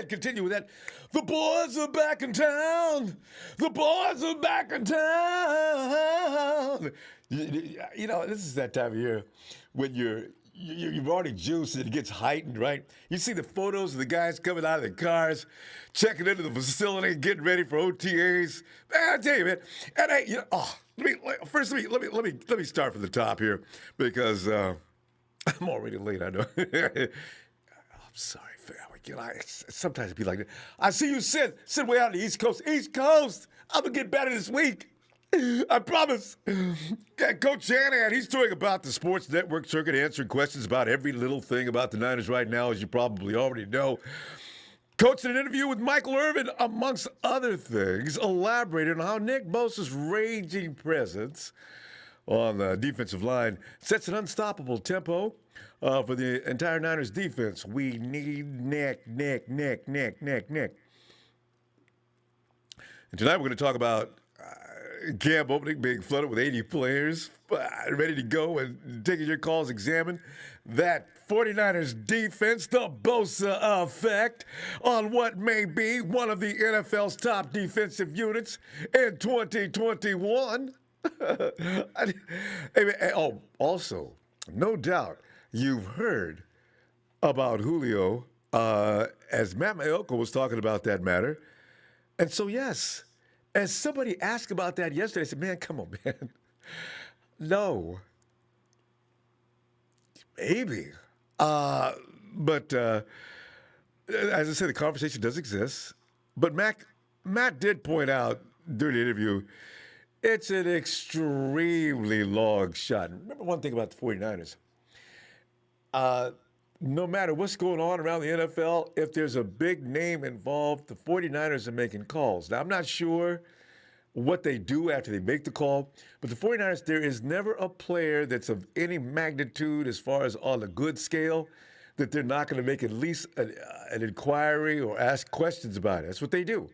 continue with that. The boys are back in town. The boys are back in town. This is that time of year when you've already juiced and it gets heightened, right? You see the photos of the guys coming out of their cars, checking into the facility, getting ready for OTAs. Man, I tell you, man. And hey, let me start from the top here because I'm already late. I know. I'm sorry, fam. Sometimes it be like that. I see you sit way out on the East Coast. East Coast. I'm gonna get better this week. I promise. Coach Shanahan, he's touring about the sports network circuit, answering questions about every little thing about the Niners right now, as you probably already know. Coach, in an interview with Michael Irvin, amongst other things, elaborated on how Nick Bosa's raging presence on the defensive line sets an unstoppable tempo for the entire Niners defense. We need Nick. And tonight we're going to talk about camp opening being flooded with 80 players ready to go and taking your calls, examine that 49ers defense, the Bosa effect on what may be one of the NFL's top defensive units in 2021. Also, no doubt you've heard about Julio as Matt Maiocco was talking about that matter. And so, yes, as somebody asked about that yesterday, I said, man, come on, man. No. Maybe. But as I said, the conversation does exist. But Matt did point out during the interview, it's an extremely long shot. Remember one thing about the 49ers. No matter what's going on around the NFL, if there's a big name involved, the 49ers are making calls. Now, I'm not sure what they do after they make the call, but the 49ers, there is never a player that's of any magnitude as far as on the good scale that they're not going to make at least an inquiry or ask questions about it. That's what they do.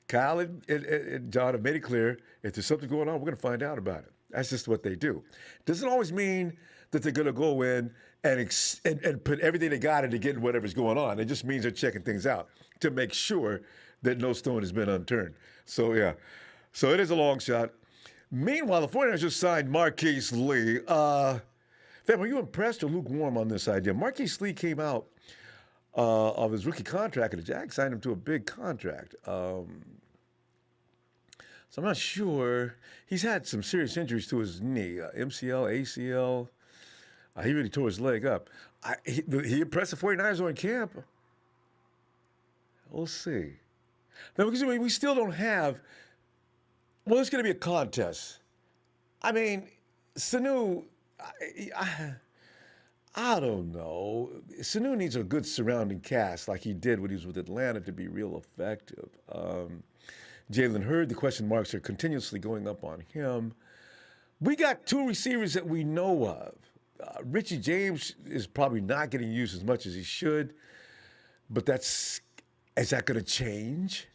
Kyle and John have made it clear, if there's something going on, we're going to find out about it. That's just what they do. Doesn't always mean that they're going to go in and put everything they got into getting whatever's going on. It just means they're checking things out to make sure that no stone has been unturned. So, yeah. So it is a long shot. Meanwhile, the 49ers just signed Marquise Lee. Fam, were you impressed or lukewarm on this idea? Marquise Lee came out of his rookie contract, and the Jags signed him to a big contract. So I'm not sure. He's had some serious injuries to his knee, MCL, ACL. He really tore his leg up. He impressed the 49ers on camp. We'll see. Now, because we still don't have. Well, it's going to be a contest. I mean, Sanu, I don't know. Sanu needs a good surrounding cast like he did when he was with Atlanta to be real effective. Jalen Hurd, the question marks are continuously going up on him. We got two receivers that we know of. Richie James is probably not getting used as much as he should, but is that going to change?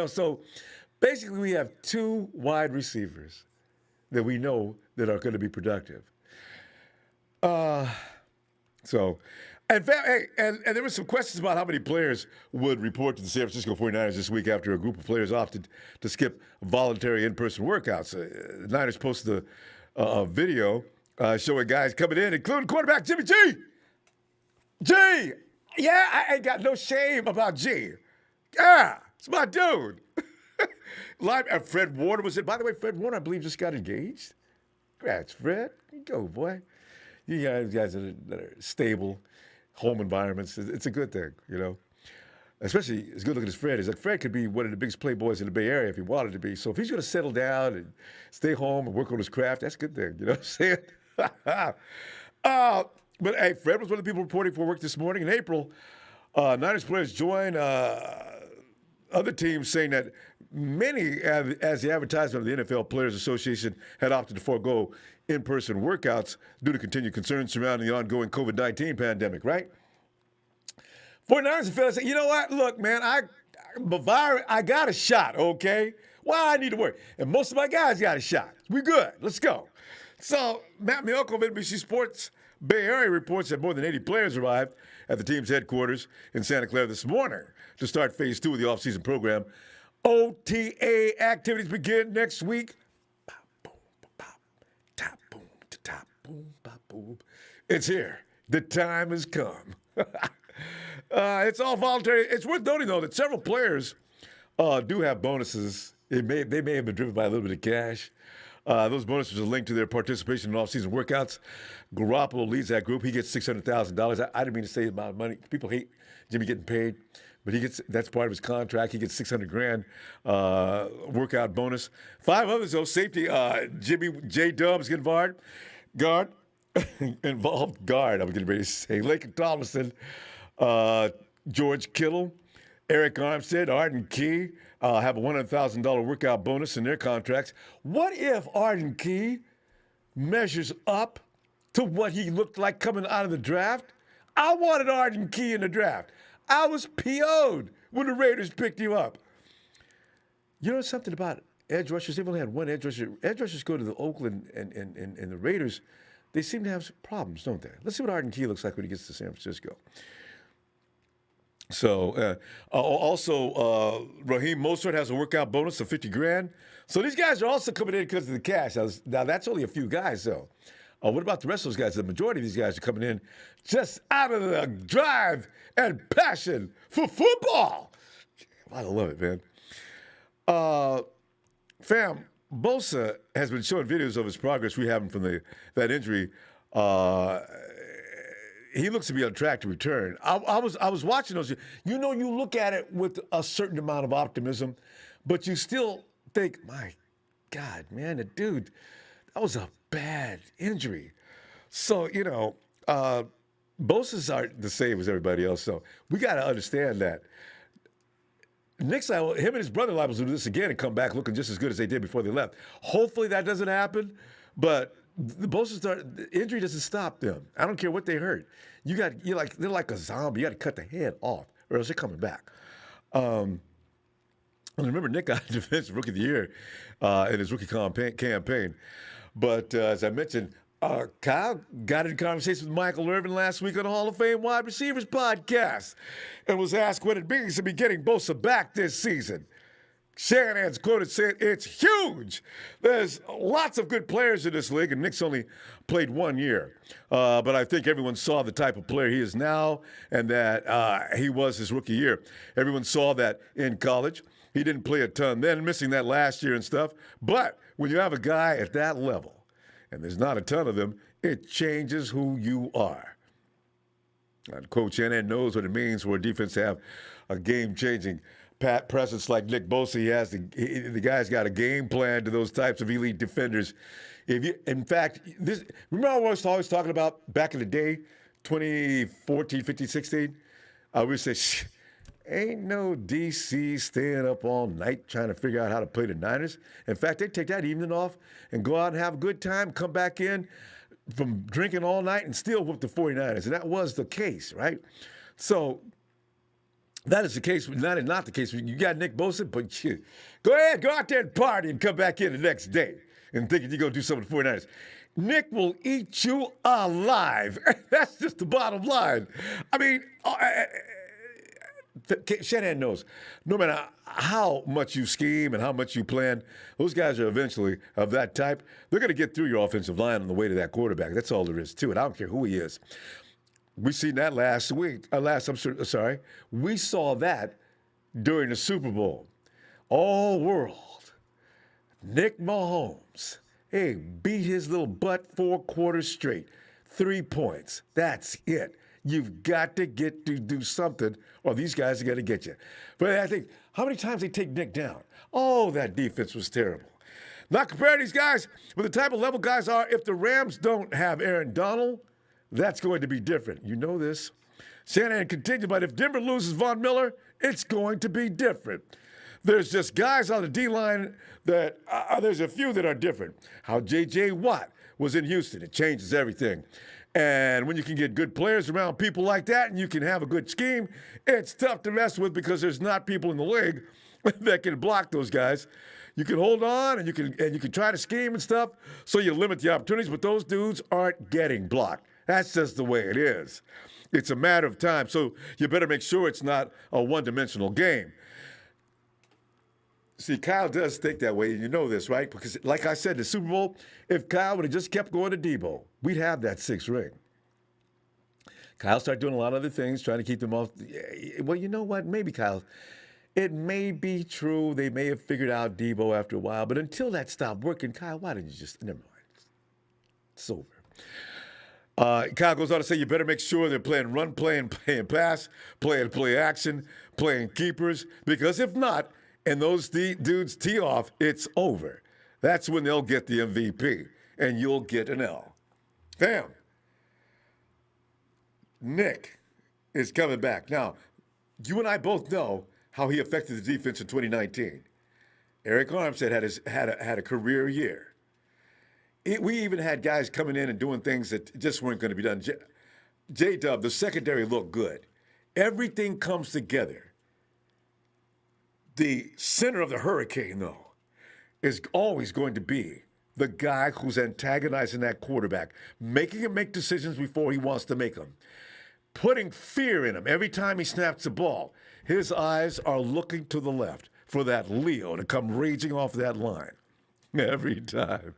So basically we have two wide receivers that we know that are going to be productive. And there were some questions about how many players would report to the San Francisco 49ers this week after a group of players opted to skip voluntary in-person workouts. The Niners posted a video showing guys coming in, including quarterback Jimmy G. G! Yeah, I ain't got no shame about G. Yeah, it's my dude. Fred Warner was it. By the way, Fred Warner, I believe, just got engaged. Congrats, Fred. Go, boy. You guys that are stable, home environments, it's a good thing, Especially as good looking as Fred is. Like Fred could be one of the biggest playboys in the Bay Area if he wanted to be. So if he's going to settle down and stay home and work on his craft, that's a good thing. You know what I'm saying? But hey, Fred was one of the people reporting for work this morning. In April, Niners players joined other teams saying that many, as the advertisement of the NFL Players Association, had opted to forego in-person workouts due to continued concerns surrounding the ongoing COVID-19 pandemic, right? 49ers fans say, you know what? Look, man, I got a shot, okay? Why I need to work? And most of my guys got a shot. We good. Let's go. So Matt Maiocco of NBC Sports Bay Area reports that more than 80 players arrived at the team's headquarters in Santa Clara this morning to start phase 2 of the offseason program. OTA activities begin next week. It's here. The time has come. It's all voluntary. It's worth noting, though, that several players do have bonuses. They may have been driven by a little bit of cash. Those bonuses are linked to their participation in off-season workouts. Garoppolo leads that group. He gets $600,000. I didn't mean to say the amount of money. People hate Jimmy getting paid, but that's part of his contract. He gets $600,000 workout bonus. 5 others, though, safety, Jimmy J. Dubs get involved. Guard. I'm getting ready to say. Laken Tomlinson, George Kittle, Eric Armstead, Arden Key have a $100,000 workout bonus in their contracts. What if Arden Key measures up to what he looked like coming out of the draft? I wanted Arden Key in the draft. I was PO'd when the Raiders picked him up. You know something about edge rushers? They've only had one edge rusher. Edge rushers go to the Oakland and the Raiders. They seem to have some problems, don't they? Let's see what Arden Key looks like when he gets to San Francisco. So, also, Raheem Mostert has a workout bonus of $50,000. So these guys are also coming in because of the cash. Now that's only a few guys, though. What about the rest of those guys? The majority of these guys are coming in just out of the drive and passion for football. I love it, man. Fam, Bosa has been showing videos of his progress rehabbing from that injury. He looks to be on track to return. I was watching those. You know, you look at it with a certain amount of optimism, but you still think, my God, man, the dude, that was a bad injury. So, you know, Bosa's aren't the same as everybody else. So we got to understand that. Him and his brother liable to do this again and come back looking just as good as they did before they left. Hopefully that doesn't happen, but the injury doesn't stop them. I don't care what they hurt. They're like a zombie. You got to cut the head off, or else they're coming back. And remember, Nick got Defensive Rookie of the Year in his rookie campaign. But as I mentioned, Kyle got in conversation with Michael Irvin last week on the Hall of Fame Wide Receivers podcast and was asked what it means to be getting Bosa back this season. Shanahan's quoted saying, "It's huge. There's lots of good players in this league," and Nick's only played 1 year. But I think everyone saw the type of player he is now and that he was his rookie year. Everyone saw that in college. He didn't play a ton then, missing that last year and stuff. But when you have a guy at that level, and there's not a ton of them, it changes who you are. And Coach Shanahan knows what it means for a defense to have a game-changing presence like Nick Bosa. The guy's got a game plan to those types of elite defenders. Remember I was always talking about back in the day, 2014, 15, 16? We would say, ain't no DC staying up all night trying to figure out how to play the Niners. In fact, they take that evening off and go out and have a good time, come back in from drinking all night and still whoop the 49ers. And that was the case, right? So that is the case. Not the case. You got Nick Bosa, but go ahead, go out there and party and come back in the next day and thinking you're going to do something for the 49ers. Nick will eat you alive. That's just the bottom line. I mean, Shanahan knows, no matter how much you scheme and how much you plan, those guys are eventually of that type. They're going to get through your offensive line on the way to that quarterback. That's all there is to it. I don't care who he is. We seen that last week. We saw that during the Super Bowl. All world. Nick Mahomes, beat his little butt 4 quarters straight. 3 points. That's it. You've got to get to do something, or these guys are going to get you. But I think, how many times they take Nick down? Oh, that defense was terrible. Not comparing these guys with the type of level guys are. If the Rams don't have Aaron Donald, that's going to be different. You know this. Shanahan continued, but if Denver loses Von Miller, it's going to be different. There's just guys on the D-line that, there's a few that are different. How J.J. Watt was in Houston, it changes everything. And when you can get good players around people like that and you can have a good scheme, it's tough to mess with because there's not people in the league that can block those guys. You can hold on and you can try to scheme and stuff, so you limit the opportunities, but those dudes aren't getting blocked. That's just the way it is. It's a matter of time. So you better make sure it's not a one-dimensional game. See, Kyle does think that way, and you know this, right? Because, like I said, the Super Bowl, if Kyle would have just kept going to Debo, we'd have that 6th ring. Kyle started doing a lot of other things, trying to keep them off. Well, you know what? Maybe Kyle, it may be true. They may have figured out Debo after a while, but until that stopped working, Kyle, why didn't you just, never mind. It's over. Kyle goes on to say, you better make sure they're playing run, playing pass, playing play action, playing keepers, because if not, and those dudes tee off, it's over. That's when they'll get the MVP, and you'll get an L. Fam, Nick is coming back. Now, you and I both know how he affected the defense in 2019. Eric Armstead had a career year. We even had guys coming in and doing things that just weren't going to be done. J-Dub, the secondary looked good. Everything comes together. The center of the hurricane, though, is always going to be the guy who's antagonizing that quarterback, making him make decisions before he wants to make them, putting fear in him every time he snaps the ball. His eyes are looking to the left for that Leo to come raging off that line every time.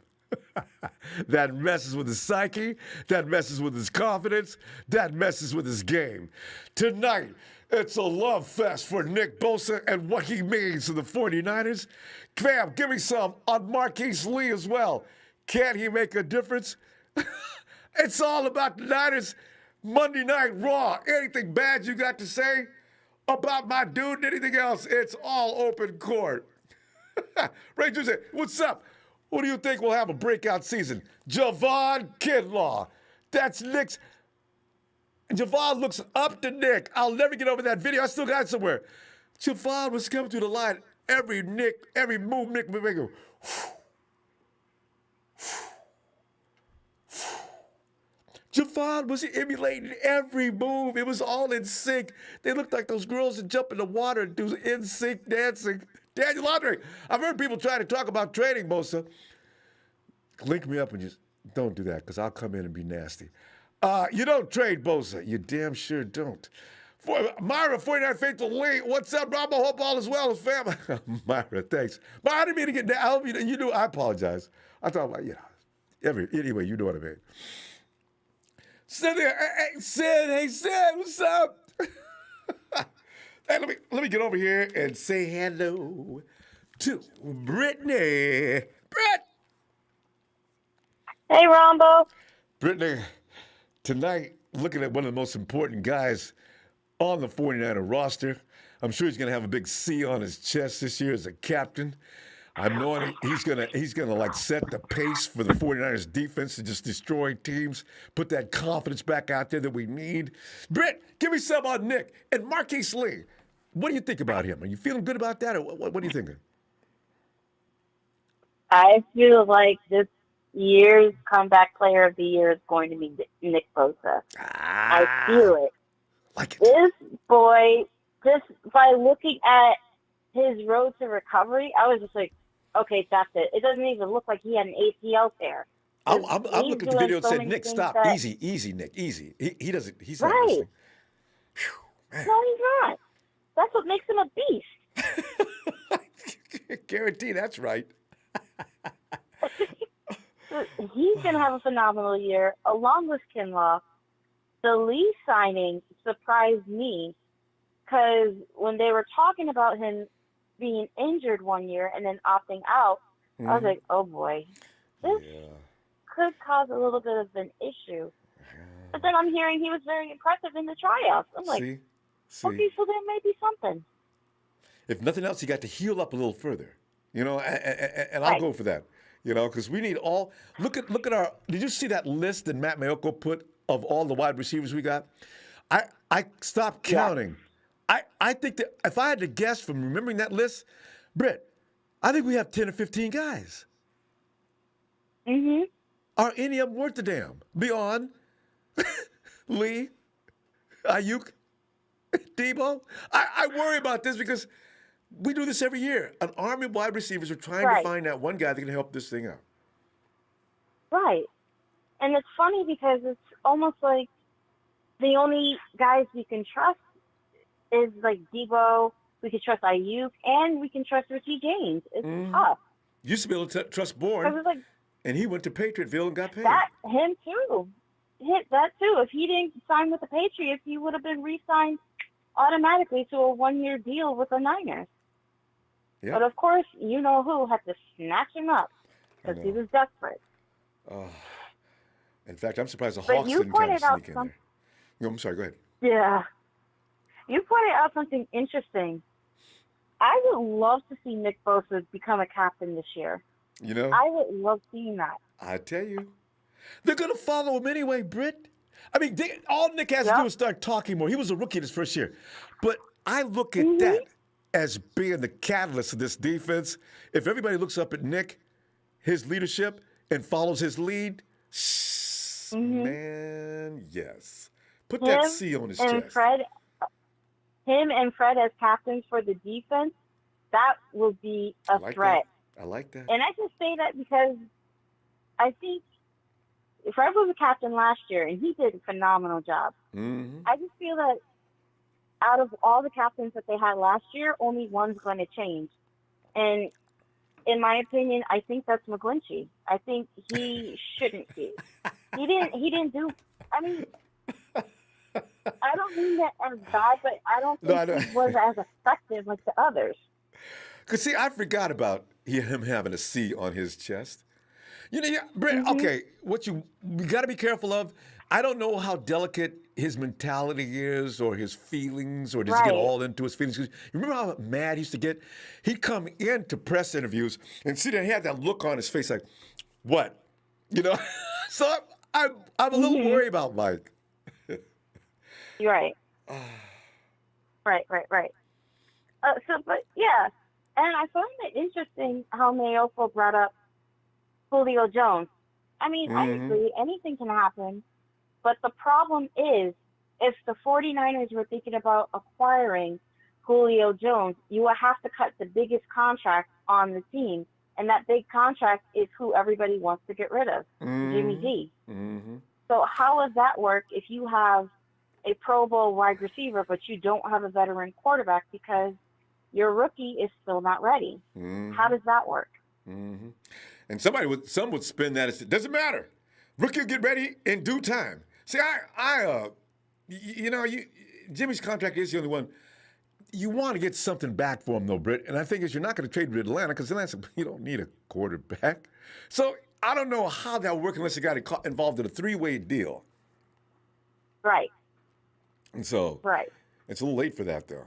That messes with his psyche. That messes with his confidence. That messes with his game. Tonight, it's a love fest for Nick Bosa and what he means to the 49ers. Fam, give me some on Marquise Lee as well. Can he make a difference? It's all about the Niners Monday Night Raw. Anything bad you got to say about my dude? Anything else? It's all open court. Ray Juice, what's up? Who do you think will have a breakout season? Javon Kinlaw. That's Nick's. Javon looks up to Nick. I'll never get over that video. I still got it somewhere. Javon was coming through the line. Every move Nick would make him. Javon was emulating every move. It was all in sync. They looked like those girls that jump in the water and do in sync dancing. Daniel Andre, I've heard people try to talk about trading Bosa. Link me up and just don't do that because I'll come in and be nasty. You don't trade Bosa. You damn sure don't. Myra, 49 Faithful Lee, what's up, Ronbo? Hope all is well with family. Myra, thanks. But I didn't mean to get down. I hope you knew. I apologize. I thought about, anyway, you know what I mean. Sid, hey, Sid, what's up? Hey, let me get over here and say hello to Brittany. Britt! Hey, Ronbo. Brittany, tonight, looking at one of the most important guys on the 49er roster. I'm sure he's going to have a big C on his chest this year as a captain. I'm knowing he's gonna like set the pace for the 49ers defense to just destroy teams, put that confidence back out there that we need. Britt, give me some on Nick and Marquise Lee. What do you think about him? Are you feeling good about that, or what are you thinking? I feel like this year's comeback player of the year is going to be Nick Bosa. I feel it. Like it. This boy, just by looking at his road to recovery, I was just like, okay, that's it. It doesn't even look like he had an ACL tear. I'm looking at the video and said, Nick, stop. Easy, Nick, easy. He doesn't, he's not listening. No, he's not. That's what makes him a beast. Guarantee that's right. He's going to have a phenomenal year, along with Kinlaw. The Lee signing surprised me because when they were talking about him being injured one year and then opting out, I was like, oh boy, this could cause a little bit of an issue. But then I'm hearing he was very impressive in the tryouts. I'm like, See? Okay, so there may be something. If nothing else, you got to heal up a little further, and I'll go for that, because we need all. Look at our. Did you see that list that Matt Mayoko put of all the wide receivers we got? I stopped counting. I think that if I had to guess from remembering that list, Britt, I think we have 10 or 15 guys. Mm-hmm. Are any of them worth the damn? Beyond Lee, Ayuk, Debo? I worry about this because we do this every year. An army of wide receivers are trying to find that one guy that can help this thing out. Right. And it's funny because it's almost like the only guys we can trust is like Debo. We can trust Ayuk, and we can trust Richie James. It's tough Used to be able to trust because Bourne, it's like and he went to Patriotville and got paid. that him too. Hit that too. If he didn't sign with the Patriots, he would have been re-signed automatically to a 1-year deal with the Niners. Yeah, But of course, you know who had to snatch him up I because he know. was desperate. Oh, in fact, I'm surprised the But Hawks you didn't kind of pointed out sneak in some, there. No, I'm sorry. Go ahead. yeah, you pointed out something interesting. I would love to see Nick Bosa become a captain this year. You know, I would love seeing that. I tell you, they're gonna follow him anyway, Britt. I mean, all Nick has to do Yep. is start talking more. He was a rookie this first year, but I look at Mhm. that as being the catalyst of this defense. If everybody looks up at Nick, his leadership, and follows his lead, Mhm. man, yes, put that Him C on his and chest. Fred, him and Fred as captains for the defense, that will be I a like that. threat. I like that. And I just say that because I think Fred was a captain last year, and he did a phenomenal job. Mm-hmm. I just feel that out of all the captains that they had last year, only one's going to change. And in my opinion, I think that's McGlinchey. I think he shouldn't be. He didn't do. I mean, I don't mean that as bad, but I don't No, think I know. he was as effective like the others. Cause see, I forgot about him having a C on his chest. You know, yeah, Brett. Mhm. Okay, what you got to be careful of. I don't know how delicate his mentality is, or his feelings, or does he get Right. all into his feelings? 'Cause you remember how mad he used to get? He'd come into press interviews and sit there and he had that look on his face, like, "What?" You know. So I'm a little Mhm. worried about Mike. You're right. Right. But yeah, and I find it interesting how Mayoko brought up Julio Jones. I mean, I Mm-hmm. agree, anything can happen, but the problem is if the 49ers were thinking about acquiring Julio Jones, you would have to cut the biggest contract on the team, and that big contract is who everybody wants to get rid of, Jimmy Mm-hmm. G. Mm-hmm. So how does that work if you have a Pro Bowl wide receiver, but you don't have a veteran quarterback because your rookie is still not ready? How Mm-hmm. does that work? Mm-hmm. And some would spin that as it doesn't matter. Rookie will get ready in due time. See, you know, Jimmy's contract is the only one. You want to get something back for him, though, Britt. And I think is you're not going to trade with Atlanta because Atlanta, you don't need a quarterback. So I don't know how that will work unless you got involved in a three-way deal. Right, And so right. it's a little late for that, though.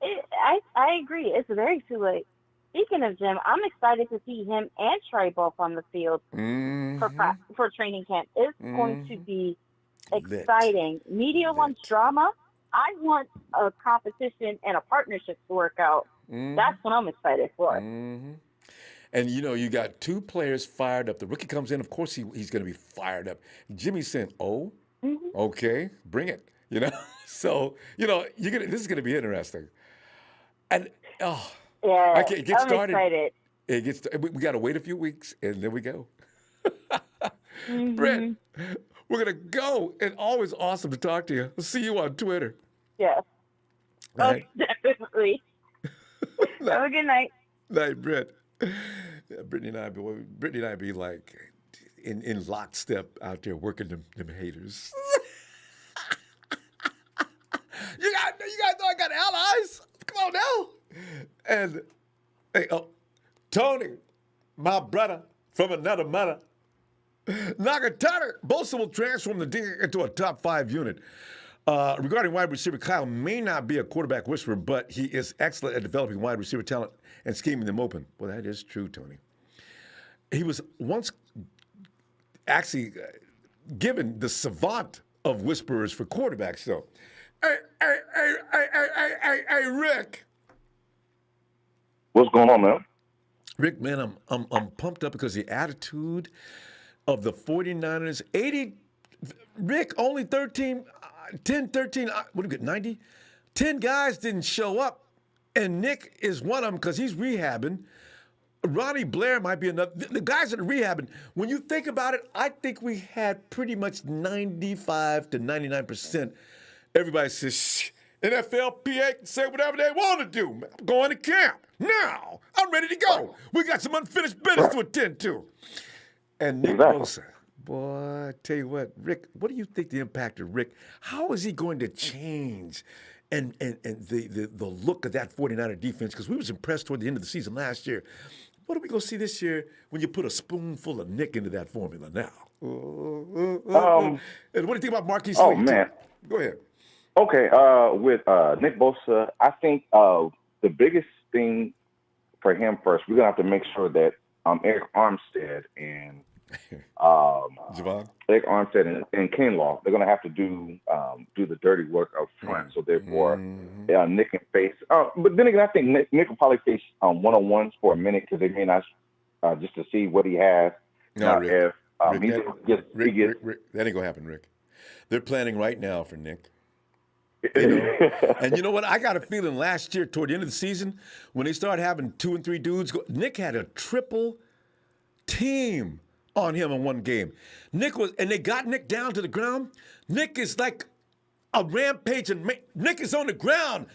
I agree. It's very too late. Speaking of Jim, I'm excited to see him and Trey both on the field Mm-hmm. for training camp. It's going to Mm-hmm. be Lit. exciting. Media wants Lit. drama. I want a competition and a partnership to work out. Mm-hmm. That's what I'm excited for. Mm-hmm. And you know, you got two players fired up. The rookie comes in, of course he's going to be fired up. Jimmy's saying, "Oh, Hmm. okay, bring it." You know, so you know this is going to be interesting. And oh, I Yeah, can't get I'm started. excited. It gets we got to wait a few weeks, and there we go. Brett, Hmm. we're gonna go, and always awesome to talk to you. I'll see you on Twitter. Yes. All Oh, right, definitely. night, Have a good night. night, Brett. Yeah, Brittany and I be like in lockstep out there working them haters. You guys know I got allies. Come on now. And hey, oh, Tony, my brother from another mother. Nagatana, Bosa will transform the D into a top 5 unit. Regarding wide receiver, Kyle may not be a quarterback whisperer, but he is excellent at developing wide receiver talent and scheming them open. Well, that is true, Tony. He was once actually given the savant of whisperers for quarterbacks, though. Hey, Rick. What's going on, man? Rick, man, I'm pumped up because the attitude of the 49ers, 80, Rick, only 13, 10, 13, what do you get, 90? 10 guys didn't show up, and Nick is one of them because he's rehabbing. Ronnie Blair might be another. The guys that are rehabbing, when you think about it, I think we had pretty much 95 to 99%. Everybody says, "Shh, NFLPA can say whatever they want to do. Man, I'm going to camp now. I'm ready to go. We got some unfinished business to attend to." And Nick Bosa, boy, I tell you what, Rick, what do you think the impact of Rick? How is he going to change and the look of that 49er defense? Because we was impressed toward the end of the season last year. What are we going to see this year when you put a spoonful of Nick into that formula now? And what do you think about Marquise Lee? Oh, man. Go ahead. Okay, with Nick Bosa, I think the biggest thing for him first, we're going to have to make sure that Eric Armstead and Eric Armstead and Kinlaw, they're going to have to do the dirty work up front. So therefore, Nick can face. But then again, I think Nick will probably face one-on-ones for a minute because they may not just to see what he has. No, Rick, Rick, that ain't gonna happen, Rick. They're planning right now for Nick. You know? And you know what? I got a feeling last year, toward the end of the season, when they started having 2 and 3 dudes go, Nick had a triple team on him in one game. And they got Nick down to the ground. Nick is like a rampage, and Nick is on the ground,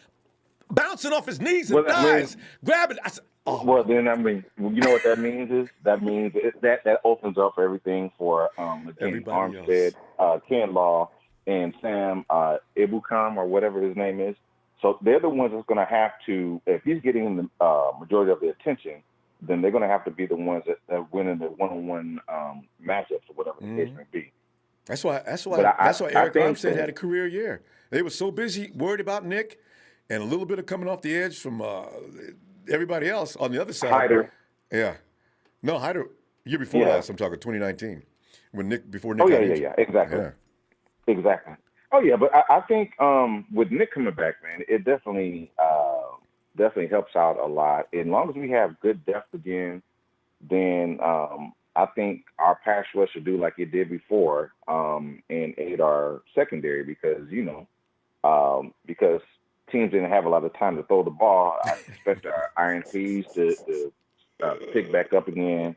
bouncing off his knees and thighs, grabbing. I said, oh. Well, then I mean, you know what that means is that opens up everything for again, Armstead, Kinlaw, and Sam Ibukam or whatever his name is. So they're the ones that's going to have to, if he's getting the majority of the attention, then they're going to have to be the ones that win in the one-on-one matchups or whatever the case may be. That's why Eric Armstead had a career year. They were so busy worried about Nick and a little bit of coming off the edge from everybody else on the other side. Hyder. Yeah. No, Hyder, year before last, I'm talking 2019. Before Nick. Oh, yeah, exactly. Yeah. Exactly. Oh, yeah, but I think with Nick coming back, man, it definitely helps out a lot. As long as we have good depth again, then I think our pass rush should do like it did before and aid our secondary because because teams didn't have a lot of time to throw the ball. I expect our Iron Thieves to pick back up again.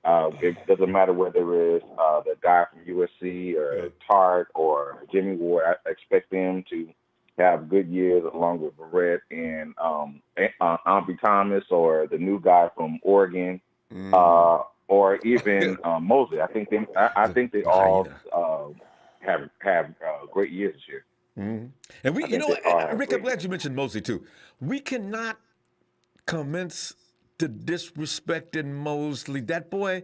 It doesn't matter whether it's the guy from USC or Tart or Jimmy Ward. I expect them to have good years along with Barrett and Ambry Thomas or the new guy from Oregon or even Mosley. I think they all have great years this year. Mm-hmm. And you know what, Rick, I'm glad you mentioned Mosley too. We cannot commence to disrespecting Mosley. That boy,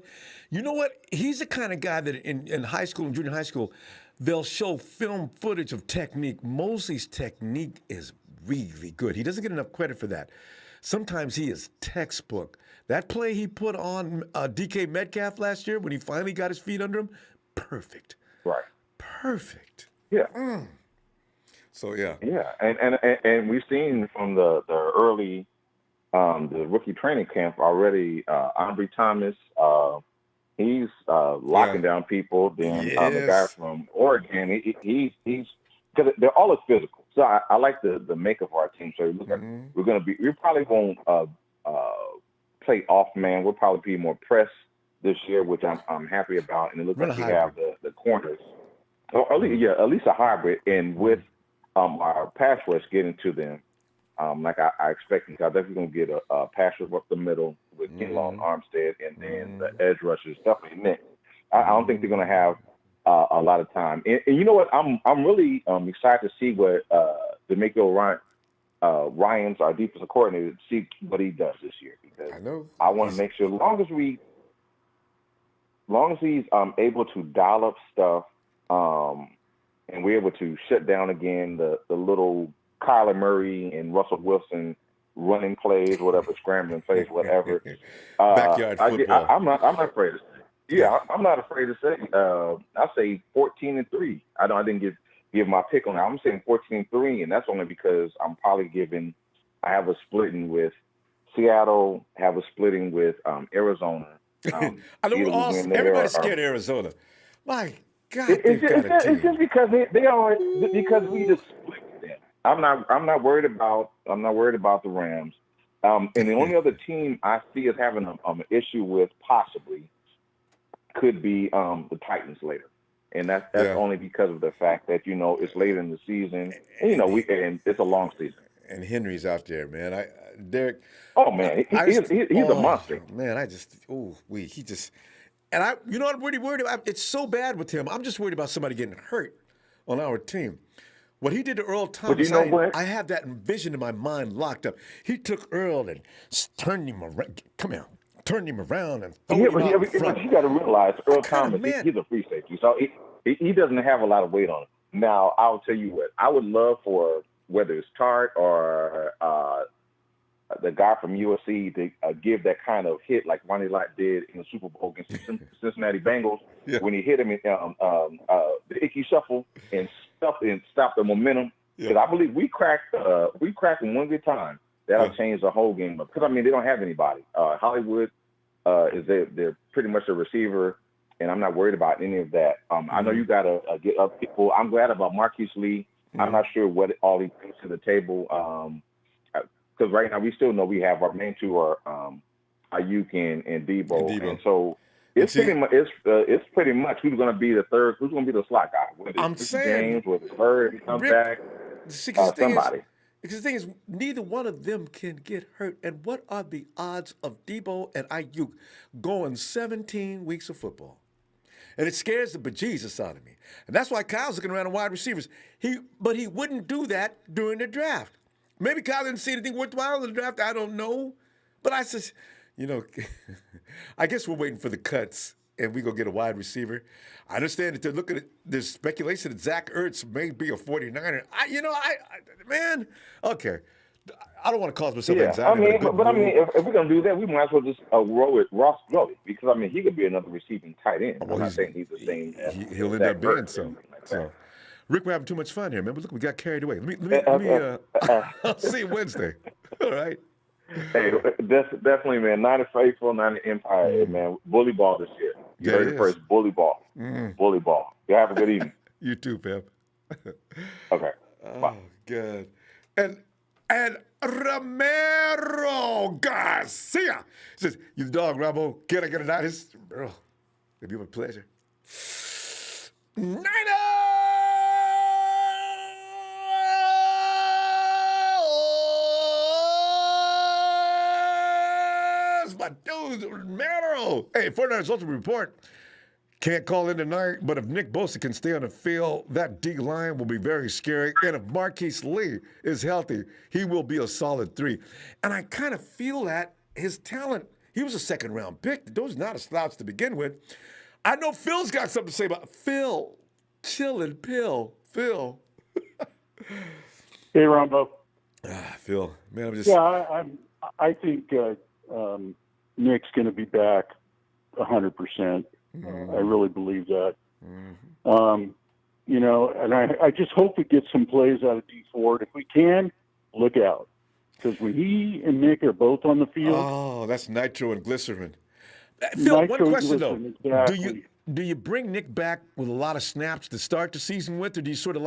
you know what? He's the kind of guy that in high school and junior high school, they'll show film footage of technique. Mosley's technique is really good. He doesn't get enough credit for that. Sometimes he is textbook. That play he put on DK Metcalf last year when he finally got his feet under him, perfect. Right. Perfect. Yeah. So, yeah. Yeah, and we've seen from the early the rookie training camp already, Ambry Thomas, he's locking down people. Then the guy from Oregon, he's because they're all as physical. So I like the makeup of our team. So we probably won't play off man. We'll probably be more press this year, which I'm happy about. And it looks like we have the corners, or at least a hybrid. And with our pass rush getting to them. Like I expected, I'm definitely going to get a pass rush up the middle with Kinlaw and Armstead, and then the edge rushers, definitely Nick. I don't think they're going to have a lot of time. And you know what? I'm really excited to see what D'Amico Ryans, our defensive coordinator, see what he does this year because I want to make sure, as long as he's able to dial up stuff, and we're able to shut down again the little Kyler Murray and Russell Wilson running plays, whatever, scrambling plays, whatever. Backyard football. I'm not afraid to say. Yeah, I'm not afraid to say. I say 14-3. I didn't give my pick on that. I'm saying 14-3, and that's only because I'm probably I have a splitting with Seattle, have a splitting with Arizona. I know everybody's scared of Arizona. My God, it's just because they are because we just split them. I'm not worried about the Rams. And the only other team I see as having an issue with possibly could be the Titans later. And that's only because of the fact that, it's later in the season. And, and it's a long season. And Henry's out there, man. Derek. Oh, man. He's a monster. Man, you know what I'm really worried about? It's so bad with him. I'm just worried about somebody getting hurt on our team. What he did to Earl Thomas, I have that vision in my mind locked up. He took Earl and turned him around. Come here. Turned him around and threw him out in front. But you got to realize, Earl Thomas, he's a free safety. So he doesn't have a lot of weight on him. Now, I'll tell you what. I would love for, whether it's Tart or the guy from USC, to give that kind of hit like Ronnie Lott did in the Super Bowl against the Cincinnati Bengals when he hit him in the icky shuffle and stopped the momentum. Because I believe we cracked them one good time. That'll change the whole game. Because, they don't have anybody. Hollywood they're pretty much a receiver, and I'm not worried about any of that. I know you got to get up people. I'm glad about Marquise Lee. I'm not sure what all he brings to the table. Because right now we still know we have our main two are Ayuk and Debo. And so it's pretty much who's going to be the third, who's going to be the slot guy. Whether it's James, whether it's Bird, if he comes back, somebody. Because the thing is, neither one of them can get hurt. And what are the odds of Debo and Ayuk going 17 weeks of football? And it scares the bejesus out of me. And that's why Kyle's looking around at wide receivers. But he wouldn't do that during the draft. Maybe Kyle didn't see anything worthwhile in the draft. I don't know. But I said, I guess we're waiting for the cuts and we go get a wide receiver. I understand that they're looking at, there's speculation that Zach Ertz may be a 49er. Man, okay. I don't want to cause myself anxiety. If we're going to do that, we might as well just roll with Ross Gully because, he could be another receiving tight end. I'm not saying he's the same. He'll end up being so. Rick, we're having too much fun here, man. But look, we got carried away. Let me I'll see you Wednesday. All right. Hey, definitely, man. 90 faithful, 90 empire, man. Bully ball this year. You heard it first. Bully ball. Bully ball. You have a good evening. You too, Pep. Okay. Bye. Good. And Romero Garcia says, "You the dog, Ronbo. Can I get a night?" Bro, it'd be my pleasure. Niners! My dude, Romero. Hey, 49ers Ultimate Report. Can't call in tonight, but if Nick Bosa can stay on the field, that D line will be very scary. And if Marquise Lee is healthy, he will be a solid 3. And I kind of feel that his talent, he was a second-round pick. Those are not a slouch to begin with. I know Phil's got something to say about Phil. Chillin' Pill. Phil. Hey, Ronbo. Phil, man, I'm just... Yeah, I think Nick's going to be back 100%. I really believe that. And I just hope we get some plays out of D Ford. If we can, look out. Because when he and Nick are both on the field... Oh, that's nitro and glycerin. Phil, one question, though. Exactly. Do you bring Nick back with a lot of snaps to start the season with, or do you sort of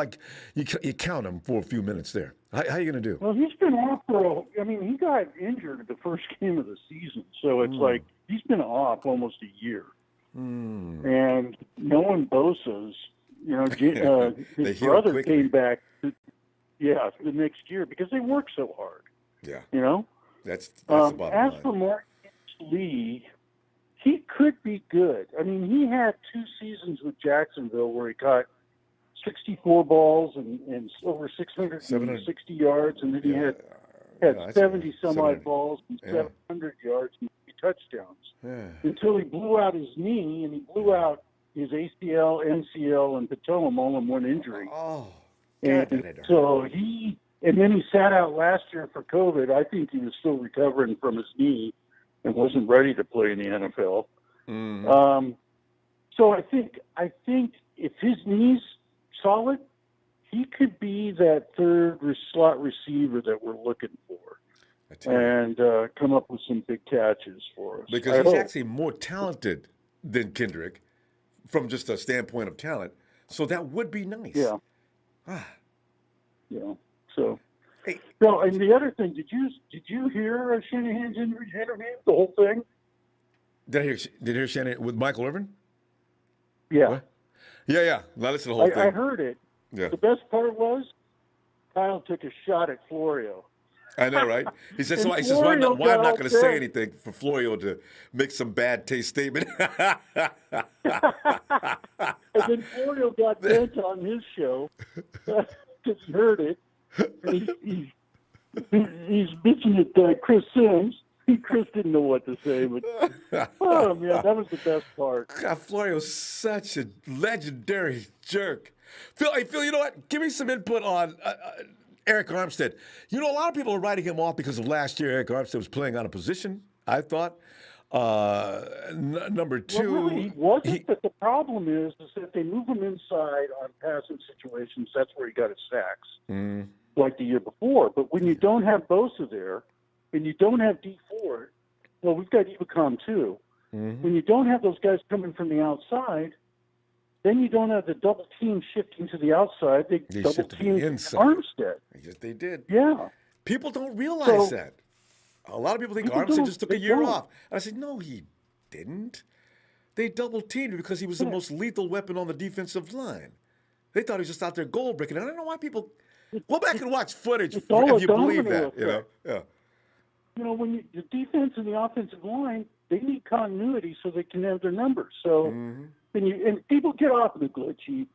you count him for a few minutes there? How are you going to do? Well, he's been off he got injured at the first game of the season. So it's like he's been off almost a year. And knowing Bosa's, his brother came back, the next year because they work so hard. Yeah. That's the bottom line. As for Marquise Lee, he could be good. He had 2 seasons with Jacksonville where he caught 64 balls and over 660 yards, and then he had 70-some-odd balls and 700 yards and 3 touchdowns until he blew out his knee, and he blew out his ACL, MCL, and patellum all in one injury. Oh, and so and then he sat out last year for COVID. I think he was still recovering from his knee and wasn't ready to play in the NFL. So I think if his knee's solid, he could be that third slot receiver that we're looking for and come up with some big catches for us. Because he's actually more talented than Kendrick from just a standpoint of talent. So that would be nice. Yeah. Yeah. So Hey. No, and the other thing, did you hear Shanahan's interview, the whole thing? Did I hear Shanahan with Michael Irvin? Yeah. What? Yeah. Now listen to the whole thing. I heard it. Yeah. The best part was Kyle took a shot at Florio. I know, right? He says, And why I'm not Florio got going to say upset. anything for Florio to make some bad taste statement. And then Florio got bent on his show because he heard it. And he's bitching at Chris Sims. Chris didn't know what to say, but oh man, that was the best part. God, Florio's such a legendary jerk. Phil, you know what? Give me some input on Eric Armstead. You know, a lot of people are writing him off because of last year. Eric Armstead was playing out of position, I thought. Number two. Well, really, he wasn't, but the problem is that they move him inside on passing situations. That's where he got his sacks, like the year before. But when you don't have Bosa there, and you don't have D Ford, well, we've got Ebicom too. Mm-hmm. When you don't have those guys coming from the outside, then you don't have the double team shifting to the outside. They double team Armstead. Yes, they did. Yeah. People don't realize that. A lot of people think Armstead just took a year off. And I said, no, he didn't. They double teamed because he was the most lethal weapon on the defensive line. They thought he was just out there goal breaking. I don't know why people go back and watch footage if you believe that. You know, yeah. You know, when the defense and the offensive line, they need continuity so they can have their numbers. So, and people get off the glitchy.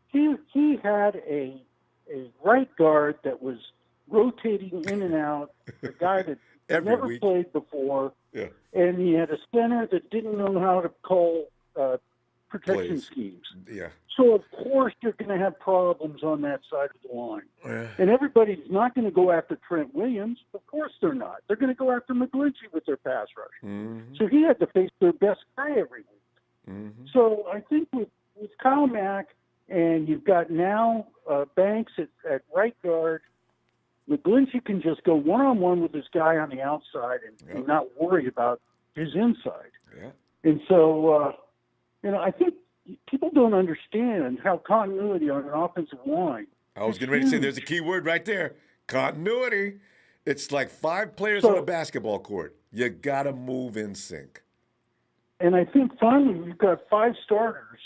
He had a right guard that was rotating in and out, a guy that never played before, and he had a center that didn't know how to call protection schemes. Yeah. So, of course, you're going to have problems on that side of the line. Yeah. And everybody's not going to go after Trent Williams. Of course they're not. They're going to go after McGlinchey with their pass rush. Mm-hmm. So he had to face their best guy every week. Mm-hmm. So I think with Kyle Mack, and you've got now Banks at right guard, McGlinchey can just go one-on-one with this guy on the outside and not worry about his inside. Yeah. And so, I think people don't understand how continuity on an offensive line. I was getting ready to say there's a key word right there. Continuity. It's like 5 players on a basketball court. You got to move in sync. And I think finally we've got 5 starters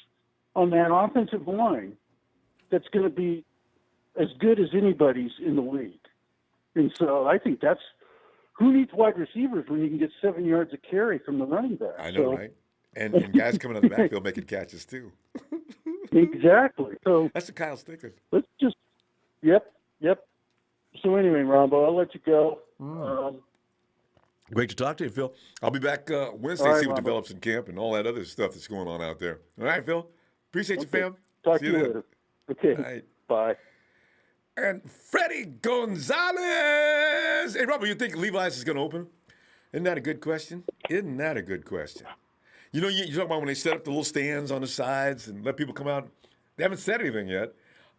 on that offensive line that's going to be as good as anybody's in the league. And so I think that's who needs wide receivers when you can get 7 yards of carry from the running back. I know, right? And guys coming out of the backfield making catches too. Exactly. So that's the Kyle Stickers. Let's just, yep. So anyway, Ronbo, I'll let you go. Great to talk to you, Phil. I'll be back Wednesday, see what develops in camp and all that other stuff that's going on out there. All right, Phil. Appreciate you, fam. Talk to you later. Okay. All right. Bye. And Freddie Gonzalez. Hey, Robert, you think Levi's is going to open? Isn't that a good question? You know, you talk about when they set up the little stands on the sides and let people come out. They haven't said anything yet.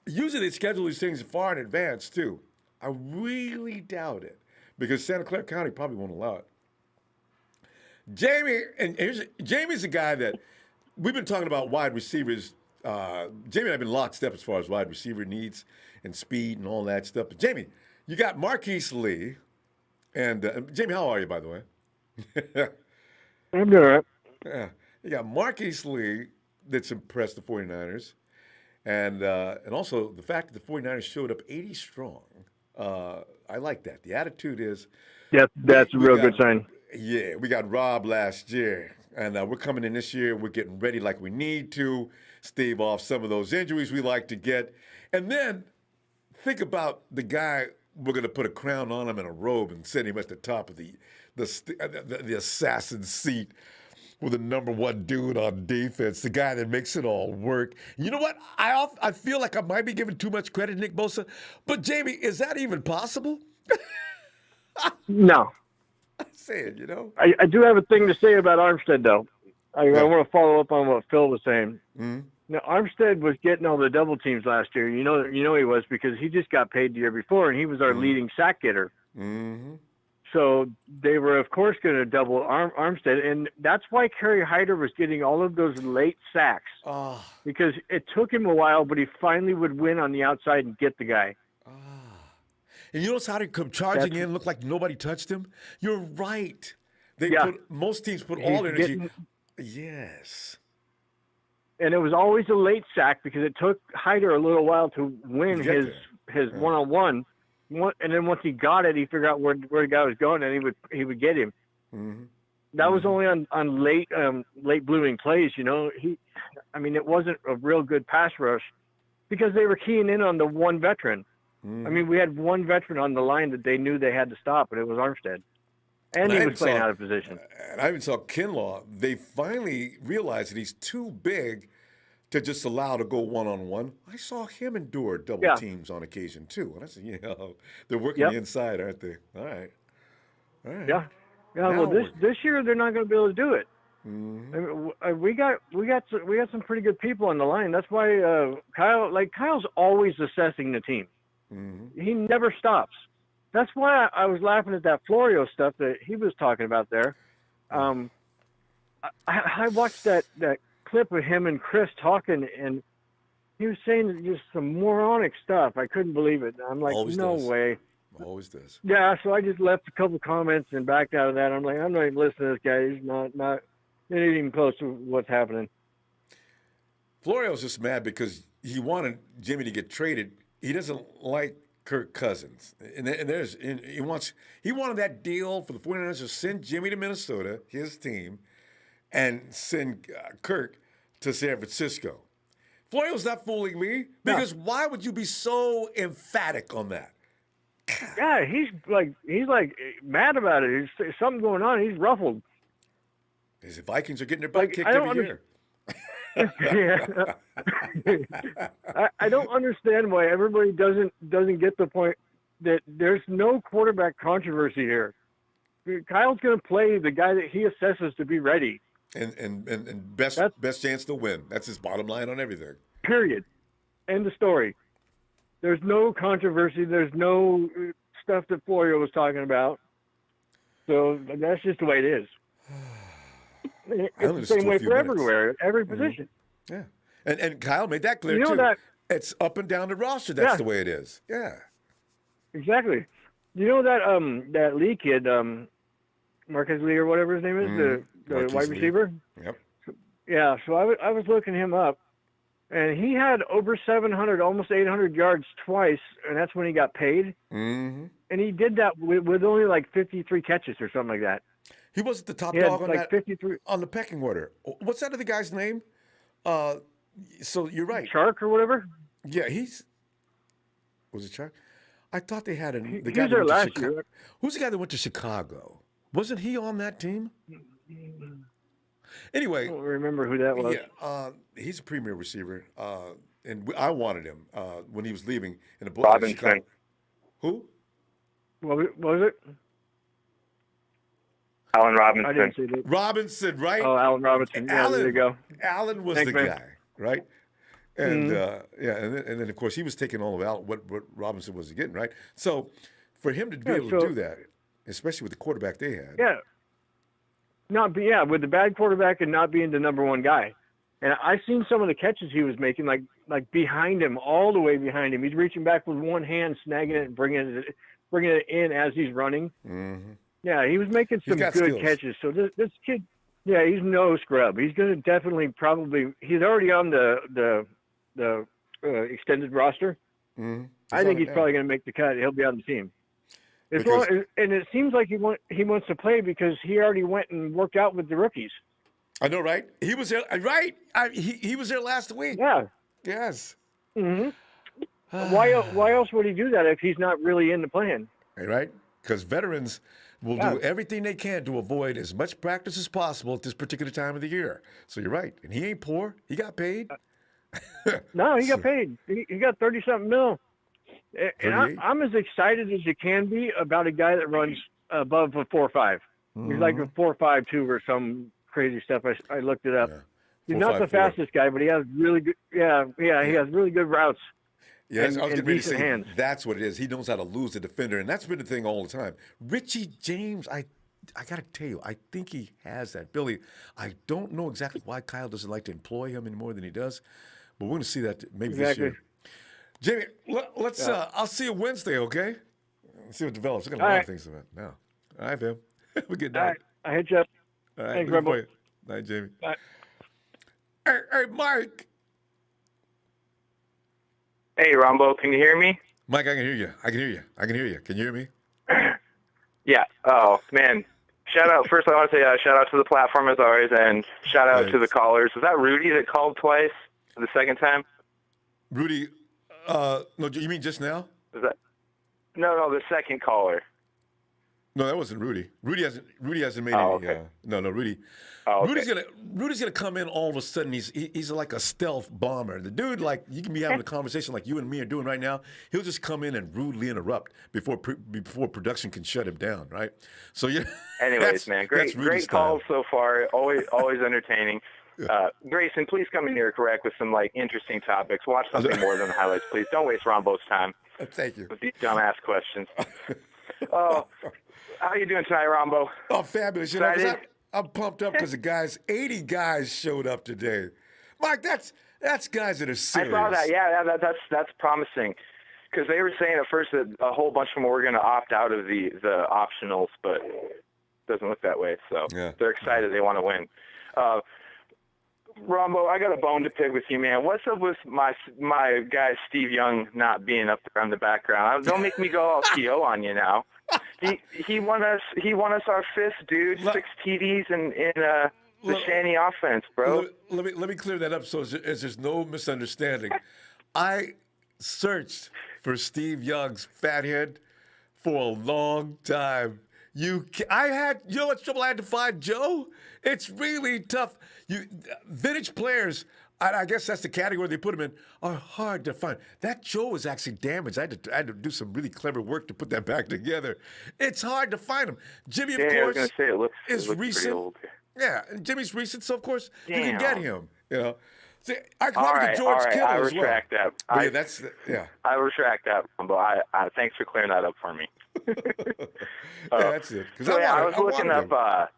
Usually they schedule these things far in advance, too. I really doubt it because Santa Clara County probably won't allow it. Jamie's a guy that we've been talking about wide receivers. Jamie and I have been lockstep as far as wide receiver needs and speed and all that stuff. But Jamie, you got Marquise Lee. And Jamie, how are you, by the way? I'm doing all right. Yeah, you got Marquise Lee that's impressed the 49ers. And also the fact that the 49ers showed up 80 strong. I like that. The attitude is... Yeah, that's a real good sign. Yeah, we got Rob last year. And we're coming in this year. We're getting ready like we need to stave off some of those injuries we like to get. And then think about the guy we're going to put a crown on him and a robe and set him at the top of the assassin seat with the number 1 dude on defense, the guy that makes it all work. You know what? I feel like I might be giving too much credit to Nick Bosa, but Jamie, is that even possible? No. I'm saying, you know. I do have a thing to say about Armstead, though. I want to follow up on what Phil was saying. Mm-hmm. Now, Armstead was getting all the double teams last year. You know he was because he just got paid the year before, and he was our leading sack getter. Mm-hmm. So they were, of course, going to double Armstead, and that's why Kerry Hyder was getting all of those late sacks because it took him a while, but he finally would win on the outside and get the guy. And you notice how they come charging in, look like nobody touched him? You're right. Most teams put all their energy. Yes. And it was always a late sack because it took Hyder a little while to win his one-on-one. And then once he got it, he figured out where the guy was going, and he would get him. Mm-hmm. That was only on late blooming plays. You know, it wasn't a real good pass rush because they were keying in on the one veteran. Mm-hmm. I mean, we had one veteran on the line that they knew they had to stop, and it was Armstead. And he was playing out of position. And I even saw Kinlaw. They finally realized that he's too big to just allow to go one-on-one. I saw him endure double teams on occasion, too. And I said, they're working the inside, aren't they? All right. Yeah. Yeah, now well, this year they're not going to be able to do it. Mm-hmm. I mean, we got some pretty good people on the line. That's why Kyle's always assessing the team. Mm-hmm. He never stops. That's why I was laughing at that Florio stuff that he was talking about there. I watched that clip of him and Chris talking, and he was saying just some moronic stuff. I couldn't believe it. I'm like, no way. Always does. Yeah, so I just left a couple comments and backed out of that. I'm like, I'm not even listening to this guy. He's not even close to what's happening. Florio's just mad because he wanted Jimmy to get traded. He doesn't like Kirk Cousins, and he wanted that deal for the 49ers to send Jimmy to Minnesota, his team, and send Kirk to San Francisco. Florio's not fooling me because why would you be so emphatic on that? Yeah, he's like mad about it. There's something going on. He's ruffled. The Vikings are getting their butt kicked every year. Yeah. I don't understand why everybody doesn't get the point that there's no quarterback controversy here. Kyle's going to play the guy that he assesses to be ready. And best chance to win. That's his bottom line on everything. Period. End of story. There's no controversy. There's no stuff that Florio was talking about. So that's just the way it is. It's the same way for everywhere, every position. Yeah. And Kyle made that clear, too. It's up and down the roster. That's the way it is. Yeah. Exactly. You know that Lee kid, Marquez Lee or whatever his name is, the wide receiver? Yep. Yeah, so I was looking him up, and he had over 700, almost 800 yards twice, and that's when he got paid. Mm-hmm. And he did that with only like 53 catches or something like that. He wasn't the top dog on like 53 on the pecking order. What's that other guy's name? So you're right. Shark or whatever? Yeah, was it Shark? I thought they had the guy that went last to Chicago. year. Who's the guy that went to Chicago? Wasn't he on that team? Anyway, I don't remember who that was. Yeah, he's a premier receiver, and I wanted him when he was leaving in the Robinson. Who? What was it? Allen Robinson. I didn't see that. Robinson, right? Oh, Allen Robinson. Yeah, there you go. Allen was the guy, right? And and then of course he was taking all of what Robinson was getting, right? So for him to be able to do that, especially with the quarterback they had. Yeah. With the bad quarterback and not being the number one guy. And I've seen some of the catches he was making, like behind him, all the way behind him. He's reaching back with one hand, snagging it, and bringing it in as he's running. Mm-hmm. Yeah, he was making some good skills. catches. So this kid, yeah, he's no scrub. He's going to definitely he's already on the extended roster. Mm-hmm. I think he's probably going to make the cut. He'll be on the team. And it seems like he wants to play because he already went and worked out with the rookies. I know, right? He was there, right? He was there last week. Yeah. Yes. Mm-hmm. Why else would he do that if he's not really in the plan? Right? Because veterans will do everything they can to avoid as much practice as possible at this particular time of the year. So you're right. And he ain't poor. He got paid. No, he got paid. He got 30-something mil. And I'm as excited as you can be about a guy that runs above a 4.5. Mm-hmm. He's like a 4.52 or some crazy stuff. I looked it up. Yeah. He's not the fastest guy, but he has really good. He has really good routes. Yeah, I was getting ready to say hands. That's what it is. He knows how to lose the defender, and that's been the thing all the time. Richie James, I got to tell you, I think he has that ability. I don't know exactly why Kyle doesn't like to employ him any more than he does, but we're going to see that maybe this year. Jamie, let's. I'll see you Wednesday, okay? See what develops. We're going to All learn right. things from it now. All right, fam. Have a good All night. right. I hit you up. All right. Thanks, looking Ronbo. for you. Night, Jamie. Bye. Hey, Mike. Hey, Ronbo, can you hear me? Mike, I can hear you. I can hear you. I can hear you. Can you hear me? Yeah. Oh, man. Shout out. First, I want to say shout out to the platform as always, and shout out to the Thanks. callers. Was that Rudy that called twice the second time? Rudy, no, you mean just now? Was that? No, the second caller. No, that wasn't Rudy. Rudy hasn't made Oh, any. okay. No, Rudy. Oh, okay. Rudy's gonna come in all of a sudden. He's like a stealth bomber. The dude, like, you can be having a conversation like you and me are doing right now. He'll just come in and rudely interrupt before production can shut him down, right? So yeah. Anyways, man, great calls so far. Always entertaining. Grayson, please come in here correct with some like interesting topics. Watch something more than the highlights, please. Don't waste Rombo's time Thank you. with these dumbass questions. Oh, how you doing tonight, Ronbo? Oh, fabulous! You know, 'cause Excited? I'm pumped up because 80 guys showed up today. Mike, that's guys that are serious. I saw that. Yeah, that's promising. Because they were saying at first that a whole bunch of them were going to opt out of the optionals, but it doesn't look that way. So Yeah. they're excited. They want to win. Rombo, I got a bone to pick with you, man. What's up with my guy Steve Young not being up there in the background? Don't make me go all TO on you now. He won us our fifth, dude. 6 TDs in the Shanny offense, bro. Let me clear that up so there's no misunderstanding. I searched for Steve Young's fathead for a long time. You know what's trouble I had to find, Joe? It's really tough. Vintage players, I guess that's the category they put him in, are hard to find. That Joe was actually damaged. I had to do some really clever work to put that back together. It's hard to find him. Jimmy, of I was course, going to say it looks is recent. pretty old. Yeah, and Jimmy's recent, so of course you can Damn. get him. You know, see, I could All probably right, get George Kittle I as well. retract that. Yeah, I retract that, Rombo. I thanks for clearing that up for me. yeah, that's it. I was looking up.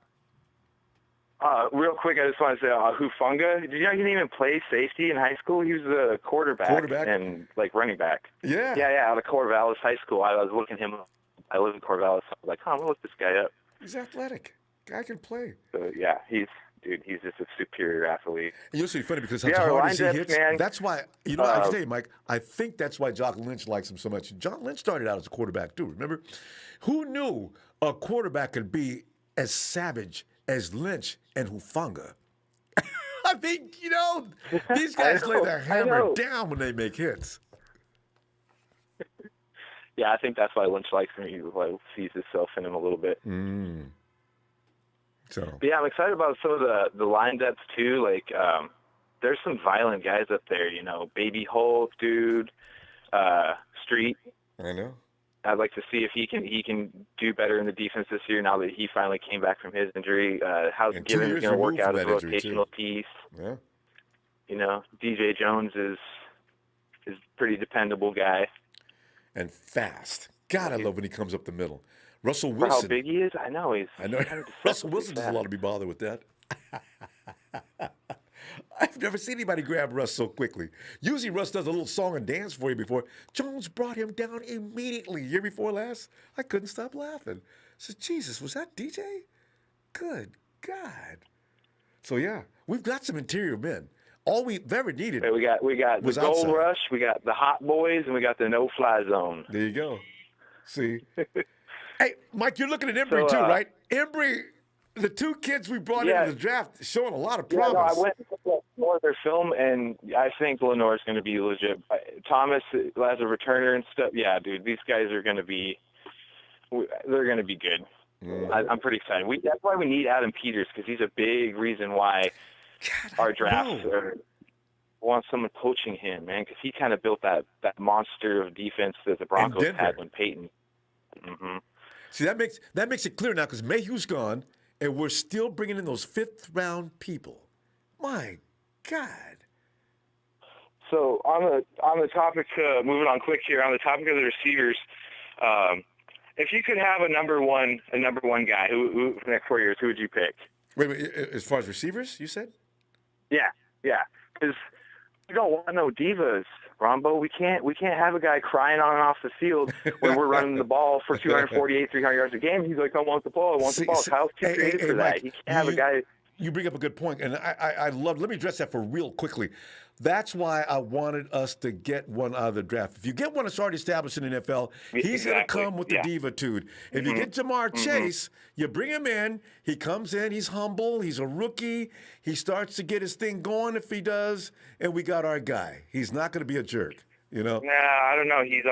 Real quick, I just want to say, Hufanga. Did you know he didn't even play safety in high school? He was a quarterback and like running back. Yeah. Yeah, out of Corvallis High School. I was looking him up. I live in Corvallis. So I was like, I'm gonna look this guy up. He's athletic. Guy can play. So yeah, he's just a superior athlete. And you'll see funny because Yeah, how hard line as he depth, hits. man. That's why I can tell you, Mike. I think that's why John Lynch likes him so much. John Lynch started out as a quarterback too. Remember, who knew a quarterback could be as savage as Lynch and Hufanga? I mean, these guys lay their hammer down when they make hits. Yeah, I think that's why Lynch likes him. He like, sees himself in him a little bit. So. But yeah, I'm excited about some of the line depth too. Like, there's some violent guys up there. Baby Hulk, dude, Street. I know. I'd like to see if he can do better in the defense this year now that he finally came back from his injury. How's Gibbons going to work out as a rotational piece? Yeah. DJ Jones is a pretty dependable guy. And fast. God, I love when he comes up the middle. Russell For Wilson. how big he is, I know. I know. Russell Wilson doesn't want to be bothered with that. I've never seen anybody grab Russ so quickly. Usually Russ does a little song and dance for you before. Jones brought him down immediately. Year before last, I couldn't stop laughing. I said, Jesus, was that DJ? Good God. So yeah, we've got some interior men. All we've ever needed. We got the Gold outside. Rush, we got the Hot Boys, and we got the No Fly Zone. There you go. See? Hey, Mike, you're looking at Embry too, right? Embry, the 2 kids we brought into the draft, showing a lot of promise. Yeah, no, I went to look at their film, and I think Lenore's going to be legit. Thomas as a returner and stuff. Yeah, dude, these guys are going to be. They're going to be good. I'm pretty excited. That's why we need Adam Peters, because he's a big reason why our drafts want someone coaching him, man, because he kind of built that monster of defense that the Broncos had when Peyton. Mm-hmm. See, that makes it clear now because Mayhew's gone, and we're still bringing in those 5th-round people. My God. So on the topic, moving on quick here, on the topic of the receivers, if you could have a number one guy who for the next 4 years, who would you pick? Wait, as far as receivers, you said? Yeah, because we don't want no divas Ronbo, we can't have a guy crying on and off the field when we're running the ball for 248, 300 yards a game. He's like, I want the ball. Kyle's too creative for that. Mike, He can't have a guy. You bring up a good point, and I love. Let me address that for real quickly. That's why I wanted us to get one out of the draft. If you get one that's already established in the NFL, he's going to come with the divitude. If you get Jamar Chase, you bring him in. He comes in. He's humble. He's a rookie. He starts to get his thing going if he does, and we got our guy. He's not going to be a jerk, you know. Nah, I don't know. He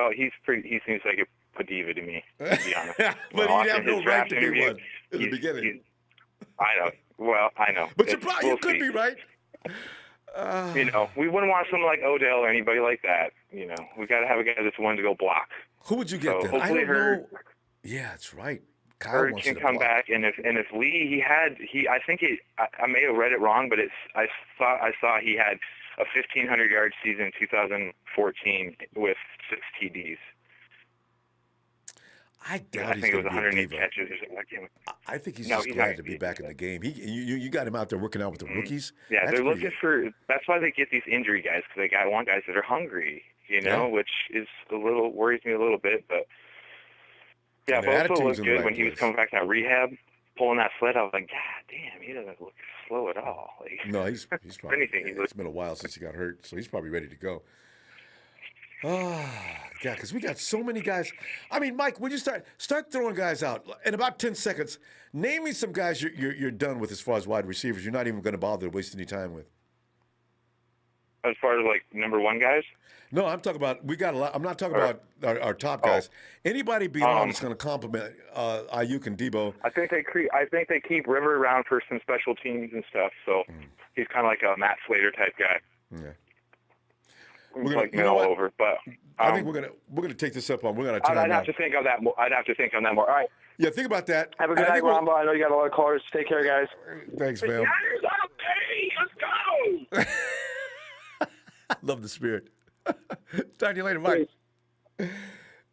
seems like a diva to me, to be honest. But he had no right to be one in the beginning. I know. Well, I know. But you could be right. We wouldn't want someone like Odell or anybody like that. We got to have a guy that's willing to go block. Who would you get then? Hopefully, know. Yeah, that's right. Kyle Hurd can come back, and if Lee, I may have read it wrong, but I saw he had a 1,500-yard season in 2014 with 6 TDs. I think it was 108 catches or something like that. I think he's just glad to be back in the game. You got him out there working out with the rookies. Yeah, they're looking for. That's why they get these injury guys, because they want guys that are hungry. Which is worries me a little bit. But yeah, Bosa looked good when he was coming back out of rehab, pulling that sled. I was like, God damn, he doesn't look slow at all. No, he's probably. Anything. It's been a while since he got hurt, so he's probably ready to go. Oh, yeah, because we got so many guys. I mean, Mike, would you start throwing guys out in about 10 seconds? Name me some guys you're done with as far as wide receivers. You're not even going to bother to waste any time with. As far as number one guys? No, I'm talking about we got a lot. I'm not talking about our top guys. Anybody beyond that's going to compliment Ayuk and Debo. I think they keep River around for some special teams and stuff. So he's kind of like a Matt Slater type guy. Yeah. We're over, but I think we're gonna take this up on. We're gonna. I'd have to think on that more. All right. Yeah, think about that. Have a good night, Ronbo. I know you got a lot of callers. Take care, guys. Thanks, man. Let's go. I love the spirit. Talk to you later, Mike.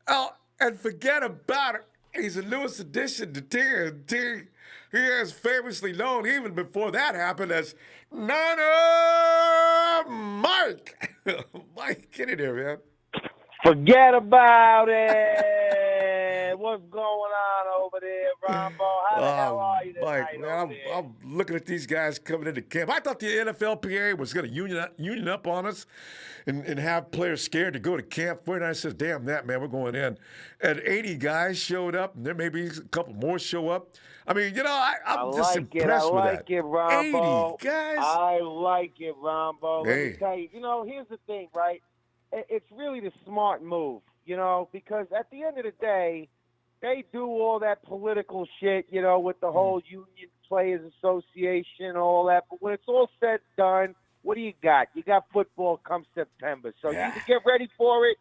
Oh, and forget about it. He's a newest addition to TNT. He is famously known, even before that happened, as Nana Mike. Mike, get in there, man. Forget about it. What's going on over there, Ronbo? How the hell are you tonight, Mike, man, I'm looking at these guys coming into camp. I thought the NFLPA was going to union up on us and have players scared to go to camp. 49 says, damn that, man, we're going in. And 80 guys showed up, and there may be a couple more show up. I mean, I'm just impressed with that. I like it, Ronbo. 80 guys. I like it, Ronbo. Hey. Let me tell you, here's the thing, right? It's really the smart move, because at the end of the day, they do all that political shit, with the whole Union Players Association, all that. But when it's all said and done, what do you got? You got football come September. So you can get ready for it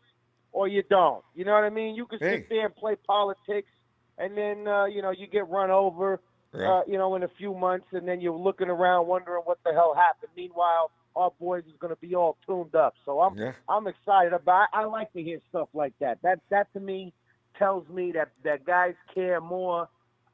or you don't. You know what I mean? You can sit there and play politics, and then, you get run over, in a few months, and then you're looking around wondering what the hell happened. Meanwhile, our boys is going to be all tuned up. So I'm excited about it. I like to hear stuff like that. That to me tells me that guys care more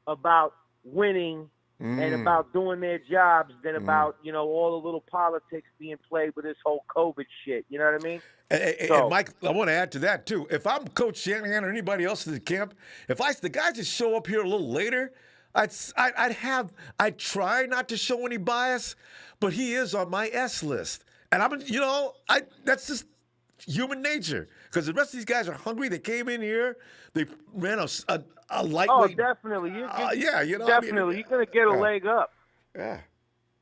about winning and about doing their jobs than about, all the little politics being played with this whole COVID shit. You know what I mean? And Mike, I want to add to that, too. If I'm Coach Shanahan or anybody else in the camp, the guys just show up here a little later, I'd try not to show any bias, but he is on my S list. And that's just human nature. Because the rest of these guys are hungry. They came in here. They ran a lightweight. Oh, definitely. Definitely. You're going to get a leg up. Yeah.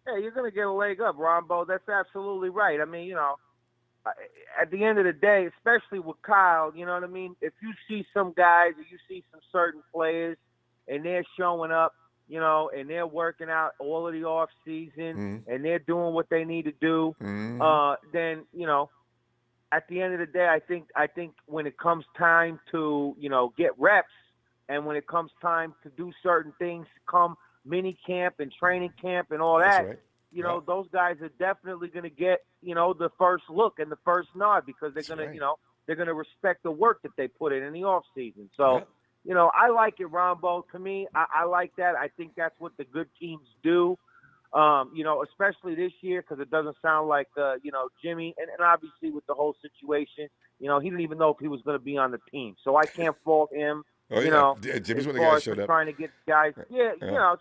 Yeah, you're going to get a leg up, Ronbo. That's absolutely right. I mean, at the end of the day, especially with Kyle, you know what I mean? If you see some guys or you see some certain players and they're showing up, and they're working out all of the off season and they're doing what they need to do, then, at the end of the day, I think when it comes time to, get reps and when it comes time to do certain things, come mini camp and training camp and all that, those guys are definitely going to get, the first look and the first nod because they're going to, they're going to respect the work that they put in the off season. So, I like it, Ronbo. To me, I like that. I think that's what the good teams do. Especially this year because it doesn't sound like, Jimmy, and obviously with the whole situation, he didn't even know if he was going to be on the team. So I can't fault him. Oh, yeah. Jimmy's one of the guys showed up. Trying to get guys,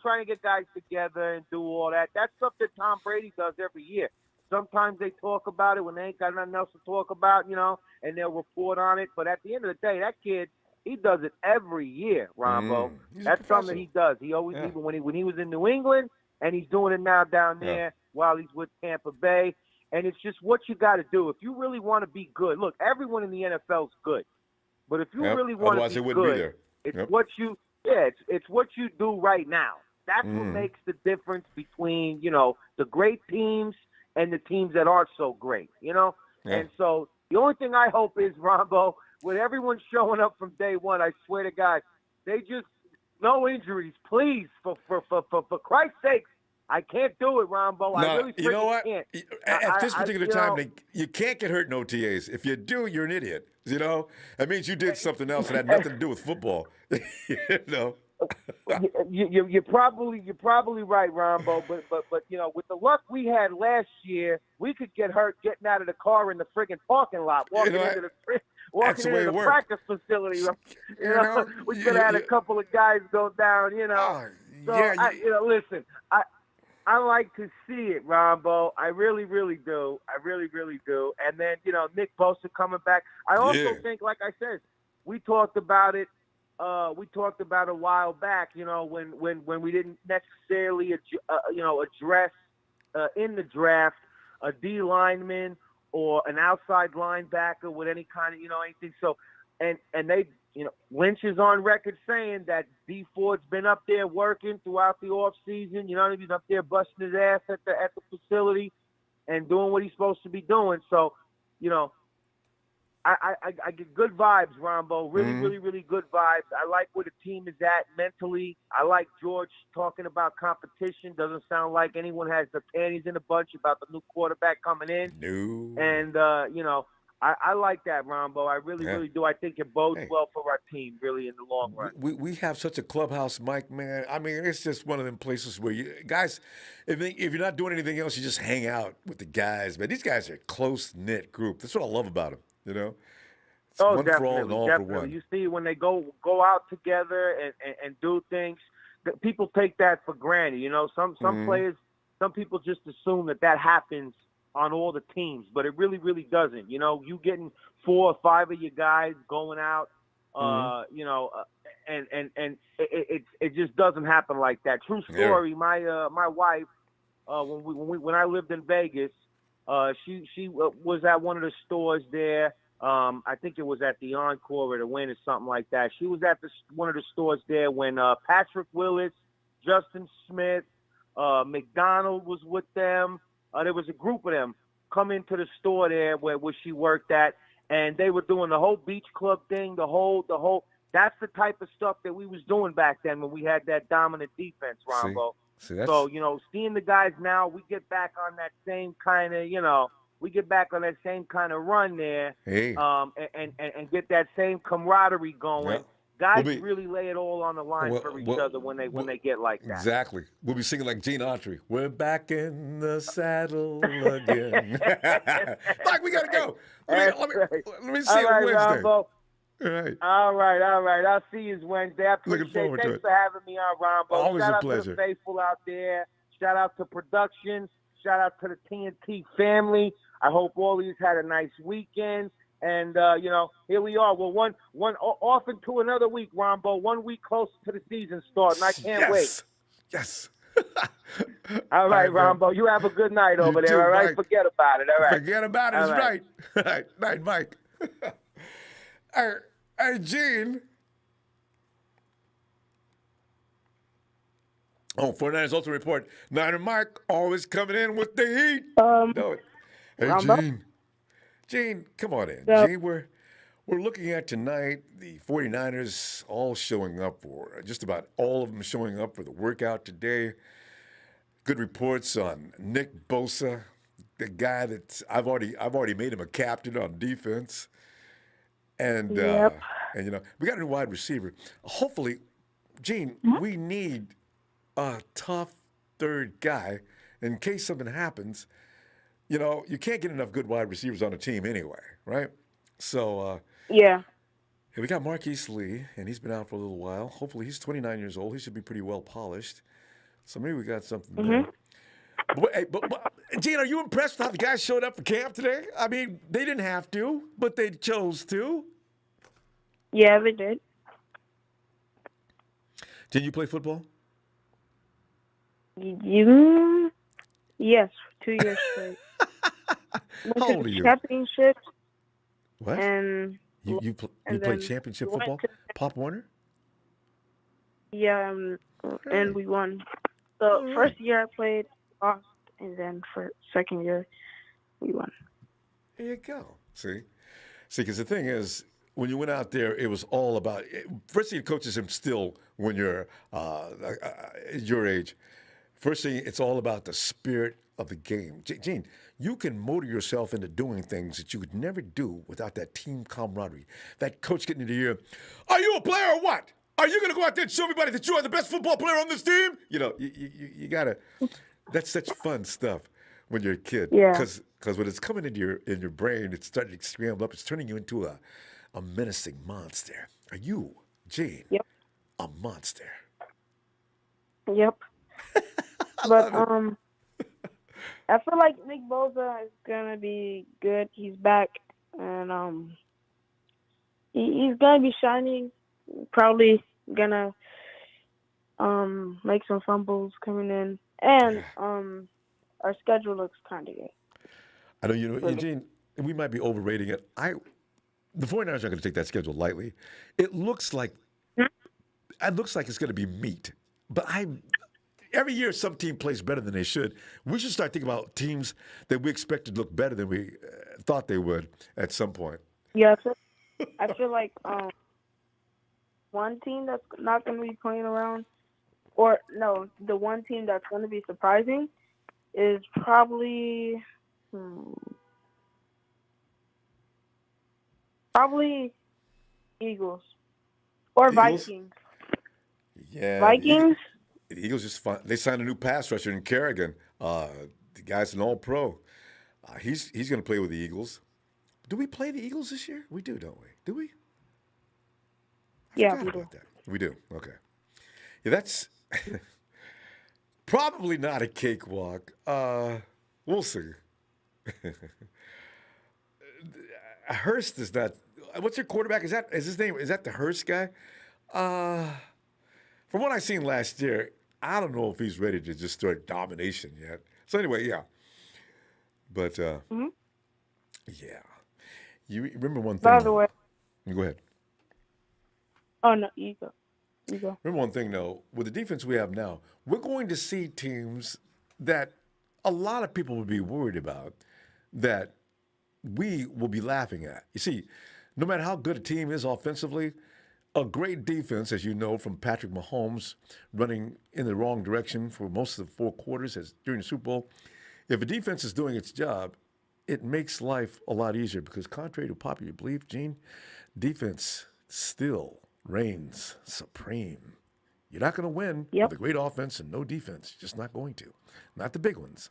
trying to get guys together and do all that. That's something Tom Brady does every year. Sometimes they talk about it when they ain't got nothing else to talk about, and they'll report on it. But at the end of the day, that kid, he does it every year, Ronbo. That's something he does. He always, even when he was in New England, and he's doing it now down there while he's with Tampa Bay. And it's just what you got to do. If you really want to be good, look, everyone in the NFL is good. But if you really want to be good, it's what it's what you do right now. That's what makes the difference between, the great teams and the teams that aren't so great, And so the only thing I hope is, Ronbo, with everyone showing up from day one, I swear to God, they just no injuries, please, for Christ's sake. I can't do it, Rombo. I really you know what? Can't. At this particular time, you can't get hurt in OTAs. If you do, you're an idiot. That means you did something else that had nothing to do with football. You're probably right, Rombo. But with the luck we had last year, we could get hurt getting out of the car in the friggin' parking lot, walking into the practice facility. We could have had a couple of guys go down. Listen, I like to see it, Ronbo. I really, really do. I really, really do. And then, Nick Bosa coming back. I also think, like I said, we talked about it. We talked about a while back, when we didn't necessarily, address in the draft a D lineman or an outside linebacker with any kind of, anything. So, and they, Lynch is on record saying that D Ford's been up there working throughout the off season. He's up there busting his ass at the facility and doing what he's supposed to be doing. So, I get good vibes, Rombo. Really, really, really good vibes. I like where the team is at mentally. I like George talking about competition. Doesn't sound like anyone has their panties in a bunch about the new quarterback coming in. No. And, I like that, Rombo. I really, really do. I think it bodes well for our team, really, in the long run. We have such a clubhouse, Mike, man. I mean, it's just one of them places where guys, if you're not doing anything else, you just hang out with the guys. Man, these guys are a close-knit group. That's what I love about them, It's one definitely, for all and all definitely. for one. You see, when they go out together and do things, people take that for granted. Some players, some people just assume that happens on all the teams, but it really, really doesn't. You getting 4 or 5 of your guys going out, and it just doesn't happen like that. True story. Yeah. My wife, when I lived in Vegas, she was at one of the stores there. I think it was at the Encore or the Wynn or something like that. She was at one of the stores there when Patrick Willis, Justin Smith, McDonald was with them. There was a group of them come into the store there where she worked at, and they were doing the whole beach club thing, the whole. That's the type of stuff that we was doing back then when we had that dominant defense, Ronbo. So, seeing the guys now, we get back on that same kind of, we get back on that same kind of run there, and get that same camaraderie going. Yeah. Guys really lay it all on the line for each other when they get like that. Exactly. We'll be singing like Gene Autry. We're back in the saddle again. Mike, we got to go. Let me see you Wednesday. Rombo. All right. All right. I'll see you Wednesday. I appreciate Looking forward to Thanks it. for having me on, Rombo. Always Shout a out pleasure. to the faithful out there. Shout out to production. Shout out to the TNT family. I hope all of you had a nice weekend. And, here we are. Well, one off into another week, Rombo. 1 week closer to the season start, and I can't wait. Yes. All right, Rombo. You have a good night over there, all right? Mike. Forget about it, all right? Forget about it. All It's right. right. All right. Night, Mike. Hey, Gene. Oh, 49ers Ultimate Report. Niner Mike always coming in with the heat. Know it. Hey, Ronbo? Gene, come on in. Yeah. Gene, we're looking at tonight the 49ers all showing up for, just about all of them showing up for the workout today. Good reports on Nick Bosa, the guy that I've already made him a captain on defense. And, Yep. We got a new wide receiver. Hopefully, Gene, we need a tough third guy in case something happens. You can't get enough good wide receivers on a team anyway, right? So Yeah. we got Marquise Lee, and he's been out for a little while. Hopefully, he's 29 years old. He should be pretty well polished. So maybe we got something there. But Gene, are you impressed with how the guys showed up for camp today? I mean, they didn't have to, but they chose to. Yeah, they did. Did you play football? Yes, 2 years straight. How Went old to are you? Championships What? and You played championship went football? to- Pop Warner? yeah, and we won. So first year I played, lost, and then for second year we won. There you go. See, because the thing is, when you went out there, it was all about. First thing, coaches him still when you're your age. First thing, it's all about the spirit of the game. Gene, you can motor yourself into doing things that you would never do without that team camaraderie. That coach getting into your ear, are you a player or what? Are you going to go out there and show everybody that you are the best football player on this team? You got to. That's such fun stuff when you're a kid. Yeah. Because when it's coming into your brain, it's starting to scramble up. It's turning you into a menacing monster. Are you, Gene, Yep. a monster? Yep. But I feel like Nick Bosa is gonna be good. He's back, and he's gonna be shining. Probably gonna make some fumbles coming in, and our schedule looks kind of good. I know Eugene. We might be overrating it. The 49ers aren't going to take that schedule lightly. It looks like it's going to be meat, but every year some team plays better than they should. We should start thinking about teams that we expect to look better than we thought they would at some point. Yeah, I feel like one team that's not going to be playing around, or no, the one team that's going to be surprising is probably Eagles or Eagles? Vikings. Yeah, Vikings. The Eagles they signed a new pass rusher in Kerrigan. The guy's an All-Pro. He's going to play with the Eagles. Do we play the Eagles this year? We do, don't we? Do we? I forgot about that. We do. Okay. Yeah, that's probably not a cakewalk. We'll see. Hurst is not. What's your quarterback? Is his name? Is that the Hurst guy? From what I seen last year, I don't know if he's ready to just start domination yet. So anyway, yeah. But yeah. You remember one thing? By the way. Go ahead. Oh no, you go. Remember one thing though, with the defense we have now, we're going to see teams that a lot of people would be worried about that we will be laughing at. You see, no matter how good a team is offensively, a great defense, as you know from Patrick Mahomes running in the wrong direction for most of the 4 quarters during the Super Bowl, if a defense is doing its job, it makes life a lot easier because contrary to popular belief, Gene, defense still reigns supreme. You're not going to win with a great offense and no defense. You're just not going to. Not the big ones.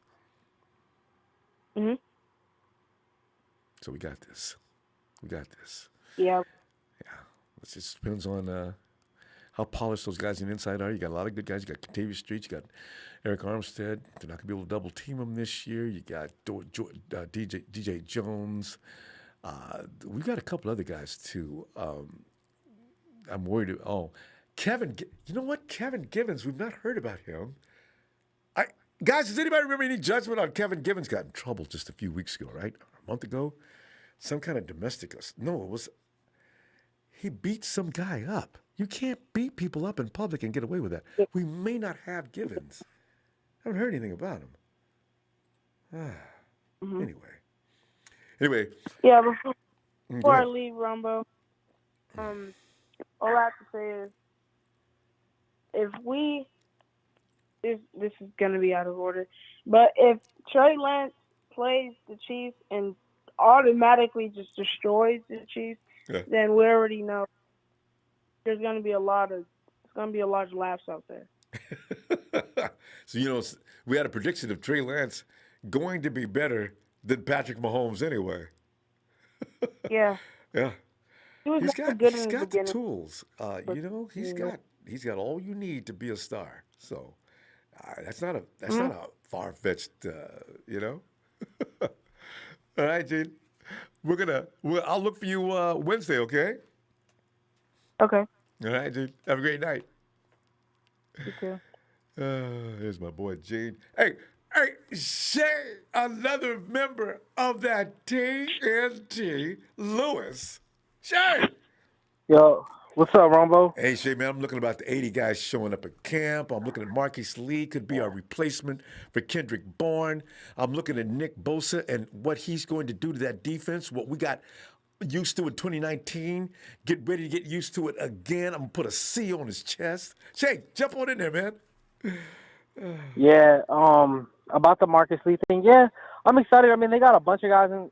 Mm-hmm. So we got this. Yeah. Yeah. It just depends on how polished those guys on the inside are. You got a lot of good guys. You got Kentavious Street. You got Eric Armstead. They're not going to be able to double team him this year. You got DJ Jones. We've got a couple other guys, too. I'm worried. Kevin. You know what? Kevin Givens. We've not heard about him. Guys, does anybody remember any judgment on Kevin Givens? Got in trouble just a few weeks ago, right? A month ago? Some kind of domestic. No, it was. He beat some guy up. You can't beat people up in public and get away with that. We may not have Givens. I haven't heard anything about him. Anyway. Yeah, before I leave, Ronbo, all I have to say is this is going to be out of order, but if Trey Lance plays the Chiefs and automatically just destroys the Chiefs, then we already know there's going to be a lot of laughs out there. So, we had a prediction of Trey Lance going to be better than Patrick Mahomes anyway. Yeah. Yeah. He was He's never got good he's in the got the beginning. tools. He's got all you need to be a star. So that's not a far fetched. All right, Gene. I'll look for you Wednesday. Okay. Okay. All right, Gene. Have a great night. You too. Here's my boy Gene. Hey, Shay, another member of that TNT Lewis. Shay. Yo, what's up, Ronbo? Hey, Shay, man, I'm looking about the 80 guys showing up at camp. I'm looking at Marquise Lee, could be our replacement for Kendrick Bourne. I'm looking at Nick Bosa and what he's going to do to that defense, what we got used to in 2019. Get ready to get used to it again. I'm going to put a C on his chest. Shay, jump on in there, man. Yeah, about the Marcus Lee thing. Yeah, I'm excited. I mean, they got a bunch of guys in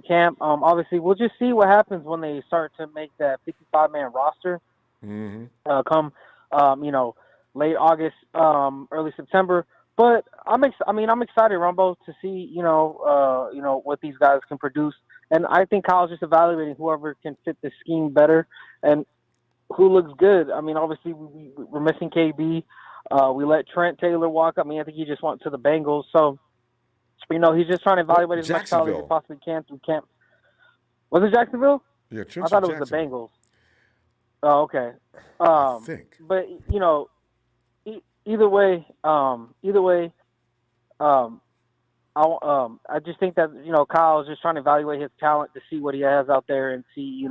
camp. Obviously, we'll just see what happens when they start to make that 55-man roster. Come, late August, early September. But I'm excited, Rumbo, to see what these guys can produce. And I think Kyle's just evaluating whoever can fit the scheme better and who looks good. I mean, obviously we're missing KB. We let Trent Taylor walk. I mean, I think he just went to the Bengals. So, he's just trying to evaluate as much talent as he possibly can through camp. Was it Jacksonville? Yeah, I thought it was the Bengals. Oh, okay. I think. But either way, I just think that Kyle is just trying to evaluate his talent to see what he has out there and see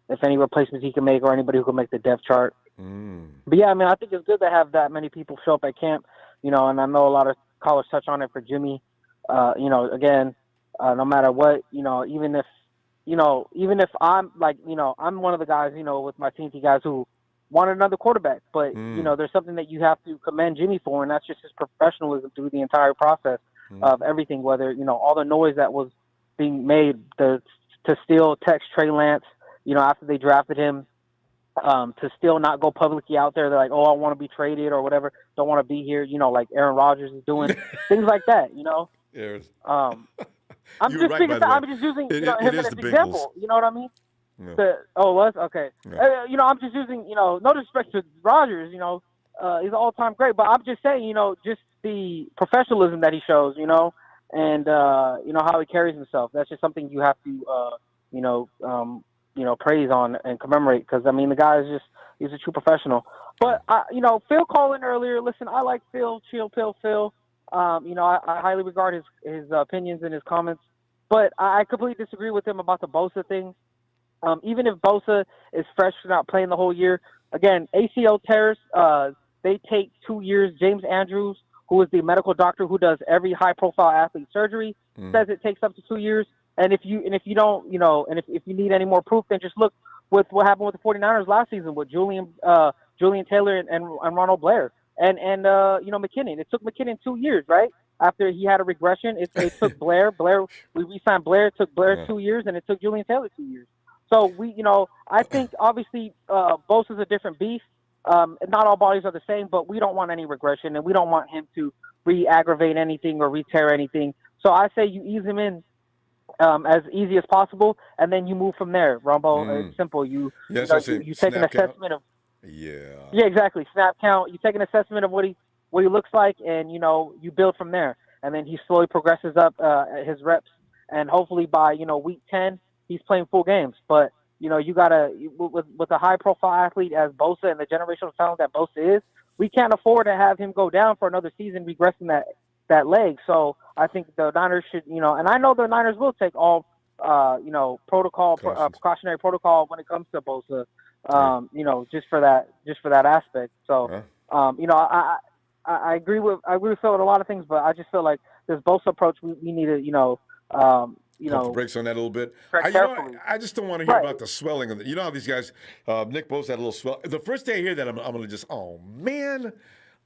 if any replacements he can make or anybody who can make the depth chart. But yeah, I mean, I think it's good to have that many people show up at camp. And I know a lot of callers touch on it for Jimmy. Again, no matter what, even if I'm like, I'm one of the guys, with my TNT guys who wanted another quarterback, but there's something that you have to commend Jimmy for, and that's just his professionalism through the entire process of everything, whether, all the noise that was being made to still text Trey Lance, after they drafted him, to still not go publicly out there. They're like, oh, I want to be traded or whatever. Don't want to be here. Like Aaron Rodgers is doing things like that, I'm just using him as an example. You know what I mean? Yeah. Was? Okay. Yeah. I'm just using, no disrespect to Rodgers, he's an all-time great, but I'm just saying, just the professionalism that he shows, and, how he carries himself. That's just something you have to, praise on and commemorate, because, I mean, the guy is he's a true professional. But, Phil called in earlier. Listen, I like Phil, Chill Pill Phil. I highly regard his opinions and his comments. But I completely disagree with him about the Bosa thing. Even if Bosa is fresh, not playing the whole year, again, ACL tears, they take 2 years. James Andrews, who is the medical doctor who does every high-profile athlete surgery, says it takes up to 2 years. And if you don't, if you need any more proof, then just look with what happened with the 49ers last season with Julian Taylor and Ronald Blair and McKinnon. It took McKinnon 2 years, right? After he had a regression, it took Blair. We re-signed Blair. It took Blair 2 years, and it took Julian Taylor 2 years. So I think obviously Bosa's a different beast. Not all bodies are the same, but we don't want any regression, and we don't want him to re-aggravate anything or re-tear anything. So I say you ease him in as easy as possible, and then you move from there. Rumbo, it's simple. You take an assessment of exactly, snap count. You take an assessment of what he looks like, and you build from there. And then he slowly progresses up his reps, and hopefully by week 10 he's playing full games. But you gotta with a high profile athlete as Bosa and the generational talent that Bosa is, we can't afford to have him go down for another season regressing that leg. So I think the Niners should, and I know the Niners will take all, precautionary protocol when it comes to Bosa, just for that aspect. So, I agree with Phil with a lot of things, but I just feel like this Bosa approach, we need to, pump the brakes on that a little bit. I just don't want to hear about the swelling of how these guys. Nick Bosa had a little swell. The first day I hear that, I'm going to just, oh man,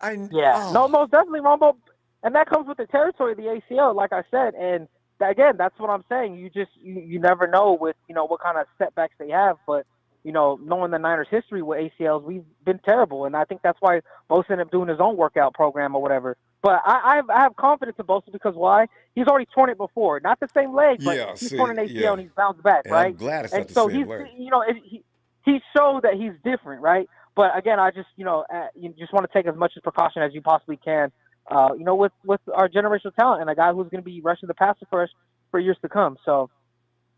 no, most definitely, Ronbo. And that comes with the territory of the ACL, like I said. And again, that's what I'm saying. You never know with what kind of setbacks they have. But knowing the Niners' history with ACLs, we've been terrible, and I think that's why Bosa ended up doing his own workout program or whatever. But I have confidence in Bosa because why? He's already torn it before. Not the same leg, but he's torn an ACL and he's bounced back, and right? I'm glad it's and not the so same he's, leg. he showed that he's different, right? But again, I just, you just want to take as much as precaution as you possibly can, with our generational talent and a guy who's going to be rushing the passer for us for years to come. So,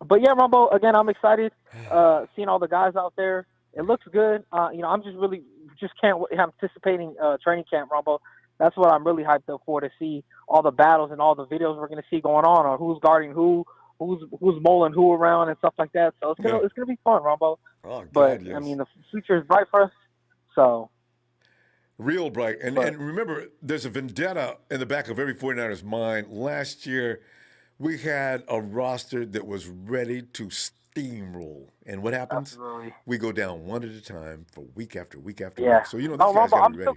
but yeah, Ronbo, again, I'm excited seeing all the guys out there. It looks good. I'm I'm anticipating training camp, Ronbo. That's what I'm really hyped up for, to see all the battles and all the videos we're going to see going on who's guarding who's mulling who around and stuff like that. So it's gonna be fun, Ronbo. Oh, God, but yes. I mean, the future is bright for us. So real bright. And remember, there's a vendetta in the back of every 49ers mind. Last year, we had a roster that was ready to steamroll. And what happens? Absolutely. We go down one at a time for week after week after yeah. week. So, these guys got to be ready.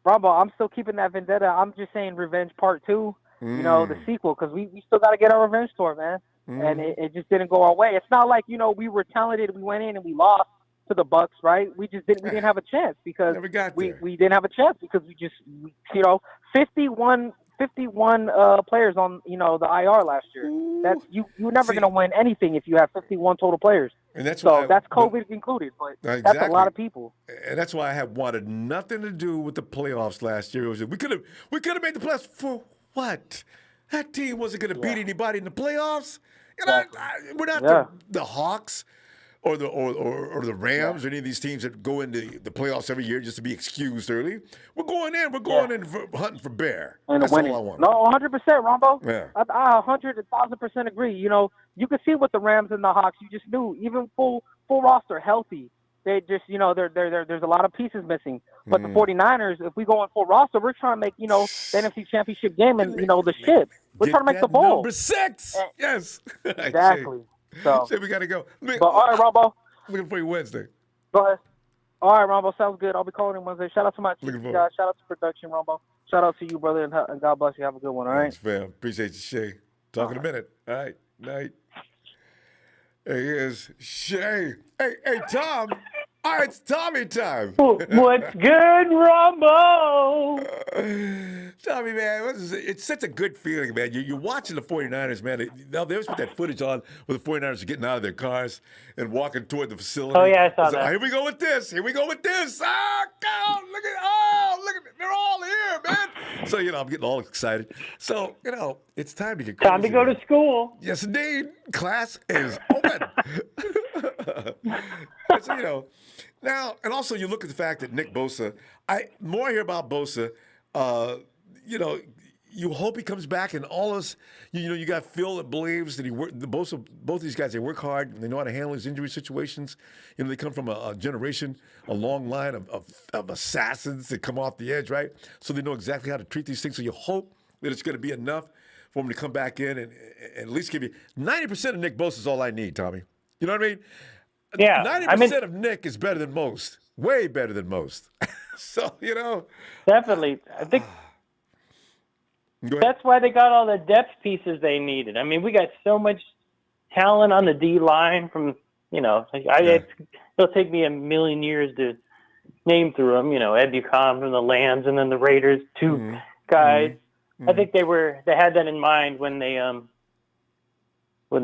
Ronbo, I'm still keeping that vendetta. I'm just saying Revenge Part 2, the sequel, because we still got to get our revenge tour, man. And it just didn't go our way. It's not like, we were talented, we went in and we lost to the Bucks, right? We didn't have a chance because we didn't have a chance because we 51 players on, the IR last year. That's you're never going to win anything if you have 51 total players. And that's that's COVID included, but exactly. That's a lot of people. And that's why I have wanted nothing to do with the playoffs last year. We could have made the playoffs for what? That team wasn't going to beat anybody in the playoffs. We're not the Hawks or the Rams or any of these teams that go into the playoffs every year just to be excused early. We're going in for hunting for bear. And that's winning. all I want. No, 100%, Ronbo. Yeah. I 100,000% agree. You could see with the Rams and the Hawks, you just knew, even full roster, healthy, they just, there's a lot of pieces missing. But the 49ers, if we go on full roster, we're trying to make, the NFC Championship game and, the ship. We're trying to make the bowl. Number 6. Yes. Exactly. So we got to go. But all right, Ronbo. Looking for you Wednesday. Go ahead. All right, Ronbo, sounds good. I'll be calling in Wednesday. Shout out to my team, guys. Shout out to production, Ronbo. Shout out to you, brother, and God bless you. Have a good one, all right? Thanks, fam. Appreciate you, Shay. Talk in a minute. All right. Night. Here's Shay. Hey, Tom. All right, it's Tommy time. What's good, Ronbo? Tommy, man, it's such a good feeling, man. You're watching the 49ers, man. They always put that footage on where the 49ers are getting out of their cars and walking toward the facility. Oh, yeah, I saw that. Here we go with this. Ah, God, look at it. They're all here, man. So, I'm getting all excited. So, it's time to get crazy. Time to go to school. Yes, indeed. Class is open. So, now, and also you look at the fact that Nick Bosa, I hear about Bosa, you hope he comes back and all us, you got Phil that believes that both of these guys, they work hard and they know how to handle his injury situations. They come from a generation, a long line of assassins that come off the edge, right? So they know exactly how to treat these things. So you hope that it's going to be enough for him to come back in and at least give you 90% of Nick Bosa is all I need, Tommy. You know what I mean? Yeah. 90% of Nick is better than most. Way better than most. So, Definitely. I think that's why they got all the depth pieces they needed. I mean, we got so much talent on the D line from, it'll take me a million years to name through them. Ed Buchan from the Lambs and then the Raiders, two guys. I think they had that in mind when they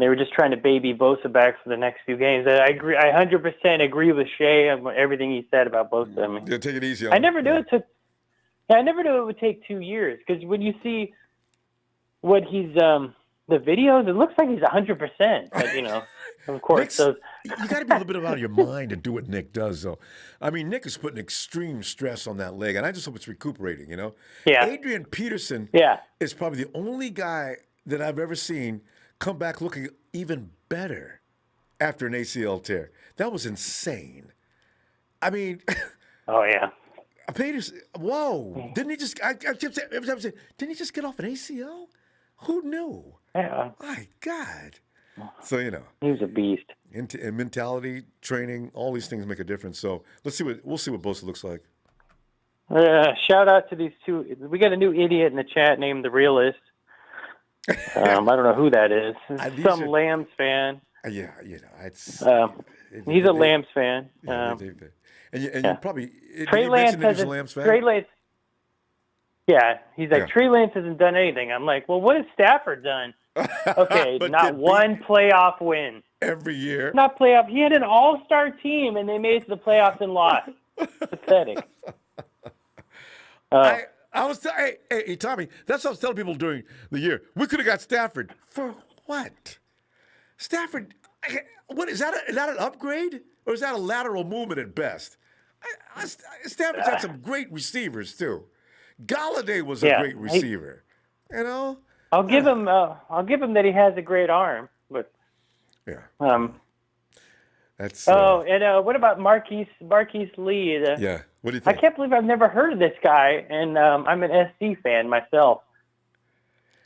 were just trying to baby Bosa back for the next few games. I agree. I 100% agree with Shay on everything he said about Bosa. I mean, take it easy on I never knew it would take 2 years because when you see what he's the videos, it looks like he's 100%. But of course, you got to be a little bit out of your mind to do what Nick does, though. I mean, Nick is putting extreme stress on that leg, and I just hope it's recuperating. Yeah. Adrian Peterson. Is probably the only guy that I've ever seen come back looking even better after an ACL tear. That was insane. I mean, oh yeah, Peterson. Whoa! Didn't he just? I kept saying every time I say, didn't he just get off an ACL? Who knew? Yeah. My God. So he was a beast. And mentality, training, all these things make a difference. So we'll see what Bosa looks like. Shout out to these two. We got a new idiot in the chat named The Realist. I don't know who that is. Some Lambs fan. Yeah, it's He's a Lambs fan. And you probably Trey Lance hasn't. Lambs fan? Trey Lance. Yeah, he's like Trey Lance hasn't done anything. I'm like, well, what has Stafford done? Okay, not one playoff win every year. Not playoff. He had an all-star team, and they made it to the playoffs and lost. Pathetic. I was hey, Tommy, that's what I was telling people during the year. We could have got Stafford. For what? Stafford, what is that an upgrade? Or is that a lateral movement at best? Stafford's had some great receivers, too. Galladay was a great receiver. You know? I'll give him that he has a great arm, but that's and what about Marquise Lee? What do you think? I can't believe I've never heard of this guy, and I'm an SC fan myself.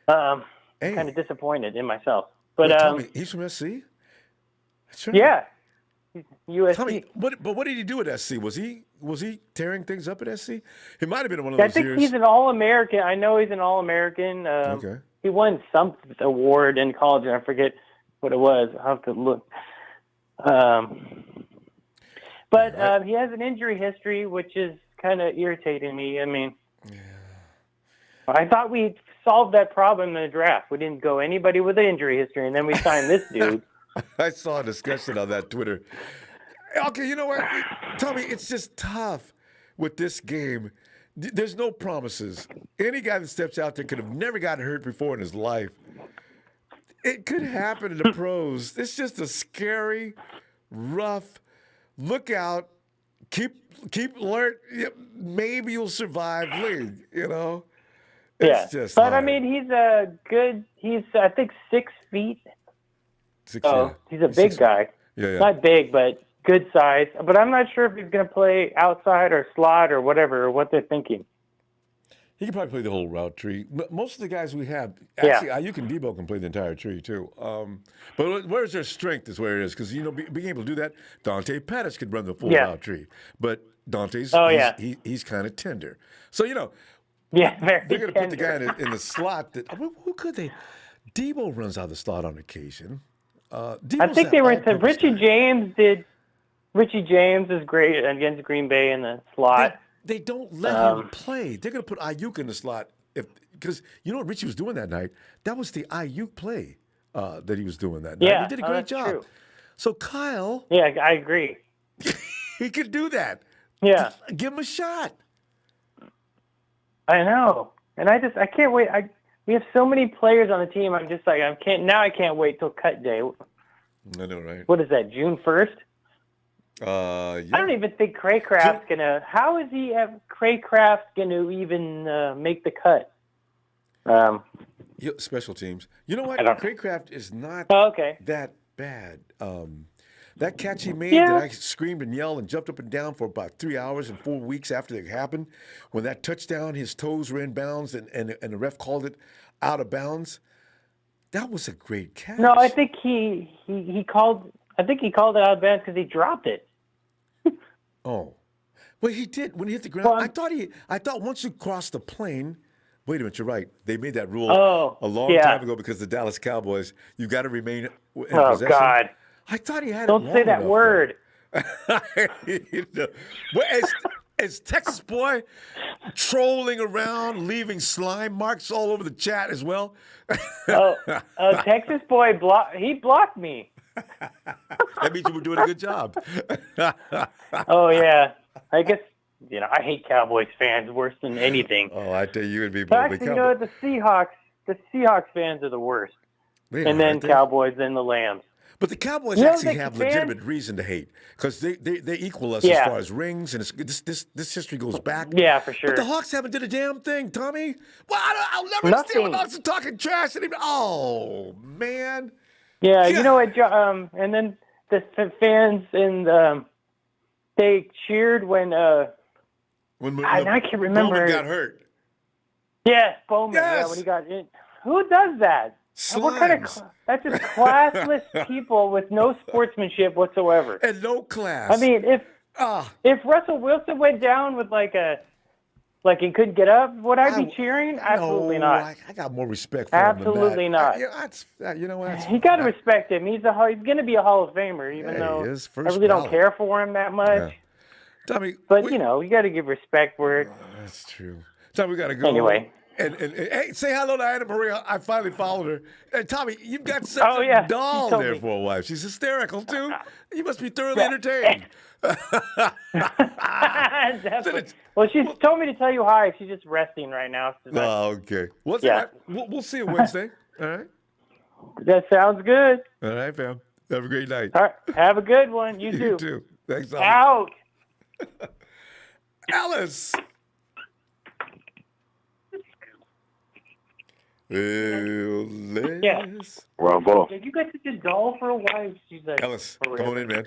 Kind of disappointed in myself, but Tommy, he's from SC. That's right. Yeah, USC. Tommy, but what did he do at SC? Was he tearing things up at SC? He might have been one of those years. I think he's an All-American. I know he's an All-American. Okay. He won some award in college, and I forget what it was. I'll have to look. But he has an injury history, which is kind of irritating me. I mean, I thought we solved that problem in the draft. We didn't go anybody with an injury history, and then we signed this dude. I saw a discussion on that Twitter. Okay, you know what? Tell me, it's just tough with this game. There's no promises. Any guy that steps out there could have never gotten hurt before in his life. It could happen in the pros. It's just a scary, rough, look out, keep alert. Maybe you'll survive league, you know? It's just but hard. I mean, he's I think 6 feet. He's a big guy. Yeah. Not big, but good size. But I'm not sure if he's going to play outside or slot or whatever, or what they're thinking. He can probably play the whole route tree. Most of the guys we have, actually, Ayuk and Debo can play the entire tree too. But where's their strength is where it is. Because, being able to do that, Dante Pettis could run the full route tree. But Dante's, he's kind of tender. So, very they're going to put the guy in the slot. Who could they? Debo runs out of the slot on occasion. I think they were saying Richie James did. Richie James is great against Green Bay in the slot. They don't let him play. They're going to put Ayuk in the slot because you know what Richie was doing that night. That was the Ayuk play that he was doing that night. Yeah, he did a great job. True. So Kyle, I agree. He could do that. Yeah, give him a shot. I know, and I can't wait. We have so many players on the team. I'm just like I can't wait till cut day. I know, right? What is that? June 1st? I don't even think Craycraft's gonna. How is Craycraft gonna even make the cut? Special teams. You know what? Craycraft is not that bad. That catch he made that I screamed and yelled and jumped up and down for about 3 hours and 4 weeks after it happened, when that touchdown, his toes were in bounds and the ref called it out of bounds. That was a great catch. No, I think he called. I think he called it out of bounds because he dropped it. Oh, well, he did when he hit the ground. Well, I thought once you crossed the plane. Wait a minute, you're right. They made that rule a long time ago because the Dallas Cowboys. You got to remain in possession. Oh God! I thought he had. Don't say that word. Is Texas boy trolling around, leaving slime marks all over the chat as well? Texas boy blocked me. That means you were doing a good job. Oh yeah, I guess I hate Cowboys fans worse than anything. Oh, I tell you would be. Actually, the Seahawks fans are the worst, and then Cowboys, then the Lambs. But the Cowboys actually have legitimate reason to hate because they equal us as far as rings, and this history goes back. Yeah, for sure. But the Hawks haven't did a damn thing, Tommy. Well, I'll never understand when Hawks are talking trash. Oh man. Yeah, you know what? And then the fans they cheered when I can't remember. Bowman got hurt. Yes, Bowman. Yes. Yeah, when he got in. Who does that? Slimes. What kind of that's just classless people with no sportsmanship whatsoever. And no class. I mean, if Russell Wilson went down with like a like he couldn't get up, would I be cheering? Absolutely not. I got more respect for him Absolutely than not. You know what? You got to respect him. He's going to be a Hall of Famer, even though I really don't care for him that much. Yeah. Tommy, but you got to give respect where it's. That's true. Tommy, we got to go. Anyway. And hey, say hello to Anna Maria. I finally followed her. And Tommy, you've got such a doll there for a wife. She's hysterical too. You must be thoroughly entertained. Well, she's told me to tell you hi. She's just resting right now. Okay. We'll see you Wednesday. All right. That sounds good. All right, fam. Have a great night. All right. Have a good one. You too. You too. Thanks, Tommy. Out. Ellis. Ellis. Ronbo. You got such a doll for a wife. She's like, Ellis, come on in, man.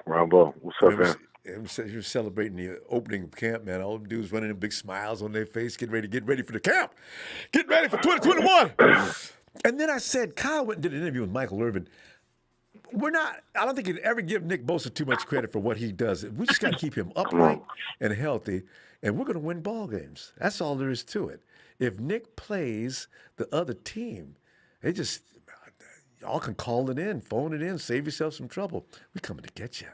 Ronbo, what's up, man? You're celebrating the opening of camp, man. All them dudes running in big smiles on their face, get ready for the camp. Get ready for 2021. And then I said, Kyle went and did an interview with Michael Irvin. I don't think you'd ever give Nick Bosa too much credit for what he does. We just got to keep him upright and healthy, and we're going to win ball games. That's all there is to it. If Nick plays the other team, y'all can call it in, phone it in, save yourself some trouble. We're coming to get you.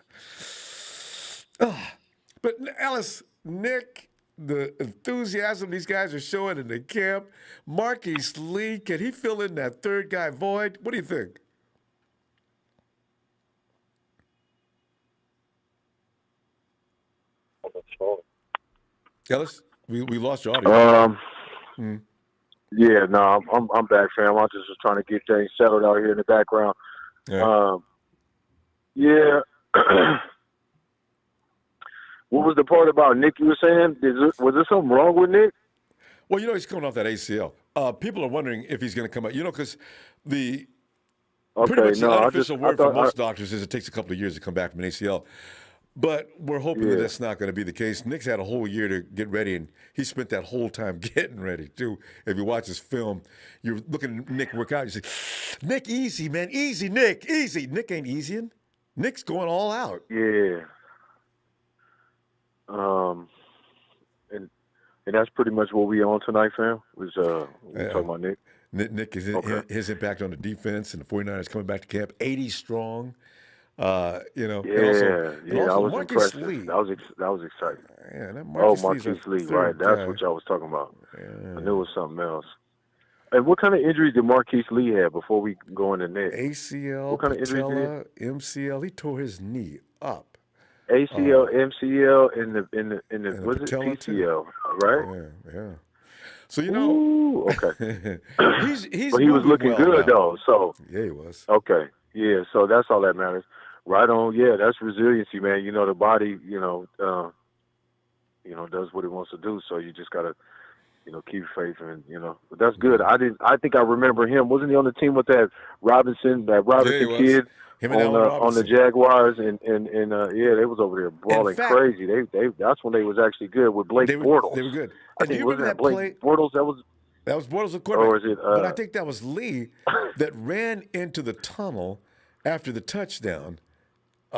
But Alice, Nick, the enthusiasm these guys are showing in the camp, Marquise Lee, can he fill in that third guy void? What do you think? Ellis, we lost your audio. Yeah, no, I'm back, fam. I just was trying to get things settled out here in the background. Yeah. What was the part about Nick you were saying? Was there something wrong with Nick? Well, he's coming off that ACL. People are wondering if he's going to come out. Because pretty much the unofficial word for most doctors is it takes a couple of years to come back from an ACL. But we're hoping that that's not going to be the case. Nick's had a whole year to get ready, and he spent that whole time getting ready, too. If you watch his film, you're looking at Nick work out, you say, Nick, easy, man. Easy, Nick. Easy. Nick ain't easying. Nick's going all out. Yeah. And that's pretty much what we on tonight, fam. Was we talking about Nick? Nick is his impact on the defense, and the 49ers coming back to camp, 80 strong. I was impressed. Lee. That was exciting. Yeah, that Marquise Lee, right? That's what y'all was talking about. Yeah. I knew it was something else. And what kind of injuries did Marquise Lee have before we go into Nick? ACL, what kind of patella, MCL. He tore his knee up. ACL, MCL, and the was it PCL, right? Yeah. So Ooh, okay. he's but he was looking good though. So yeah, he was. Okay, yeah. So that's all that matters. Right on. Yeah, that's resiliency, man. The body, does what it wants to do. So you just gotta, keep faith, and But that's good. I think I remember him. Wasn't he on the team with that Robinson kid? On the Jaguars, and they was over there balling crazy. That's when they was actually good with Blake Bortles. They were good. I think was that Blake Bortles. That was Bortles, the quarterback. Or is it? But I think that was Lee that ran into the tunnel after the touchdown. He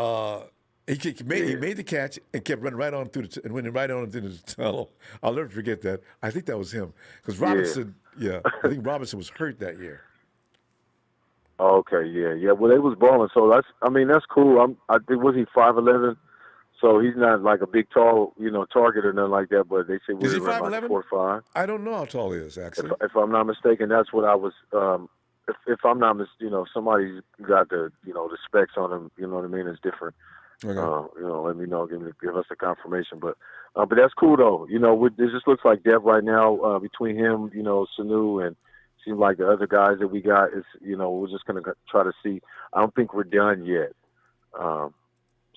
made the catch and kept running right on through and went right on into the tunnel. I'll never forget that. I think that was him because Robinson. Yeah, I think Robinson was hurt that year. Okay, yeah. Well, they was balling, so that's cool. I think was he 5'11", so he's not like a big tall, target or nothing like that. But they say is he like 5'11"? 4'5". I don't know how tall he is actually. If I'm not mistaken, that's what I was. If I'm not if somebody's got the the specs on him, you know what I mean, it's different. Okay. Let me know, give us a confirmation. But that's cool though. It just looks like depth right now between him, Sanu and. Seems like the other guys that we got is, we're just going to try to see. I don't think we're done yet.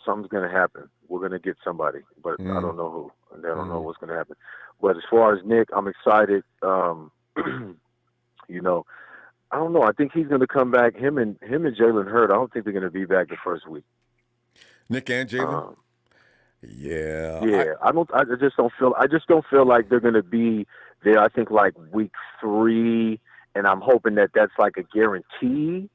Something's going to happen. We're going to get somebody, but I don't know who. And I don't know what's going to happen. But as far as Nick, I'm excited. I don't know. I think he's going to come back. Him and Jalen Hurd, I don't think they're going to be back the first week. Nick and Jalen? Yeah. I just don't feel like they're going to be there. I think like week 3. And I'm hoping that that's like a guarantee,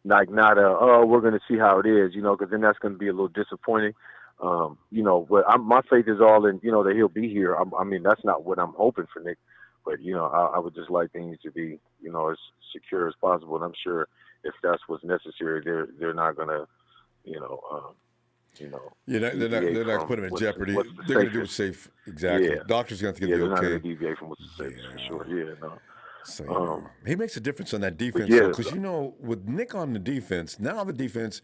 like not we're going to see how it is, because then that's going to be a little disappointing. But my faith is all in, that he'll be here. I mean, that's not what I'm hoping for Nick, but I would just like things to be, as secure as possible. And I'm sure if that's what's necessary, they're not gonna, they're not putting him in jeopardy. They're going to do it safe. Exactly. Yeah. Doctors going to have to get the they're not okay. going to deviate from what's the safest for sure. Yeah, no. So, he makes a difference on that defense, because with Nick on the defense, now the defense,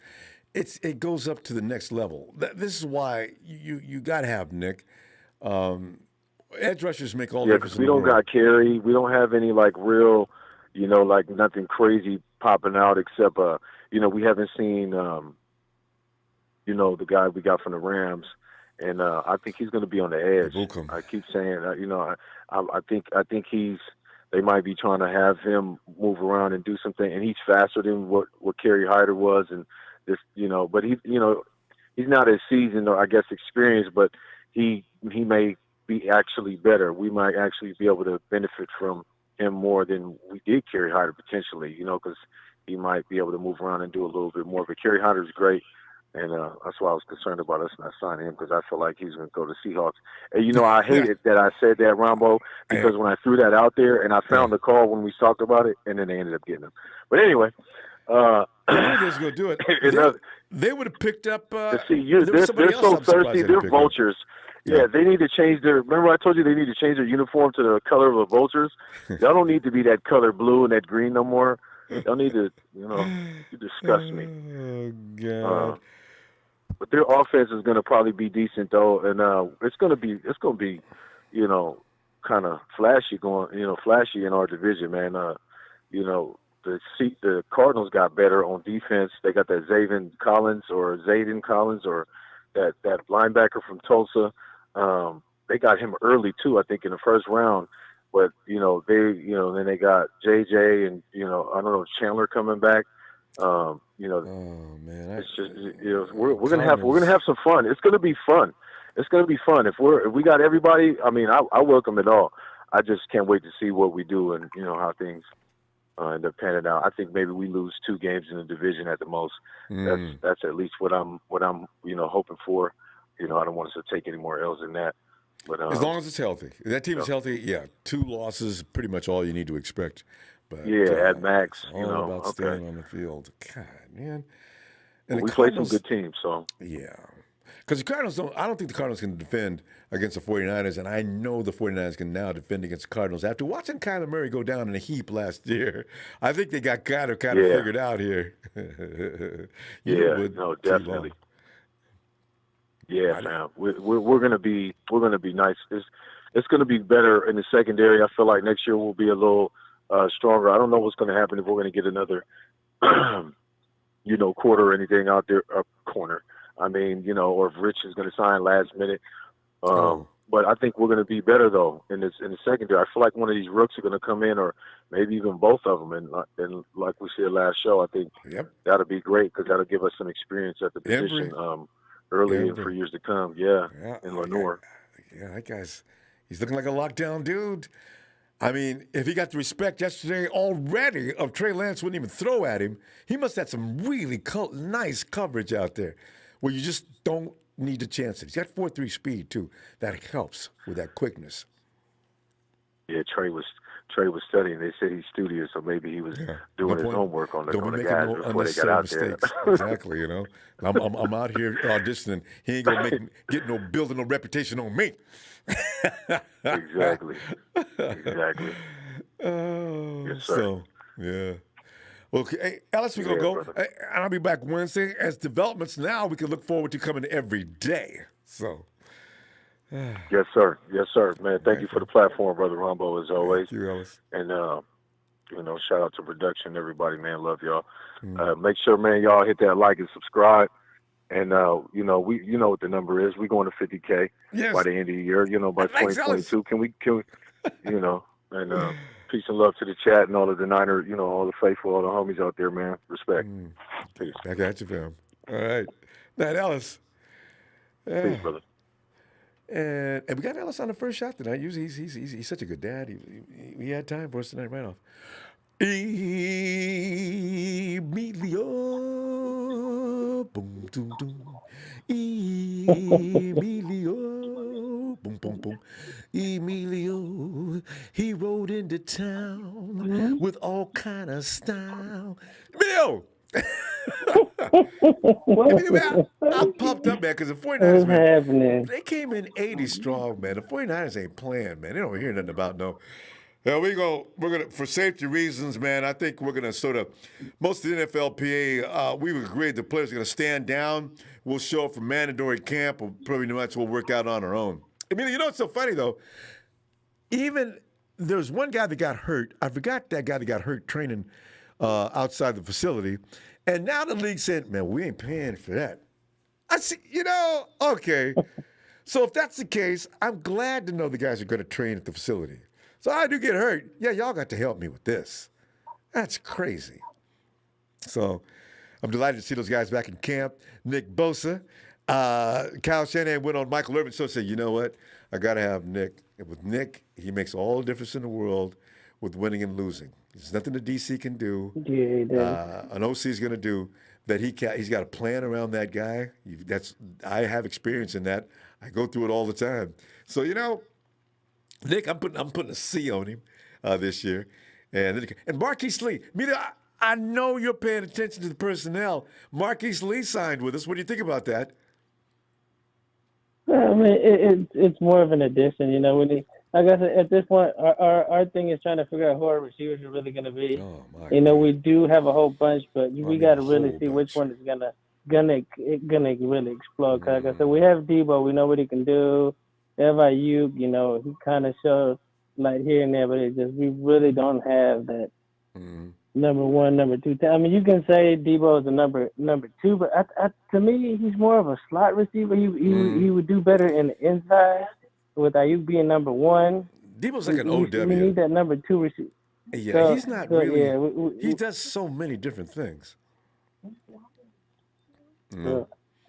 it goes up to the next level. This is why you got to have Nick. Edge rushers make all the difference. Because we don't got Kerry. We don't have any real, nothing crazy popping out except we haven't seen the guy we got from the Rams, and I think he's going to be on the edge. I keep saying, I think they might be trying to have him move around and do something, and he's faster than what Kerry Hyder was, and this, but he's not as seasoned or I guess experienced, but he may be actually better. We might actually be able to benefit from him more than we did Kerry Hyder potentially, because he might be able to move around and do a little bit more. But Kerry Hyder's great. And that's why I was concerned about us not signing him, because I feel like he's going to go to Seahawks. And, I hated that I said that, Ronbo, because when I threw that out there and I found the call when we talked about it, and then they ended up getting him. But anyway. They were going to do it. They would have picked up. They're so thirsty. They're vultures. Yeah, they need to change their. Remember, I told you they need to change their uniform to the color of the vultures. Y'all don't need to be that color blue and that green no more. Y'all need to, you disgust me. Oh God. But their offense is going to probably be decent though, and it's going to be, kind of flashy flashy in our division, man. The Cardinals got better on defense. They got that Zayden Collins or that linebacker from Tulsa. They got him early too, I think, in the first round. But then they got JJ and I don't know, Chandler coming back. Oh man, it's just we're gonna have some fun. It's gonna be fun. It's gonna be fun if we got everybody. I mean, I welcome it all. I just can't wait to see what we do and how things end up panning out. I think maybe we lose 2 games in the division at the most. That's at least what I'm hoping for. I don't want us to take any more L's than that. But as long as it's healthy, that team is healthy. 2 losses, pretty much all you need to expect. But at max, all about staying on the field. God, man. And we play some good teams, so because the Cardinals I don't think the Cardinals can defend against the 49ers, and I know the 49ers can now defend against the Cardinals after watching Kyler Murray go down in a heap last year. I think they got kind of figured out here. No, definitely. Yeah, man, we're gonna be nice. It's gonna be better in the secondary. I feel like next year we'll be a little stronger. I don't know what's gonna happen if we're gonna get another, quarter or anything out there, corner. I mean, or if Rich is gonna sign last minute. But I think we're gonna be better though in the secondary. I feel like one of these rooks are gonna come in, or maybe even both of them. And like we said last show, I think that'll be great because that'll give us some experience at the position. Early and for years to come, in Lenore. That guy's he's looking like a lockdown dude. I mean, if he got the respect yesterday already of Trey Lance wouldn't even throw at him, he must have had some really nice coverage out there where you just don't need to chance it. He's got 4.3 speed too. That helps with that quickness. Yeah, Trey was studying. They said he's studious, so maybe he was doing his homework on the guys before they got out mistakes. there. Exactly, I'm out here auditioning. He ain't gonna building no reputation on me. Exactly. Oh, yes, sir. So Okay, hey, Ellis, we're gonna go. Hey, I'll be back Wednesday. As developments now, we can look forward to coming every day. So. Yes, sir. Man, thank you for the platform, Brother Ronbo, as always. Thank you, Ellis. And, shout out to production, everybody, man. Love y'all. Make sure, man, y'all hit that like and subscribe. And, we what the number is. We're going to 50K by the end of the year, by 2022. Can we, and peace and love to the chat and all of the Niner, all the faithful, all the homies out there, man. Respect. Peace. I got you, fam. All right. Night, Ellis. Peace, brother. And we got Ellis on the first shot tonight. Usually he's such a good dad. He had time for us tonight right off. Emilio, boom, boom, boom. Emilio, boom, boom, boom. Emilio, he rode into town with all kind of style. Emilio! I'm pumped up, man, because the 49ers, What's man, happening? they came in 80 strong, man. The 49ers ain't playing, man. They don't hear nothing about no. Yeah, we're gonna for safety reasons, man. I think we're gonna sort of most of the NFLPA. We've agreed the players are gonna stand down. We'll show up for mandatory camp. Or probably much we'll work out on our own. I mean, you know what's so funny though? Even there's one guy that got hurt. I forgot that guy that got hurt training outside the facility, and now the league said, "Man, we ain't paying for that." I see. Okay. So if that's the case, I'm glad to know the guys are going to train at the facility. So I do get hurt. Yeah, y'all got to help me with this. That's crazy. So I'm delighted to see those guys back in camp. Nick Bosa. Kyle Shanahan went on Michael Irvin, so said, you know what? I got to have Nick. And with Nick, he makes all the difference in the world with winning and losing. There's nothing the DC can do. Yeah, an OC is going to do that. He's got a plan around that guy. I have experience in that. I go through it all the time. So, Nick, I'm putting a C on him this year. And Marquise Lee. I know you're paying attention to the personnel. Marquise Lee signed with us. What do you think about that? I mean, it's more of an addition, like I said, at this point, our thing is trying to figure out who our receivers are really going to be. Oh, my God. We do have a whole bunch, but we got to really see which one is gonna really explode. Cause like I said, we have Debo, we know what he can do. We have Ayuk, he kind of shows like here and there, but we really don't have that number one, number two. I mean, you can say Debo is a number two, but to me, he's more of a slot receiver. He would do better in the inside with Ayuk being number one. Debo's like an OW. We need that number two receiver. Yeah, so, he's not really. Yeah, he does so many different things.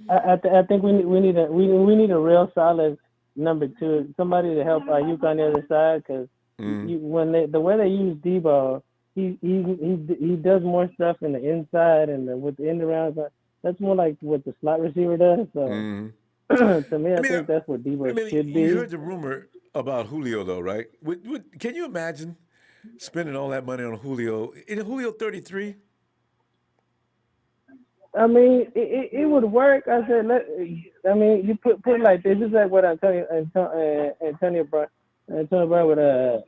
I think we need a real solid number two, somebody to help Ayuk on the other side, because the way they use Debo, he does more stuff in the inside and with the end around. That's more like what the slot receiver does. So to me, I think that's what Debo should be. You heard the rumor about Julio, though, right? Can you imagine spending all that money on Julio? Isn't Julio 33? I mean, it would work. I said, you put it like this. This is like what Antonio Brown with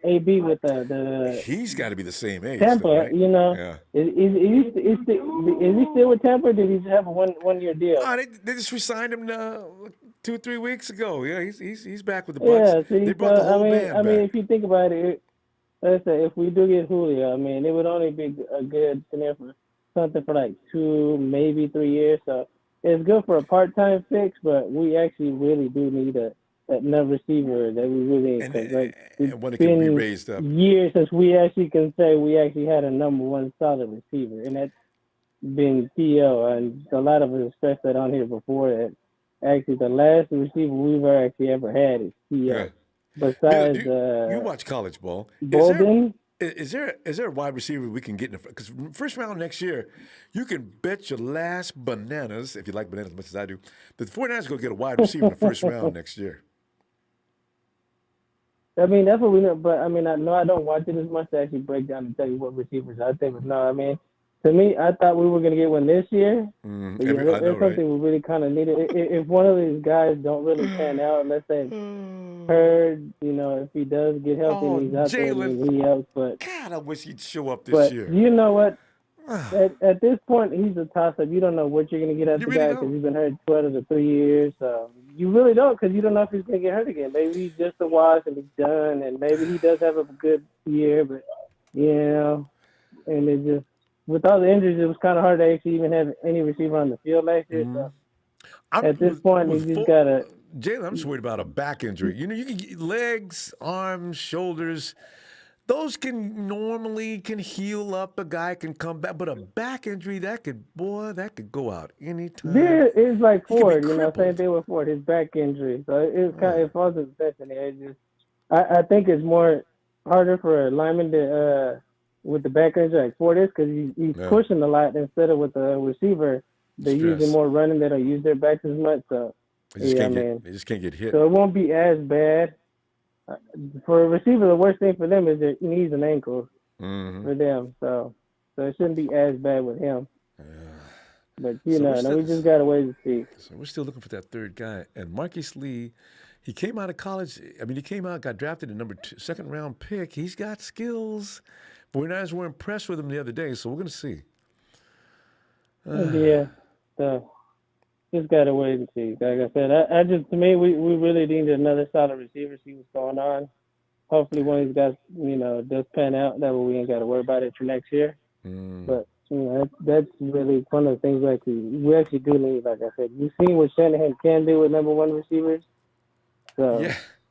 AB with the. He's got to be the same age. Tampa, though, right? Yeah. Is he still with Tampa? Or did he have a one year deal? Oh, they just re-signed him 2-3 weeks ago. Yeah, he's back with the Bucs. Yeah, see, they brought the whole band back. if you think about it, let's say if we do get Julio, it would only be a good scenario for something for like 2, maybe 3 years. So it's good for a part-time fix, but we actually really do need that number receiver that we really and when it can be raised up. Years since we actually can say we actually had a number one solid receiver, and that's been T.O. And a lot of us stressed that on here before, that actually the last receiver we've ever had is T.O. Yeah. Besides, you watch college ball. Bolden. Is there a wide receiver we can get in the because first round next year, you can bet your last bananas, if you like bananas as much as I do, that the 49ers are going to get a wide receiver in the first round next year. That's what we know, but I don't watch it as much to actually break down and tell you what receivers I think. But to me, I thought we were going to get one this year. That's something we really kind of needed. If one of these guys don't really pan out, let's say Heard, if he does get healthy and he's out there, he helps. But God, I wish he'd show up this year. You know what? At this point, he's a toss-up. You don't know what you're going to get out of the guy because he's been hurt 12 to 3 years. So you really don't, because you don't know if he's going to get hurt again. Maybe he's just a wash and he's done, and maybe he does have a good year. But, and it just, with all the injuries, it was kind of hard to actually even have any receiver on the field last year. So at this point, he just got to. Jalen, I'm just worried about a back injury. You can get legs, arms, shoulders. Those can heal up. A guy can come back, but a back injury that could go out anytime. There is like Ford, same thing with Ford, his back injury. So it falls in the session there. I think it's more harder for a lineman to with the back injury like Ford is because he's pushing a lot instead of with the receiver they're using more running. They don't use their backs as much. So they just can't get hit. So it won't be as bad. For a receiver, the worst thing for them is their knees and ankles for them. So it shouldn't be as bad with him. But we just got to wait and see. So we're still looking for that third guy. And Marquise Lee, he came out of college. I mean, he came out, got drafted a second round pick. He's got skills. 49ers were impressed with him the other day, so we're going to see. So just got to wait and see. Like I said, to me, we really need another solid receiver, see what's going on. Hopefully one of these guys, does pan out. That way we ain't got to worry about it for next year. But, that's really one of the things we actually do need, like I said. You've seen what Shanahan can do with number one receivers. So,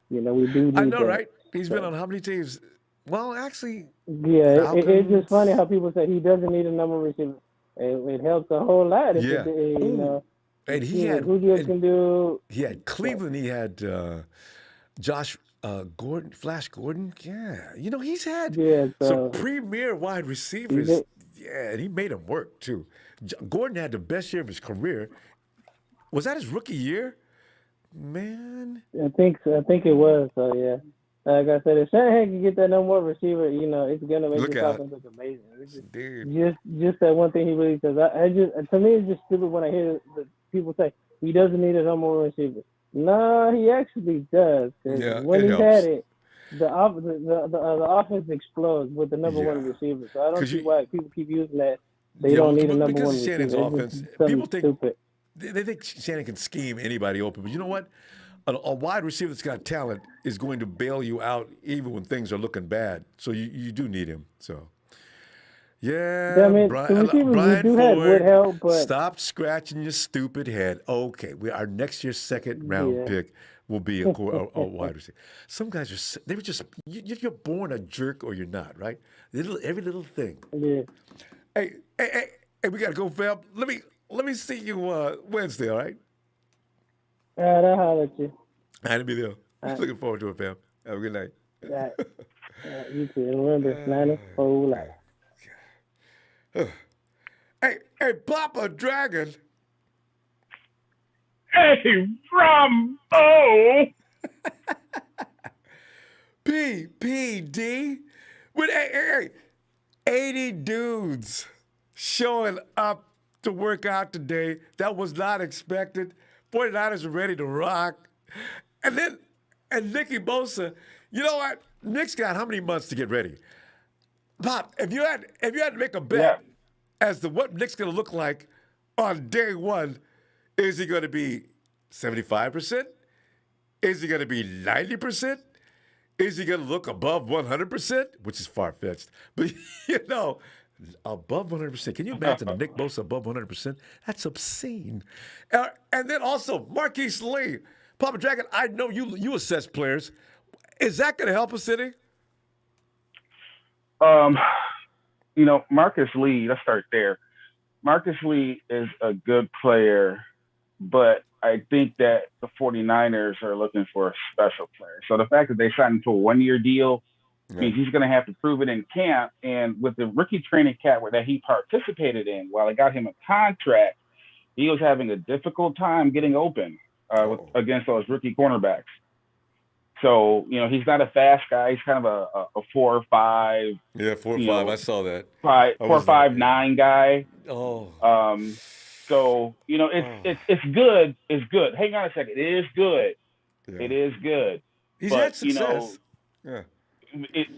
we do need I know, that. right? He's been on how many teams? Well, actually, it's just funny how people say he doesn't need a number one receiver. It helps a whole lot. And he had Julio can do. He had Cleveland. He had Josh Gordon, Flash Gordon. Yeah, he's had some premier wide receivers. And he made them work too. Gordon had the best year of his career. Was that his rookie year? Man, I think it was. So yeah, like I said, if Shanahan can get that number one receiver, it's gonna make the offense look amazing. Just that one thing he really does. To me, it's just stupid when I hear people say he doesn't need a number one receiver. No, he actually does. When he's had it, the offense explodes with the number one receiver. So I don't see why people keep using that. They don't need a number one receiver. Because Shannon's offense, people think they think Shannon can scheme anybody open. But you know what? A wide receiver that's got talent is going to bail you out even when things are looking bad. So you do need him. So. Yeah, Brian Ford, help, but stop scratching your stupid head. Okay, our next year's second round pick will be a wide receiver. Some guys you're born a jerk or you're not, right? Every little thing. Yeah. Hey, we gotta go, fam. Let me see you Wednesday, all right? All right, I'll holler at you. I'll be there. Looking forward to it, fam. Have a good night. All right. You too. Remember, Niners whole life. Hey, Papa Dragon. Hey, Ronbo. PPD. With 80 dudes showing up to work out today. That was not expected. 49ers are ready to rock. And Nicky Bosa, you know what? Nick's got how many months to get ready? Pop, if you had to make a bet as to what Nick's going to look like on day one, is he going to be 75%? Is he going to be 90%? Is he going to look above 100%? Which is far-fetched. But, above 100%. Can you imagine a Nick Bosa above 100%? That's obscene. And then also, Marquise Lee. Papa Dragon, I know you assess players. Is that going to help us, City? Marcus Lee, let's start there. Marcus Lee is a good player, but I think that the 49ers are looking for a special player. So the fact that they signed him to a one-year deal means he's going to have to prove it in camp. And with the rookie training camp that he participated in, while they got him a contract, he was having a difficult time getting open against those rookie cornerbacks. So, he's not a fast guy. He's kind of a 4 or 5. Yeah, 4 or 5. I saw that. 4-5-9 guy. Oh. So, it's good. It's good. Hang on a second. It is good. Yeah. It is good. He's had success.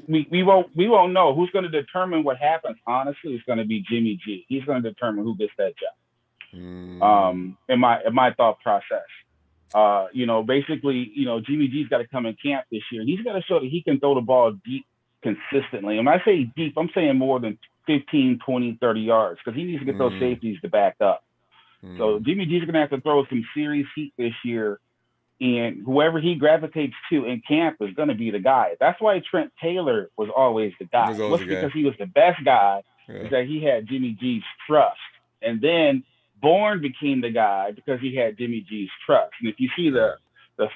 We won't know. Who's going to determine what happens? Honestly, it's going to be Jimmy G. He's going to determine who gets that job. In my thought process. Basically, Jimmy G's got to come in camp this year. He's got to show that he can throw the ball deep consistently. And when I say deep, I'm saying more than 15, 20, 30 yards because he needs to get those safeties to back up. So Jimmy G's going to have to throw some serious heat this year. And whoever he gravitates to in camp is going to be the guy. That's why Trent Taylor was always the guy. It wasn't because he was the best guy. It's that he had Jimmy G's trust. And then Bourne became the guy because he had Jimmy G's trust. And if you see the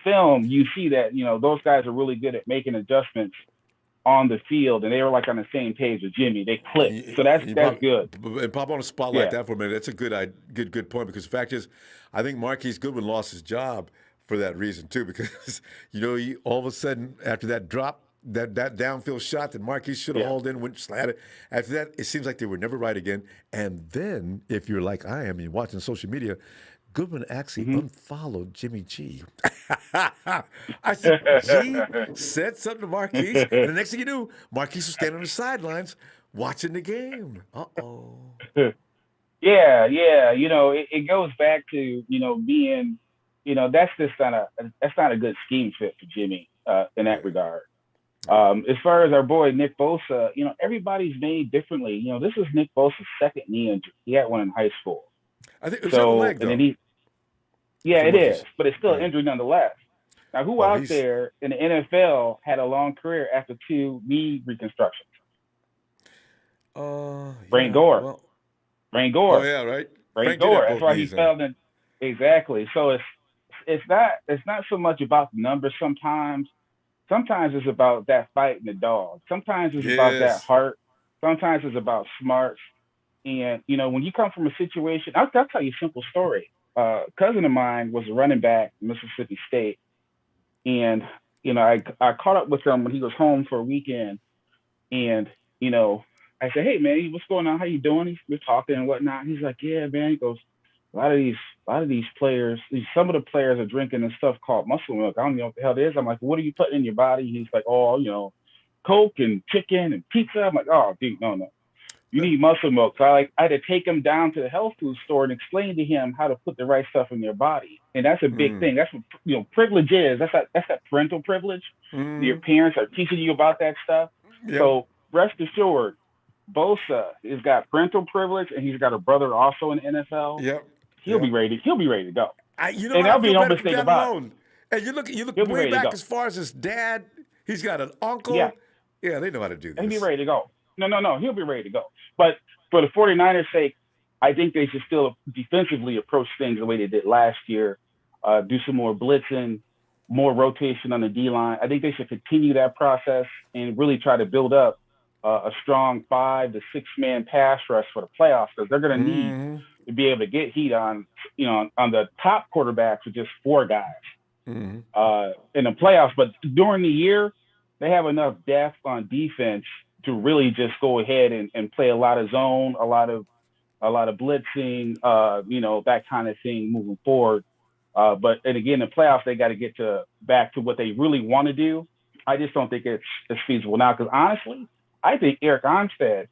film, you see that, those guys are really good at making adjustments on the field, and they were like on the same page with Jimmy. They clicked, so that's good. And pop on a spot like that for a minute. That's a good point, because the fact is, I think Marquise Goodwin lost his job for that reason too, because all of a sudden after that drop, that downfield shot that Marquise should have hauled in, went slatted. After that, it seems like they were never right again. And then, if you're like I am, you're watching social media, Goodwin actually unfollowed Jimmy G. I said, G said something to Marquise, and the next thing you knew, Marquise was standing on the sidelines watching the game. Uh-oh. Yeah. It goes back to, being, that's not a good scheme fit for Jimmy in that regard. As far as our boy Nick Bosa, everybody's made differently. This is Nick Bosa's second knee injury. He had one in high school. I think it was on the leg, though. It is, but it's still an injury nonetheless. Now, who out there in the NFL had a long career after 2 knee reconstructions? Frank Gore. Well, Frank Gore. Oh yeah, right. Frank Gore. That's why he fell in. Exactly. So it's not so much about the numbers. Sometimes it's about that fight in the dog. Sometimes it's about that heart. Sometimes it's about smarts. And when you come from a situation, I'll tell you a simple story. Cousin of mine was a running back in Mississippi State, and I caught up with him when he was home for a weekend, and I said, "Hey man, what's going on? How you doing?" We're talking and whatnot. He's like, "Yeah, man." He goes, "A lot of these players, some of the players are drinking this stuff called muscle milk. I don't know what the hell it is." I'm like, "What are you putting in your body?" He's like, "Oh, Coke and chicken and pizza." I'm like, "Oh, dude, no. You need muscle milk." So I had to take him down to the health food store and explain to him how to put the right stuff in your body. And that's a big thing. That's what privilege is. That's that parental privilege. Your parents are teaching you about that stuff. Yep. So rest assured, Bosa has got parental privilege, and he's got a brother also in the NFL. Yep. He'll be ready. He'll be ready to go. And that'll be no mistake about it. And you look way back as far as his dad. He's got an uncle. Yeah, they know how to do this. He'll be ready to go. No. He'll be ready to go. But for the 49ers' sake, I think they should still defensively approach things the way they did last year. Do some more blitzing, more rotation on the D-line. I think they should continue that process and really try to build up a strong 5 to 6 man pass rush for the playoffs, because they're going to need to be able to get heat on the top quarterbacks with just 4 guys in the playoffs. But during the year, they have enough depth on defense to really just go ahead and play a lot of zone, a lot of blitzing, that kind of thing moving forward. But again, the playoffs, they got to get back to what they really want to do. I just don't think it's feasible now, because honestly, I think Eric Armstead,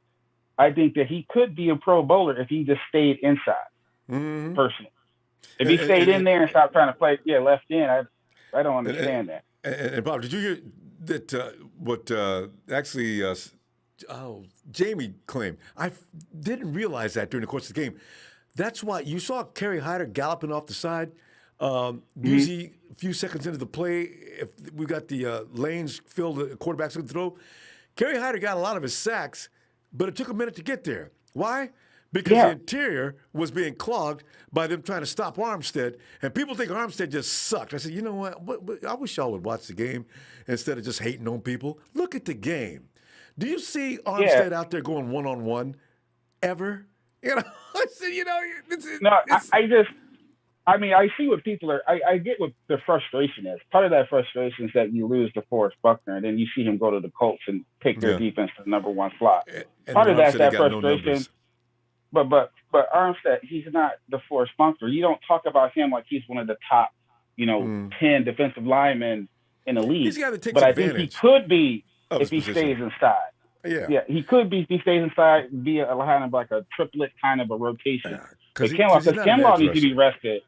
I think that he could be a Pro Bowler if he just stayed inside. Personally, if he stayed in there and stopped trying to play left in, I don't understand that. And Bob, did you hear that what Jamie claimed? I didn't realize that during the course of the game. That's why you saw Kerry Hyder galloping off the side. Usually a few seconds into the play, if we got the lanes filled, the quarterback's going to throw. Kerry Hyder got a lot of his sacks, but it took a minute to get there. Why? Because the interior was being clogged by them trying to stop Armstead, and people think Armstead just sucked. I said, you know what? I wish y'all would watch the game instead of just hating on people. Look at the game. Do you see Armstead out there going one-on-one ever? I said, I see what people are. I get what the frustration is. Part of that frustration is that you lose to Forrest Buckner, and then you see him go to the Colts and take their defense to the number 1 slot. Part of that's that frustration. But Armstead, he's not the Forrest Buckner. You don't talk about him like he's one of the top, 10 defensive linemen in the league. He's got to take but advantage. I think he could be if he stays inside. Yeah, he could be if he stays inside, be kind of like a triplet kind of a rotation. Because Kinlaw needs to be rested.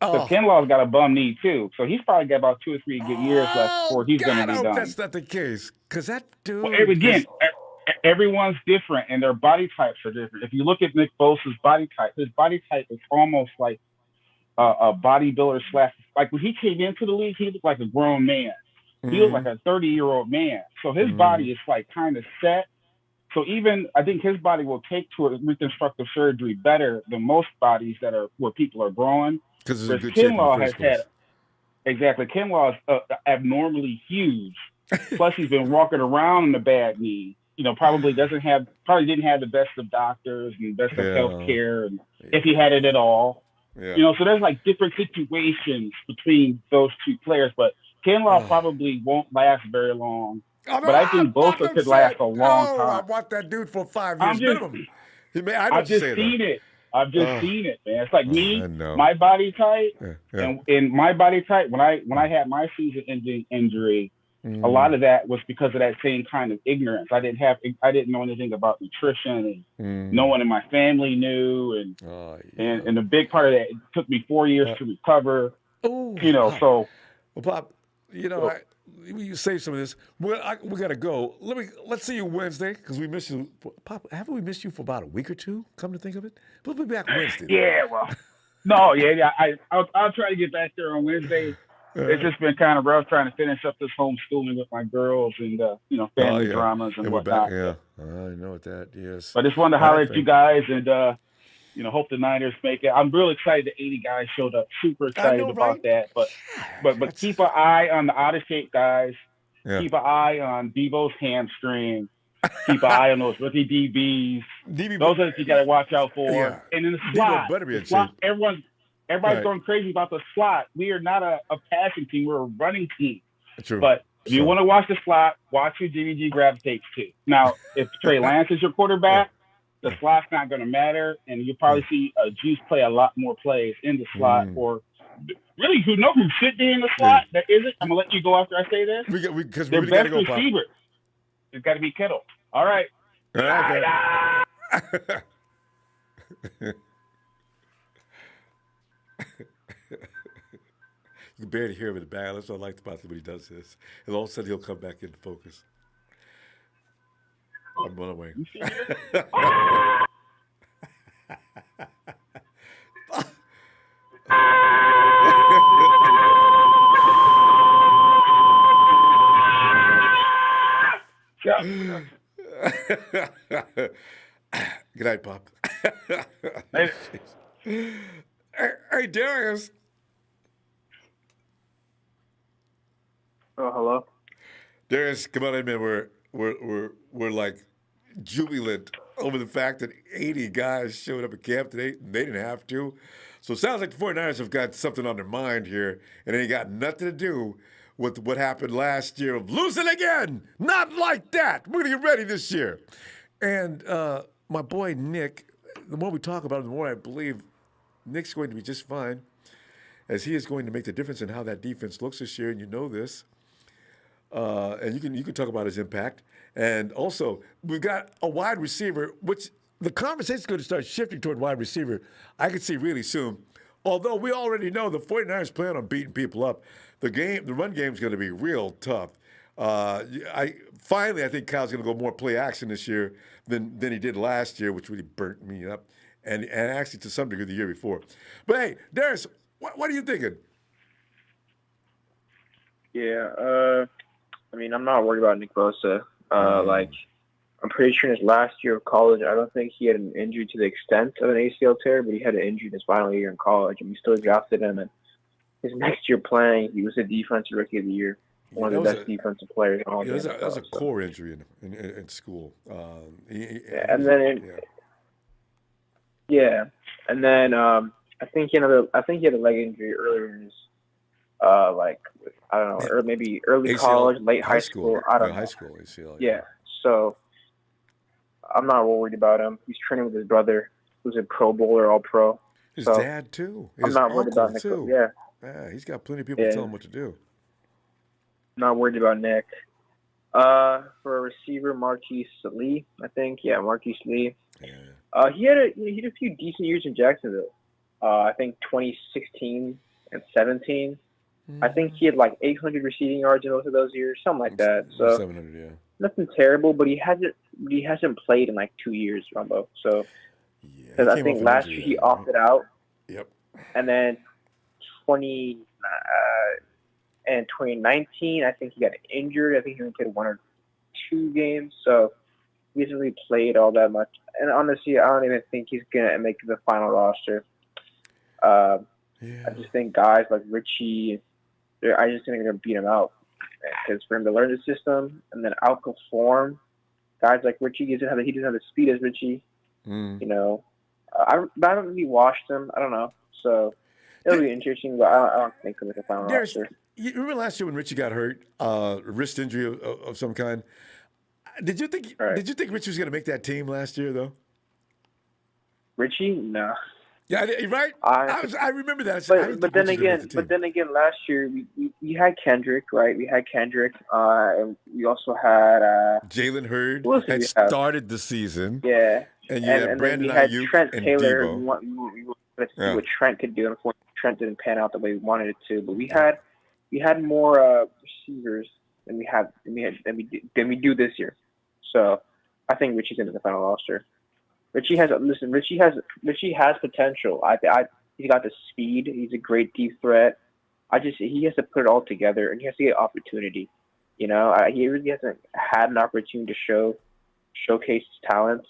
Because Kinlaw's got a bum knee too, so he's probably got about 2 or 3 good years left before he's going to be done. That's not the case, because that dude. Well, again, everyone's different, and their body types are different. If you look at Nick Bosa's body type, his body type is almost like a bodybuilder / like when he came into the league, he looked like a grown man. He looked like a 30-year-old man. So his body is like kind of set. So even I think his body will take to a reconstructive surgery better than most bodies that are where people are growing. Because Kinlaw has had Kinlaw is abnormally huge Plus, he's been walking around in a bad knee. Probably didn't have the best of doctors and best of health care, and if he had it at all. So there's like different situations between those two players, but Kinlaw probably won't last very long. But I think Bosa could last a long time. I want that dude for 5 years minimum. I've just seen it. I've just seen it, man. It's like me, my body type, and in my body type. When I had my season-ending injury, a lot of that was because of that same kind of ignorance. I didn't know anything about nutrition, and no one in my family knew, and a big part of that, it took me 4 years to recover. So. Well, Pop, you save some of this. We got to go. Let's see you Wednesday because we missed you. Pop, haven't we missed you for about a week or two? Come to think of it, we'll be back Wednesday. Yeah, well, no, yeah. I'll try to get back there on Wednesday. It's just been kind of rough trying to finish up this homeschooling with my girls and family dramas and whatnot. I know what that is. But I just wanted to holler at you guys and hope the Niners make it. I'm real excited that 80 guys showed up. Super excited about that. But keep an eye on the out of shape guys. Yeah. Keep an eye on Devo's hamstring. Keep an eye on those rookie DBs. Those are the you got to watch out for. Yeah. And in the slot, everybody's going crazy about the slot. We are not a passing team. We're a running team. True. But if you want to watch the slot, watch who Jimmy G gravitates to. Now, if Trey Lance is your quarterback, the slot's not going to matter, and you'll probably see Juice play a lot more plays in the slot. Or really, who should be in the slot that isn't? I'm going to let you go after I say this. Because their best receiver has got to be Kittle. All right. All right. You can barely hear him in the back. That's what I liked about him when he does this. And all of a sudden, he'll come back into focus. I'm going away. Good night, Pop. Hey, Darius. Oh, hello. Darius, come on in, man. We're like jubilant over the fact that 80 guys showed up at camp today. They didn't have to. So it sounds like the 49ers have got something on their mind here, and it ain't got nothing to do with what happened last year of losing again. Not like that. We're going to get ready this year. And my boy Nick, the more we talk about it, the more I believe Nick's going to be just fine, as he is going to make the difference in how that defense looks this year, and you know this. And you can talk about his impact. And also, we've got a wide receiver, which the conversation is going to start shifting toward wide receiver, I could see really soon. Although we already know the 49ers plan on beating people up. The run game is going to be real tough. I think Kyle's going to go more play action this year than he did last year, which really burnt me up. And actually, to some degree, the year before. But hey, Darius, what are you thinking? Yeah, I'm not worried about Nick Bosa. I'm pretty sure in his last year of college, I don't think he had an injury to the extent of an ACL tear, but he had an injury in his final year in college, and we still drafted him. And his next year playing, he was a defensive rookie of the year, one of the best defensive players in all. That was a core injury in school. And then I think he had a leg injury earlier in his or maybe early ACL, college, late high school. I don't know. High school ACL. Yeah. So I'm not worried about him. He's training with his brother, who's a Pro Bowler, All Pro. His dad too. I'm not worried about Nick. Yeah, he's got plenty of people to tell him what to do. Not worried about Nick. For a receiver, Marquise Lee, I think. Yeah, Marquise Lee. Yeah. He had a few decent years in Jacksonville. I think 2016 and 17. I think he had like 800 receiving yards in both of those years, something like that. So 700, yeah. Nothing terrible, but he hasn't played in like 2 years, Ronbo. So because I think last year he opted out. Yep. And then 2019, I think he got injured. I think he only played 1 or 2 games, so he hasn't really played all that much. And honestly, I don't even think he's gonna make the final roster. I just think guys like Richie, I just think they're gonna beat him out. because for him to learn the system and then outperform guys like Richie, he doesn't have the speed as Richie. You know, I haven't really watched him. I don't know, so it'll be interesting, but I don't think he'll make a final roster. You remember last year when Richie got hurt, wrist injury of some kind? Did you think Richie was going to make that team last year, though? Richie, no. Yeah, right. I remember that. But then again, last year we had Kendrick, right? We had Kendrick, and we also had Jalen Hurd had started the season. Yeah, and you had Brandon Ayuk Trent and Taylor. Debo. We wanted to see what Trent could do. Unfortunately, Trent didn't pan out the way we wanted it to. But we had more receivers than we do this year. So I think Richie's into the final roster. Richie has potential. He's got the speed. He's a great deep threat. He has to put it all together, and he has to get opportunity. You know, he really hasn't had an opportunity to showcase his talents,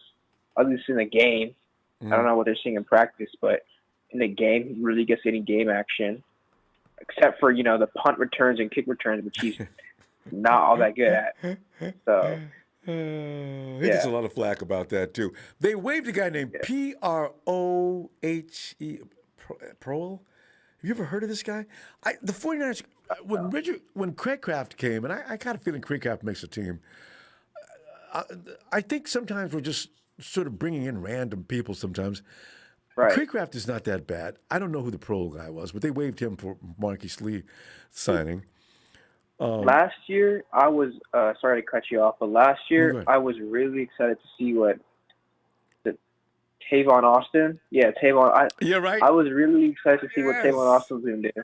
at least in the game. I don't know what they're seeing in practice, but in the game, he really gets any game action, except for the punt returns and kick returns, which he's not all that good at. So. He gets a lot of flack about that, too. They waived a guy named P-R-O-H-E, Prohl. Have you ever heard of this guy? The 49ers, when Craycraft came, and I got a feeling Craycraft makes a team, I think sometimes we're just sort of bringing in random people sometimes. Right. Craycraft is not that bad. I don't know who the Prohl guy was, but they waived him for Marquise Lee signing. Last year, I was sorry to cut you off, but last year I was really excited to see what Tavon Austin. Yeah, Tavon. Yeah, right. I was really excited to see what Tavon Austin was going to do.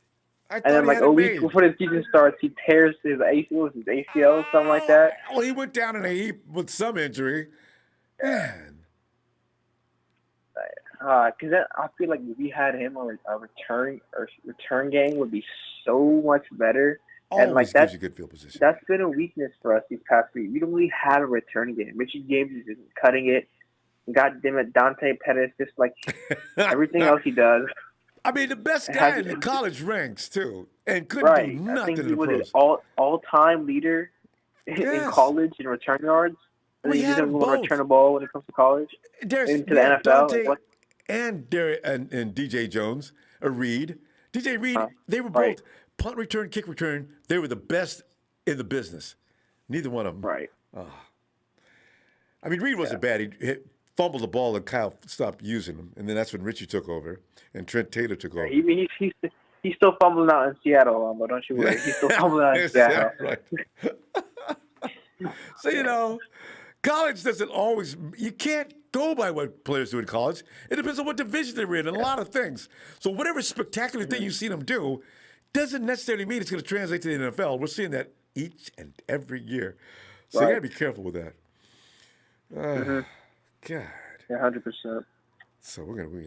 And then, like a week before the season starts, he tears his ACL, something like that. Well, he went down in a heap with some injury. Man. Because I feel like if we had him on a return game would be so much better. And like gives you good field position. That's been a weakness for us these past weeks. We don't really have a return game. Richie James is just cutting it. God damn it, Dante Pettis, just like everything else he does. I mean, the best guy in the college ranks too, and couldn't do nothing I think in he the was pros. an all-time leader in college in return yards. And he doesn't want to return a ball when it comes to college. Into the NFL. Dante and DJ Jones, Reed. DJ Reed, they were both punt return, kick return. They were the best in the business. Neither one of them. Right. I mean, Reed wasn't bad. He fumbled the ball and Kyle stopped using him. And then that's when Richie took over and Trent Taylor took over. He's still fumbling out in Seattle, but don't you worry. He's still fumbling out in Seattle. Right. So, college doesn't always – you can't go by what players do in college. It depends on what division they're in and a lot of things. So whatever spectacular thing you see them do doesn't necessarily mean it's going to translate to the NFL. We're seeing that each and every year. So you got to be careful with that. God. Yeah, 100%. So we're gonna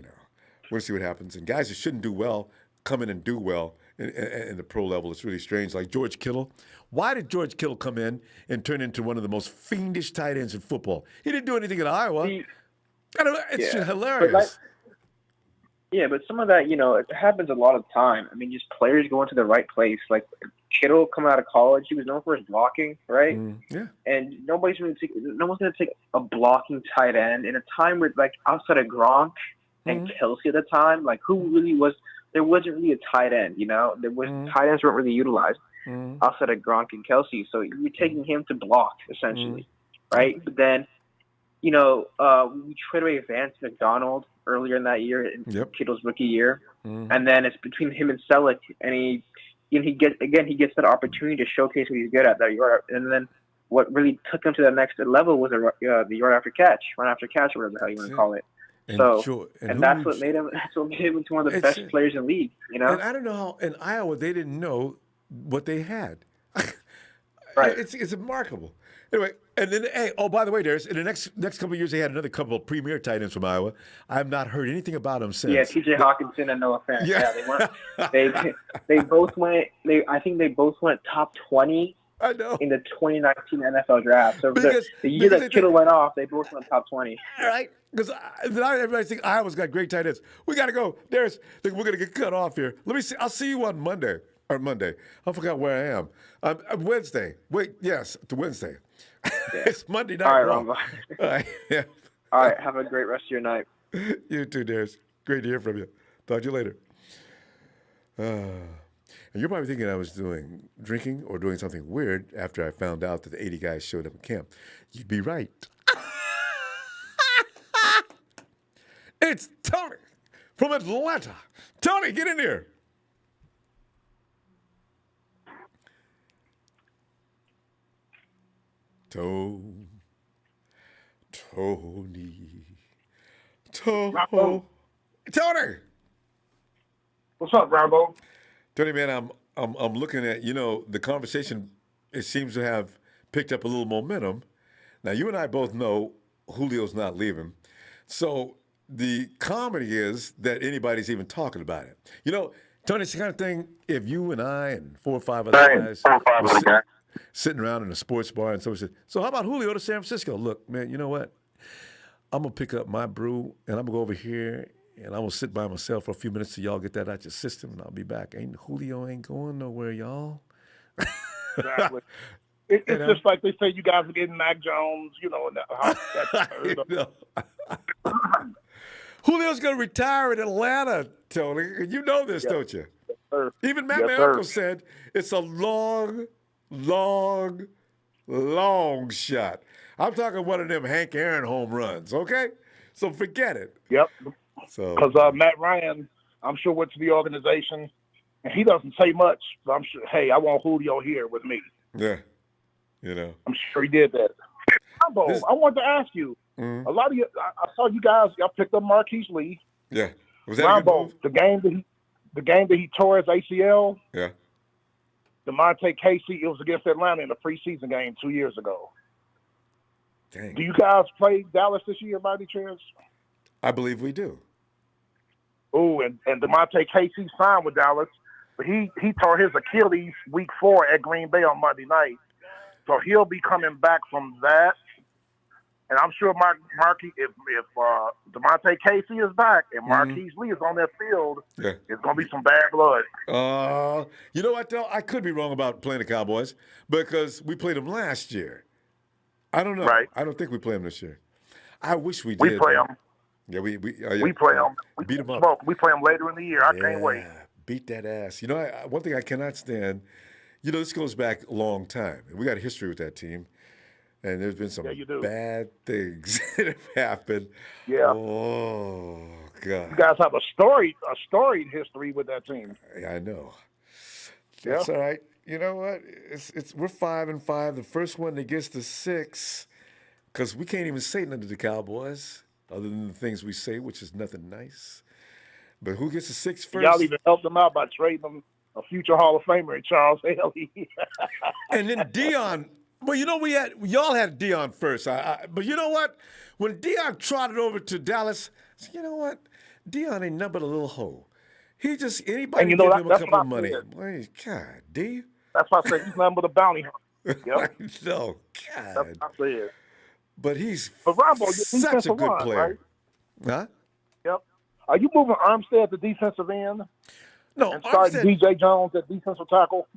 see what happens. And guys that shouldn't do well come in and do well in the pro level. It's really strange. Like George Kittle. Why did George Kittle come in and turn into one of the most fiendish tight ends in football? He didn't do anything at Iowa. It's just hilarious. But some of that, it happens a lot of the time. I mean, just players going to the right place. Like Kittle coming out of college, he was known for his blocking, right? Yeah. And no one's going to take a blocking tight end in a time where, like, outside of Gronk and Kelsey at the time, like, who really was? There wasn't really a tight end, There was tight ends weren't really utilized outside of Gronk and Kelsey. So you're taking him to block essentially, right? But then, we traded away Vance McDonald earlier in that year, in Kittle's rookie year, and then it's between him and Selleck, and he gets that opportunity to showcase what he's good at that yard. And then what really took him to the next level was the yard after catch, run after catch, or whatever the hell you want to call it. And that's what made him into one of the best players in the league. And I don't know how in Iowa they didn't know what they had. Right. It's remarkable. Anyway, and then by the way, Darius, in the next couple of years, they had another couple of premier tight ends from Iowa. I have not heard anything about them since. Yeah, T.J. Hawkinson and Noah Fant. Yeah, they went. they both went. I think they both went top 20. I know. In the 2019 NFL draft. So the year that Kittle went off, they both went top 20. All right. Because everybody thinks Iowa's got great tight ends. We got to go. Darius, we're going to get cut off here. Let me see. I'll see you on Monday. Or Monday. I forgot where I am. Wednesday. Wait, yes, to Wednesday. Yeah. It's Monday Night All right, Raw. Ronbo. All right, yeah. All right, have a great rest of your night. You too, Darius. Great to hear from you. Talk to you later. And you're probably thinking I was drinking or doing something weird after I found out that the 80 guys showed up at camp. You'd be right. It's Tony from Atlanta. Tony, get in here. Tony. Tony. What's up, Ronbo? Tony, man, I'm looking at, the conversation, it seems to have picked up a little momentum. Now, you and I both know Julio's not leaving. So the comedy is that anybody's even talking about it. Tony, it's the kind of thing, if you and I and 4 or 5 other guys were sitting around in a sports bar and someone said, so how about Julio to San Francisco? Look, man, you know what? I'm going to pick up my brew and I'm going to go over here and I'm going to sit by myself for a few minutes till y'all get that out your system and I'll be back. Julio ain't going nowhere, y'all. Exactly. It's just like they say you guys are getting Mac Jones, and that's Julio's going to retire in Atlanta, Tony. You know this, don't you? Yes, sir. Even Matt, Yes, my sir. uncle, said it's a long, long, long shot. I'm talking one of them Hank Aaron home runs, okay? So forget it. Yep. So because Matt Ryan, I'm sure, went to the organization, and he doesn't say much, but I'm sure, hey, I want Julio here with me. Yeah. I'm sure he did that. Ronbo, I wanted to ask you, a lot of you, I saw you guys, y'all picked up Marquise Lee. Yeah. Was that a good move? the game that he tore his ACL, yeah. DeMonte Casey, it was against Atlanta in the preseason game 2 years ago. Dang. Do you guys play Dallas this year by any chance? I believe we do. Oh, and DeMonte Casey signed with Dallas, but he tore his Achilles week 4 at Green Bay on Monday night. So he'll be coming back from that. And I'm sure Marquise, if DeMonte Casey is back and Marquise Lee is on that field, it's going to be some bad blood. You know what, though? I could be wrong about playing the Cowboys because we played them last year. I don't know. Right. I don't think we play them this year. I wish we did. We play them. Yeah, we play them. We beat them up. We play them later in the year. I can't wait. Beat that ass. One thing I cannot stand, this goes back a long time. We got a history with that team. And there's been some bad things that have happened. Yeah. Oh, God. You guys have a storied history with that team. I know. That's all right. You know what? We're 5-5. The first one that gets to 6, because we can't even say nothing to the Cowboys other than the things we say, which is nothing nice. But who gets to 6 first? Y'all even helped them out by trading them a future Hall of Famer, Charles Haley. And then Dion. Well, y'all had Dion first. But you know what? When Dion trotted over to Dallas, I said, you know what? Dion ain't nothing but a little hoe. He just, anybody give him a couple of money. Boy, God, D. That's why I said he's nothing but a bounty hunter. Yep. No, God. That's what I said. But he's Ronbo, such a good player. Right? Huh? Yep. Are you moving Armstead to defensive end? No, and starting DJ Jones at defensive tackle?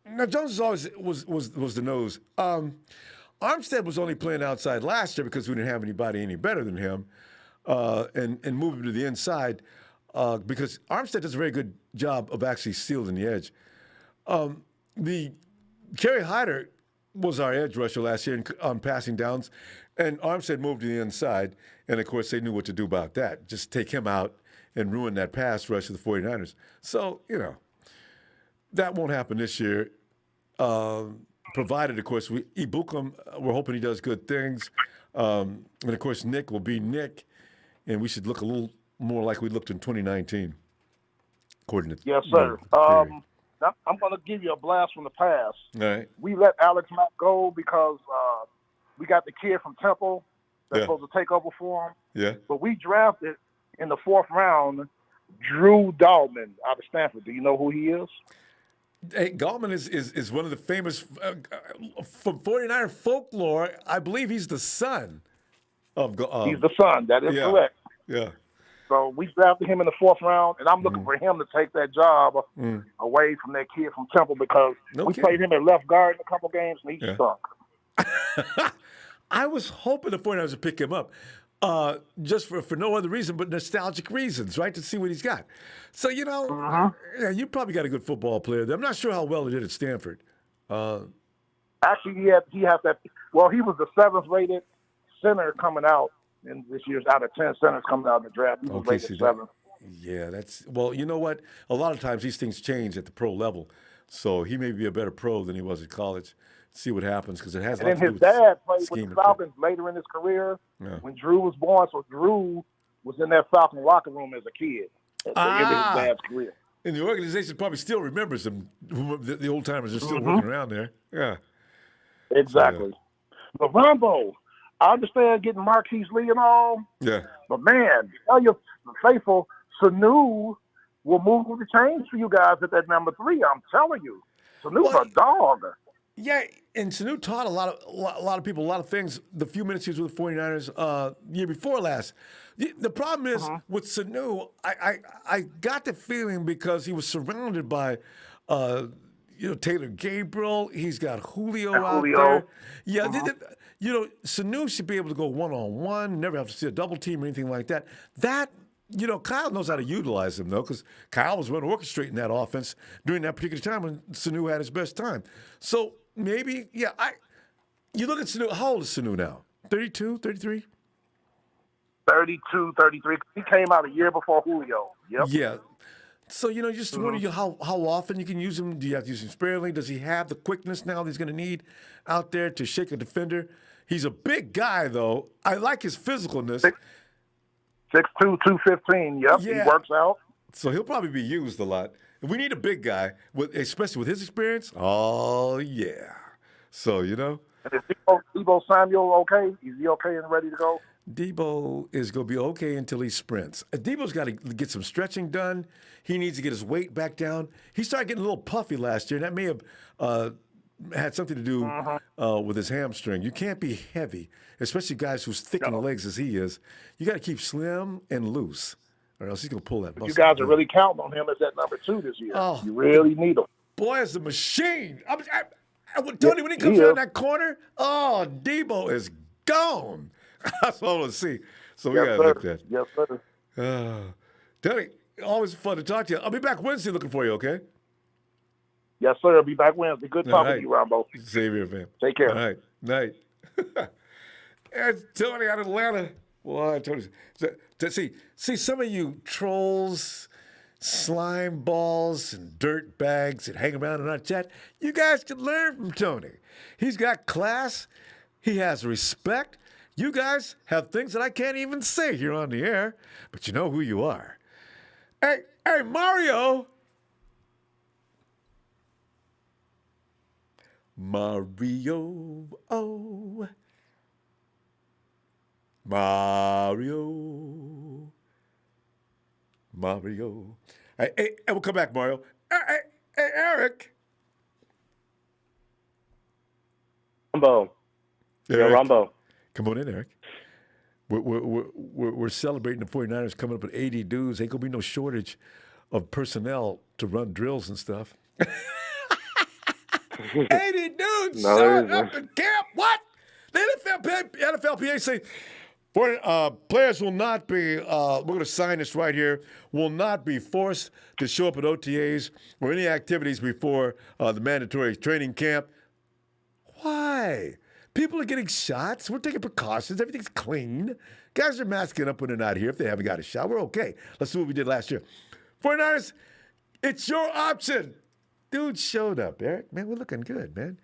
No, Jones always was the nose. Armstead was only playing outside last year because we didn't have anybody any better than him, and moved him to the inside because Armstead does a very good job of actually sealing the edge. The Kerry Hyder was our edge rusher last year on passing downs, and Armstead moved to the inside, and of course they knew what to do about that. Just take him out and ruin that pass rush of the 49ers. So, that won't happen this year, provided, of course, Ibukum, we're hoping he does good things. And, of course, Nick will be Nick, and we should look a little more like we looked in 2019, according to Yes, sir. I'm going to give you a blast from the past. All right. We let Alex Mack go because we got the kid from Temple that's supposed to take over for him. Yeah. But we drafted in the 4th round Drew Dalman out of Stanford. Do you know who he is? Hey, Gallman is one of the famous from 49er folklore. I believe he's the son of. He's the son. That is correct. Yeah. So we drafted him in the 4th round, and I'm looking for him to take that job away from that kid from Temple because we played him at left guard in a couple games, and he stunk. I was hoping the 49ers would pick him up just for no other reason but nostalgic reasons, right, to see what he's got. So, you know, you probably got a good football player there. I'm not sure how well he did at Stanford. Actually, he has that. Well, he was the 7th-rated center coming out in this year's out of 10 centers coming out in the draft. He was rated 7th. Yeah, well, you know what? A lot of times these things change at the pro level. So he may be a better pro than he was at college. See what happens because it has a lot to do with his dad played scheme with the Falcons later in his career when Drew was born. So Drew was in that Falcon locker room as a kid at the end of his dad's career. And the organization probably still remembers him. The old timers are still working around there. Yeah. Exactly. But Ronbo, I understand getting Marquise Lee and all. Yeah. But man, tell your faithful, Sanu will move with the chains for you guys at that number 3. I'm telling you. Sanu's a dog. Yeah, and Sanu taught a lot of people a lot of things the few minutes he was with the 49ers year before last. The problem is with Sanu, I got the feeling because he was surrounded by Taylor Gabriel. He's got Julio out there. Yeah, Sanu should be able to go one-on-one, never have to see a double team or anything like that. Kyle knows how to utilize him, though, because Kyle was running orchestrating that offense during that particular time when Sanu had his best time. So maybe, you look at Sanu. How old is Sanu now? 32, 33? 32, 33. He came out a year before Julio. Yep. Yeah. So, just wonder how often you can use him. Do you have to use him sparingly? Does he have the quickness now that he's going to need out there to shake a defender? He's a big guy, though. I like his physicalness. 6'2", 215. Yep, he works out. So he'll probably be used a lot. We need a big guy, especially with his experience. Oh, yeah. So, And is Debo Samuel okay? Is he okay and ready to go? Debo is going to be okay until he sprints. Debo's got to get some stretching done. He needs to get his weight back down. He started getting a little puffy last year, and that may have had something to do with his hamstring. You can't be heavy, especially guys who's thick in the legs as he is. You got to keep slim and loose, or else he's going to pull that muscle. You guys are really counting on him as that number 2 this year. Oh, you really need him. Boy, is a machine. Tony, when he comes out that corner, Debo is gone. That's all I want to see. So we got to look at that. Yes, sir. Tony, always fun to talk to you. I'll be back Wednesday looking for you, okay? Yes, sir. I'll be back Wednesday. Good talking to you, Ronbo. Same here, man. Take care. All right. Night. It's Tony out of Atlanta. Well, Tony. See, some of you trolls, slime balls, and dirt bags that hang around in our chat, you guys can learn from Tony. He's got class. He has respect. You guys have things that I can't even say here on the air, but you know who you are. Hey, Mario. Mario. Hey, we'll come back, Mario. Hey, Eric. Ronbo. Ronbo. Come on in, Eric. We're celebrating the 49ers coming up with 80 dudes. Ain't going to be no shortage of personnel to run drills and stuff. 80 dudes showing up in camp. What? The NFLPA say players will not be, we're going to sign this right here, will not be forced to show up at OTAs or any activities before the mandatory training camp. Why? People are getting shots. We're taking precautions. Everything's clean. Guys are masking up when they're not here. If they haven't got a shot, we're okay. Let's do what we did last year. 49ers, it's your option. Dude showed up, Eric. Man, we're looking good, man.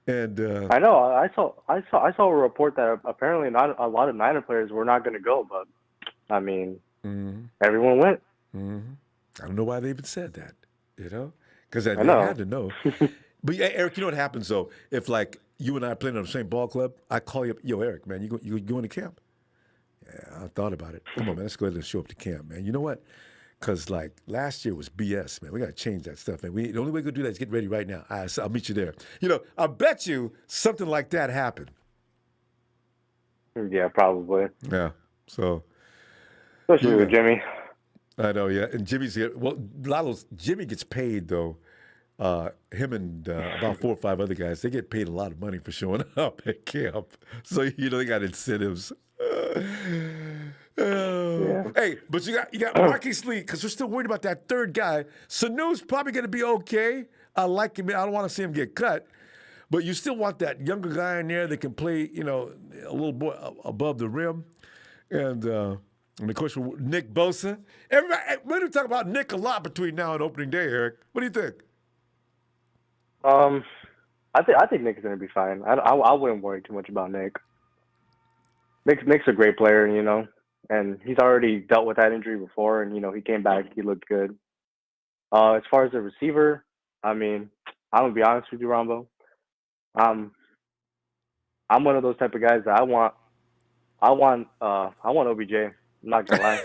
And I know. I saw a report that apparently not a lot of Niner players were not going to go, but I mean, everyone went. I don't know why they even said that, because they had to know. But yeah, Eric, you know what happens though? If like you and I are playing on the same ball club, I call you up, yo, Eric, man, you going to camp? Yeah, I thought about it. Come on, man, let's go ahead and show up to camp, man. You know what? Because like last year was BS, man. We got to change that stuff, man. The only way we can do that is get ready right now. I'll meet you there. I bet you something like that happened. Yeah, probably. Yeah. So Especially with Jimmy. I know, yeah. And Jimmy's here. Well, Jimmy gets paid, though. Him and about 4 or 5 other guys, they get paid a lot of money for showing up at camp. So, they got incentives. Hey, but you got Marquise Lee, because we're still worried about that third guy. Sanu's probably going to be okay. I like him. I don't want to see him get cut. But you still want that younger guy in there that can play, a little boy above the rim. And of course, Nick Bosa. Everybody, we're going to talk about Nick a lot between now and opening day, Eric. What do you think? I think Nick is going to be fine. I wouldn't worry too much about Nick. Nick's a great player, and he's already dealt with that injury before, and he came back, he looked good. As far as the receiver, I'm gonna be honest with you, Ronbo. I'm one of those type of guys that I want OBJ. I'm not gonna lie.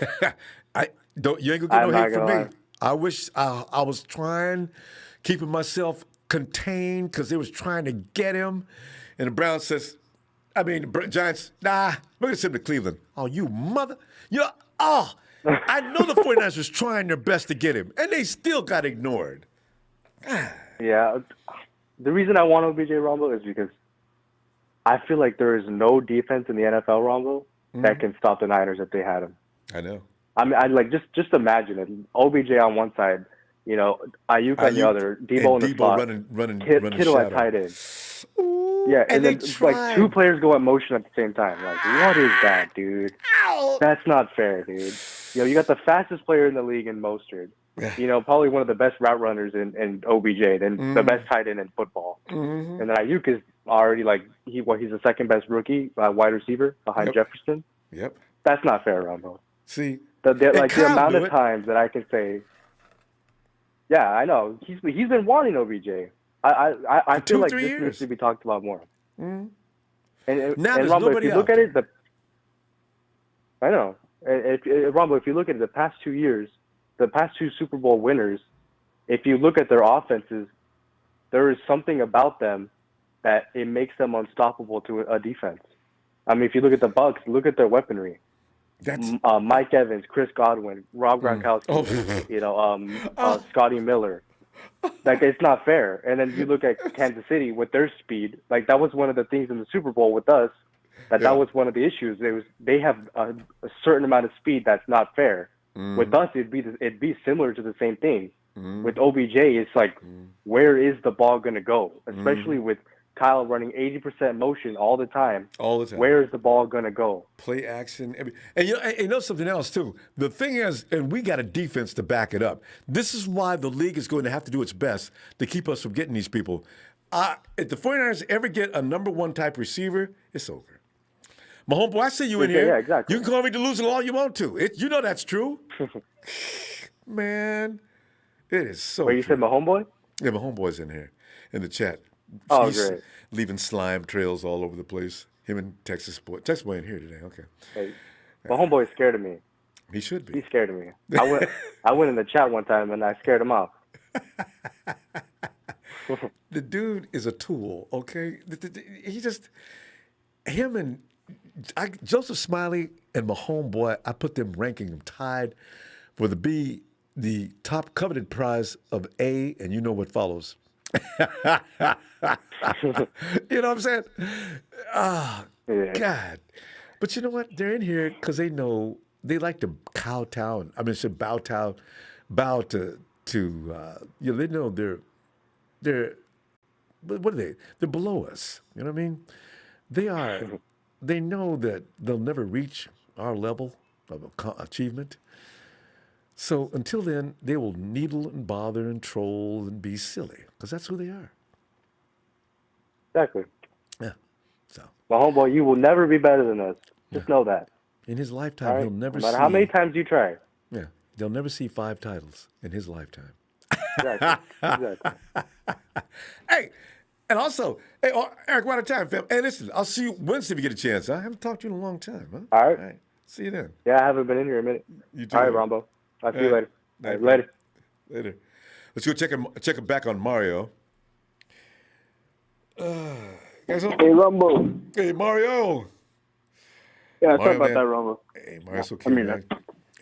You ain't gonna get no hate from me. I wish I was keeping myself contained because they was trying to get him, and the Browns says, the Giants, nah, we're gonna send him to Cleveland. Oh, you mother, I know the 49ers was trying their best to get him, and they still got ignored. Yeah, the reason I want OBJ, Ronbo, is because I feel like there is no defense in the NFL, Ronbo, that can stop the Niners if they had him. I know. Just imagine it. OBJ on one side, Ayuk on the other, Debo in the slot, running Kittle at tight end. Yeah, and then like 2 players go at motion at the same time. Like, what is that, dude? Ow. That's not fair, dude. You got the fastest player in the league in Mostert. Probably one of the best route runners in OBJ, then the best tight end in football. And then Ayuk is already he's the second best rookie wide receiver behind Jefferson. Yep. That's not fair, Ronbo. See, the amount of times that I can say, yeah, I know he's been wanting OBJ. I feel like this needs to be talked about more. Mm-hmm. And now there's Ronbo, nobody if you look at there. it, I know. Ronbo, if you look at it, the past 2 years, the past 2 Super Bowl winners, if you look at their offenses, there is something about them that it makes them unstoppable to a defense. If you look at the Bucs, look at their weaponry. Mike Evans, Chris Godwin, Rob Gronkowski, Scotty Miller. It's not fair. And then you look at Kansas City with their speed. That was one of the things in the Super Bowl with us. That was one of the issues. They have a certain amount of speed that's not fair. With us, it'd be similar to the same thing. With OBJ, it's where is the ball going to go? Especially with Kyle running 80% motion all the time. Where is the ball going to go? Play action. And you know something else, too. The thing is, and we got a defense to back it up. This is why the league is going to have to do its best to keep us from getting these people. If the 49ers ever get a number 1 type receiver, it's over. My homeboy, I see you in here. Yeah, exactly. You can call me delusional all you want to. You know that's true. Man, it is so Wait, you said my homeboy? Yeah, my homeboy's in here in the chat. Oh, He's great. leaving slime trails all over the place. Him and Texas boy. Texas boy in here today. Okay. Hey, my homeboy's scared of me. He should be. He's scared of me. I went in the chat one time and I scared him off. The dude is a tool, okay? Joseph Smiley and my homeboy, I put them ranking them tied for the top coveted prize of A, and you know what follows. You know what I'm saying? God. But you know what? They're in here because they know they like to bow to, they know they're, what are they? They're below us. You know what I mean? They know that they'll never reach our level of achievement. So until then, they will needle and bother and troll and be silly because that's who they are. Exactly. Yeah. So. My homeboy, you will never be better than us. Just know that. In his lifetime, he'll never see. No matter how many times you try. Yeah. They'll never see 5 titles in his lifetime. Exactly. Hey, and also, Eric, we're out of time, fam. Hey, listen, I'll see you Wednesday if you get a chance. I haven't talked to you in a long time. Huh? All right. See you then. Yeah, I haven't been in here a minute. You too. All right, Ronbo. I'll see you later. Right, later. Later. Let's go check him back on Mario. Hey, Ronbo. Hey, Mario. Yeah, sorry about that, Ronbo. Hey, Mario's okay, man.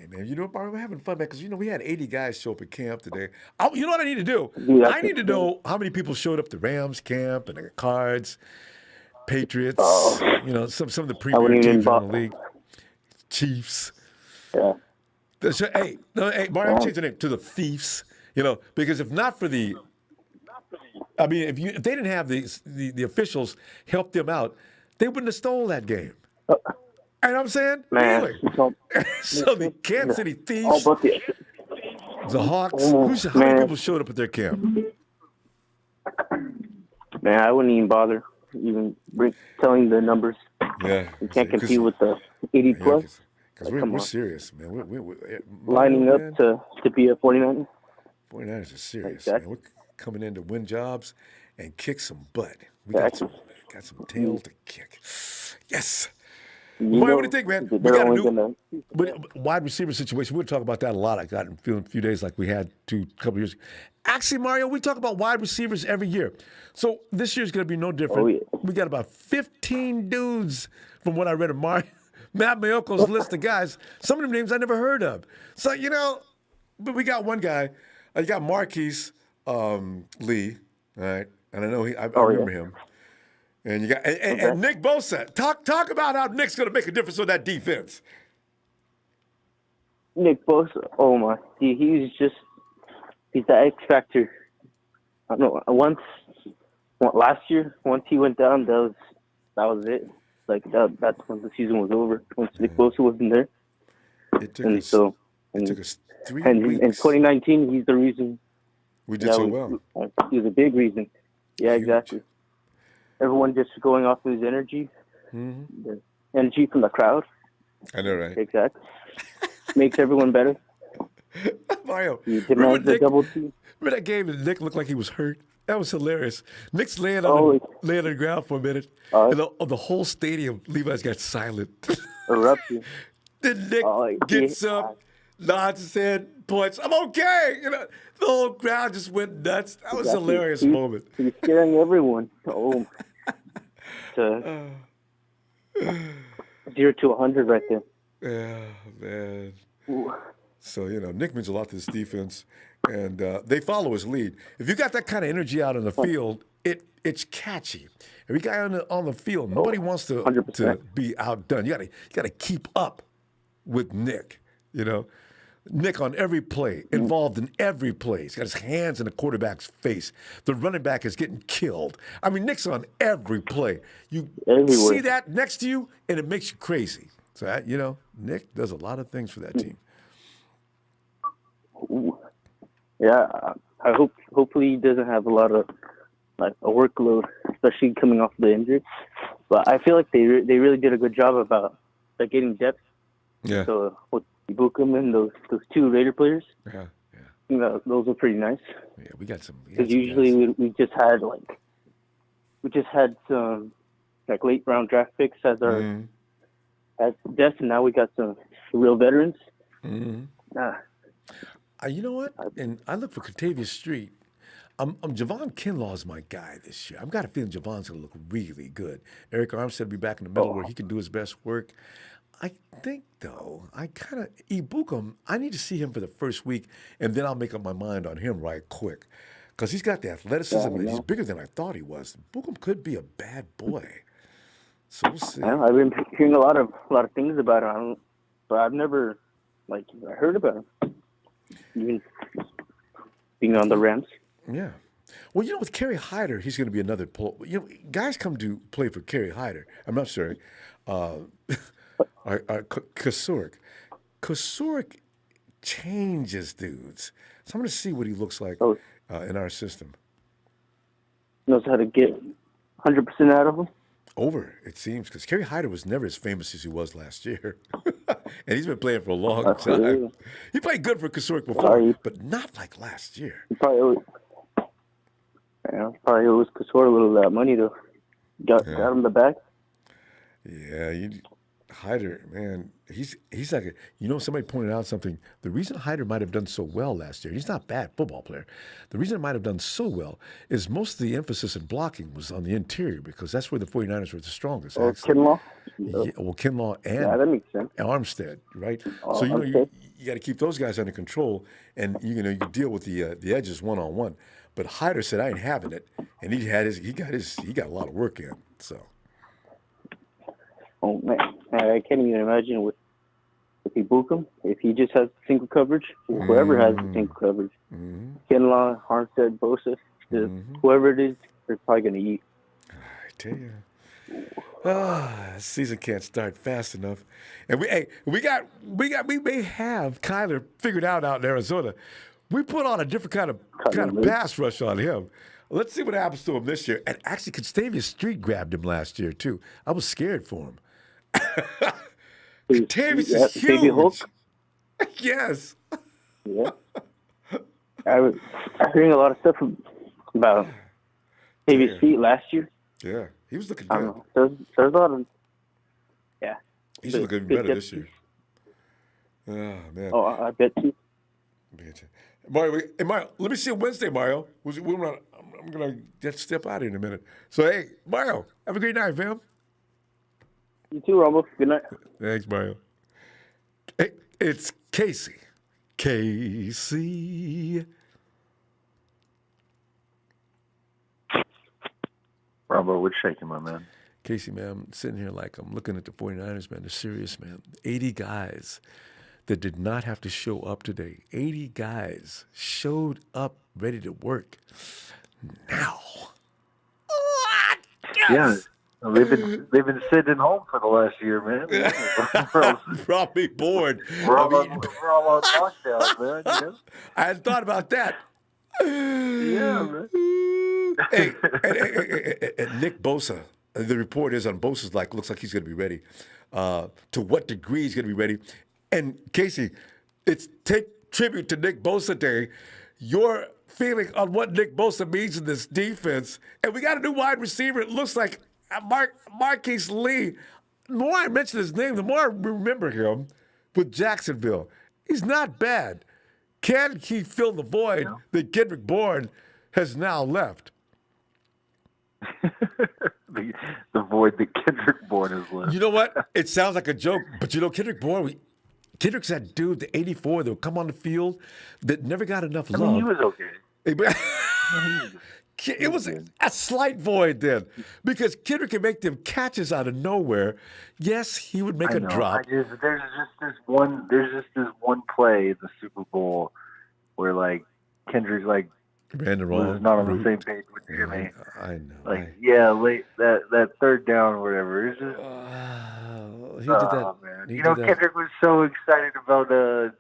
Hey, man, you know what, Mario? We're having fun, man, because, we had 80 guys show up at camp today. You know what I need to do? Yeah, I need to know how many people showed up to Rams camp and the Cards, Patriots, some of the premier teams in the league, Chiefs. Yeah. Hey, Mario, I'm changing the name to the Thieves, because if not for if they didn't have the officials help them out, they wouldn't have stole that game. You know what I'm saying? Man. Really? So the Kansas City Thieves, the Hawks, how many people showed up at their camp? Man, I wouldn't even bother telling the numbers. Yeah. You can't compete with the 80 plus. Because we're serious, man. We're lining up to be a 49er. 49ers are serious, exactly. man. We're coming in to win jobs and kick some butt. We got some tail to kick. Yes. What do you think, man? We got a new wide receiver situation. We'll talk about that a lot. I got in a few days like we had a couple years ago. Actually, Mario, we talk about wide receivers every year. So this year's going to be no different. Oh, yeah. We got about 15 dudes from what I read of Matt Mayoko's list of guys. Some of them names I never heard of. So, but we got one guy. You got Marquise Lee, all right? And I know I remember him. And you got and Nick Bosa. Talk about how Nick's going to make a difference on that defense. Nick Bosa, oh my, he's the X factor. I don't know. Last year, once he went down, that was it. Like that's when the season was over. Once Nick Bosa wasn't there, it took us 3 weeks. In 2019, he's the reason we did so well. He was a big reason. Yeah, exactly. Everyone just going off of his energy, the energy from the crowd. I know, right? Exactly. Makes everyone better. Mario, remember that game that Nick looked like he was hurt? That was hilarious. Nick's laying on the ground for a minute, and the whole stadium, Levi's got silent. Eruption. Then Nick gets up, nods his head, points. I'm okay. The whole crowd just went nuts. That was a hilarious moment. He's scaring everyone. Oh, 0 to 100 right there. Yeah, man. Ooh. So, Nick means a lot to this defense, and they follow his lead. If you got that kind of energy out on the field, it's catchy. Every guy on the field, nobody wants to be outdone. You got to keep up with Nick, Nick on every play, involved in every play. He's got his hands in the quarterback's face. The running back is getting killed. I mean, Nick's on every play. You see that next to you, and it makes you crazy. So, Nick does a lot of things for that team. Yeah, I hopefully he doesn't have a lot of a workload, especially coming off the injury. But I feel like they really did a good job about getting depth. Yeah. So with Ibukum and those 2 Raider players. Yeah. Those were pretty nice. Yeah, we got some. Because usually we just had some late round draft picks as our as depth, and now we got some real veterans. You know what? And I look for Contavious Street. Javon Kinlaw's my guy this year. I've got a feeling Javon's going to look really good. Eric Armstead will be back in the middle where he can do his best work. I think, though, Ibukum, I need to see him for the first week, and then I'll make up my mind on him right quick. Because he's got the athleticism, and he's bigger than I thought he was. Ibukum could be a bad boy. So we'll see. Yeah, I've been hearing a lot of things about him, but I've never heard about him. Even being on the Rams. Yeah. Well, with Kerry Hyder, he's going to be another guys come to play for Kerry Hyder. I'm not sorry. Kasurek. Kasurek changes dudes. So I'm going to see what he looks like in our system. Knows how to get 100% out of him? Over, it seems, because Kerry Hyder was never as famous as he was last year. And he's been playing for a long time. He played good for Kasurek before, but not like last year. He probably owes Kasurek a little of that money, though. Got him the back. Yeah, Hyder, man, he's like somebody pointed out something. The reason Hyder might have done so well last year, he's not a bad football player. The reason it might have done so well is most of the emphasis in blocking was on the interior because that's where the 49ers were the strongest. Kinlaw? Yeah, well, Kinlaw and that makes sense. Armstead, right? Oh, so, you got to keep those guys under control, and you deal with the edges one-on-one. But Hyder said I ain't having it, and he got a lot of work in. So. Oh man, I can't even imagine if he book him, if he just has single coverage, whoever has the single coverage, Kinlaw, Armstead, Bosa, whoever it is, they're probably gonna eat. I tell you. Season can't start fast enough, and we may have Kyler figured out in Arizona. We put on a different kind of pass rush on him. Let's see what happens to him this year. And actually, Contavious Street grabbed him last year too. I was scared for him. Contavious is huge. Baby Hulk. Yes. Yeah. I'm hearing a lot of stuff about Contavious Street last year. Yeah, he was looking good. There's a lot of, yeah. He's looking better this year. Oh, man. Oh, I bet too. Mario, let me see you Wednesday, Mario. I'm going to step out in a minute. So, hey, Mario, have a great night, fam. You too, Ronbo. Good night. Thanks, Mario. Hey, it's Casey. Casey. Ronbo, what's shaking, my man? Casey, man, I'm sitting here like I'm looking at the 49ers, man. They're serious, man. 80 guys that did not have to show up today. 80 guys showed up ready to work. Now. Yes. They've been sitting home for the last year, man. Probably bored. We're all on lockdown, man. You know? I hadn't thought about that. Yeah, man. Hey, and Nick Bosa, the report is on Bosa's looks like he's going to be ready. To what degree he's going to be ready. And Casey, it's take tribute to Nick Bosa Day. Your feeling on what Nick Bosa means in this defense. And we got a new wide receiver. It looks like Marquise Lee. The more I mention his name, the more I remember him with Jacksonville. He's not bad. Can he fill the void that Kendrick Bourne has now left? the void that Kendrick Bourne has left. You know what? It sounds like a joke, but Kendrick Bourne, Kendrick's that dude, the 84 that would come on the field that never got enough love. I mean, he was okay. It was a slight void then, because Kendrick can make them catches out of nowhere. Yes, he would make a drop. There's just this one play in the Super Bowl where Kendrick ran the was wrong not on the route. same page with Jimmy. I know. Late that third down or whatever. It's just he did that. Man. Kendrick was so excited about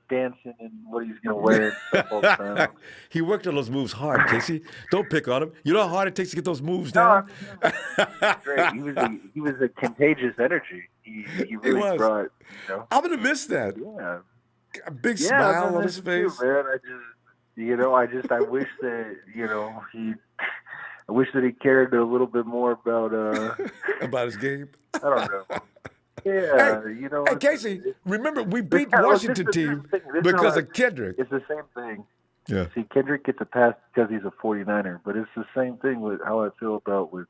dancing and what he's gonna wear and stuff all the time. He worked on those moves hard, Casey. Don't pick on him. You know how hard it takes to get those moves down? Great. He was a contagious energy. He really brought. I'm gonna miss that. Yeah. A big smile on his face. Too, man. I wish that I wish that he cared a little bit more about his game. I don't know. Yeah, Hey, Casey, remember we beat Washington team because of Kendrick. It's the same thing. Yeah. See, Kendrick gets a pass because he's a 49er, but it's the same thing with how I feel about with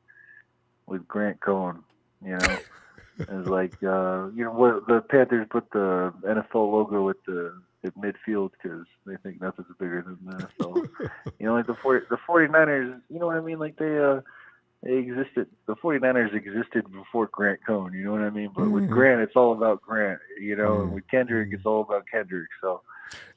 Grant Cohn. It's like what the Panthers put the NFL logo at midfield because they think nothing's bigger than the NFL. The 49ers, you know what I mean? They existed. The 49ers existed before Grant Cohn. You know what I mean? But with Grant, it's all about Grant. And with Kendrick, it's all about Kendrick. So,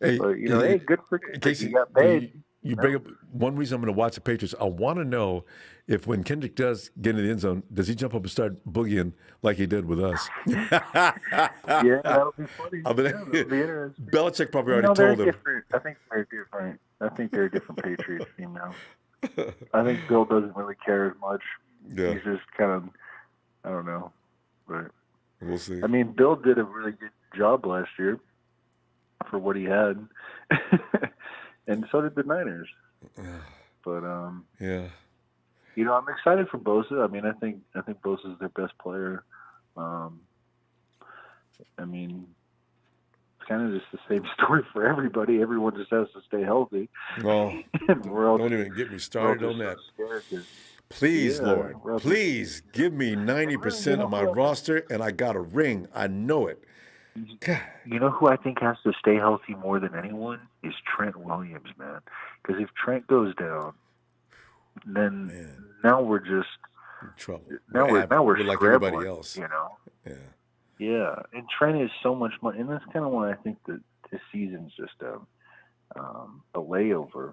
hey, good for Kendrick. Casey. He got paid. You bring up one reason I'm going to watch the Patriots. I want to know if when Kendrick does get in the end zone, does he jump up and start boogieing like he did with us? Yeah, that'll be funny. That'll be interesting. Belichick probably already told him. I think they're different. I think they're a different Patriots team now. I think Bill doesn't really care as much. Yeah. He's just kind of, I don't know, but we'll see. I mean, Bill did a really good job last year for what he had, and so did the Niners. But yeah, I'm excited for Bosa. I mean, I think Bosa's their best player. I mean, it's kind of just the same story for everybody. Everyone just has to stay healthy. Well, don't even get me started on that. Please, Lord, please give me 90% of my roster, and I got a ring. I know it. You know who I think has to stay healthy more than anyone is Trent Williams, man. Because if Trent goes down, then now we're just in trouble. Now we're like scrambling, everybody else. you know. Yeah. Yeah, and Trent is so much money, and that's kind of why I think that this season's just a layover,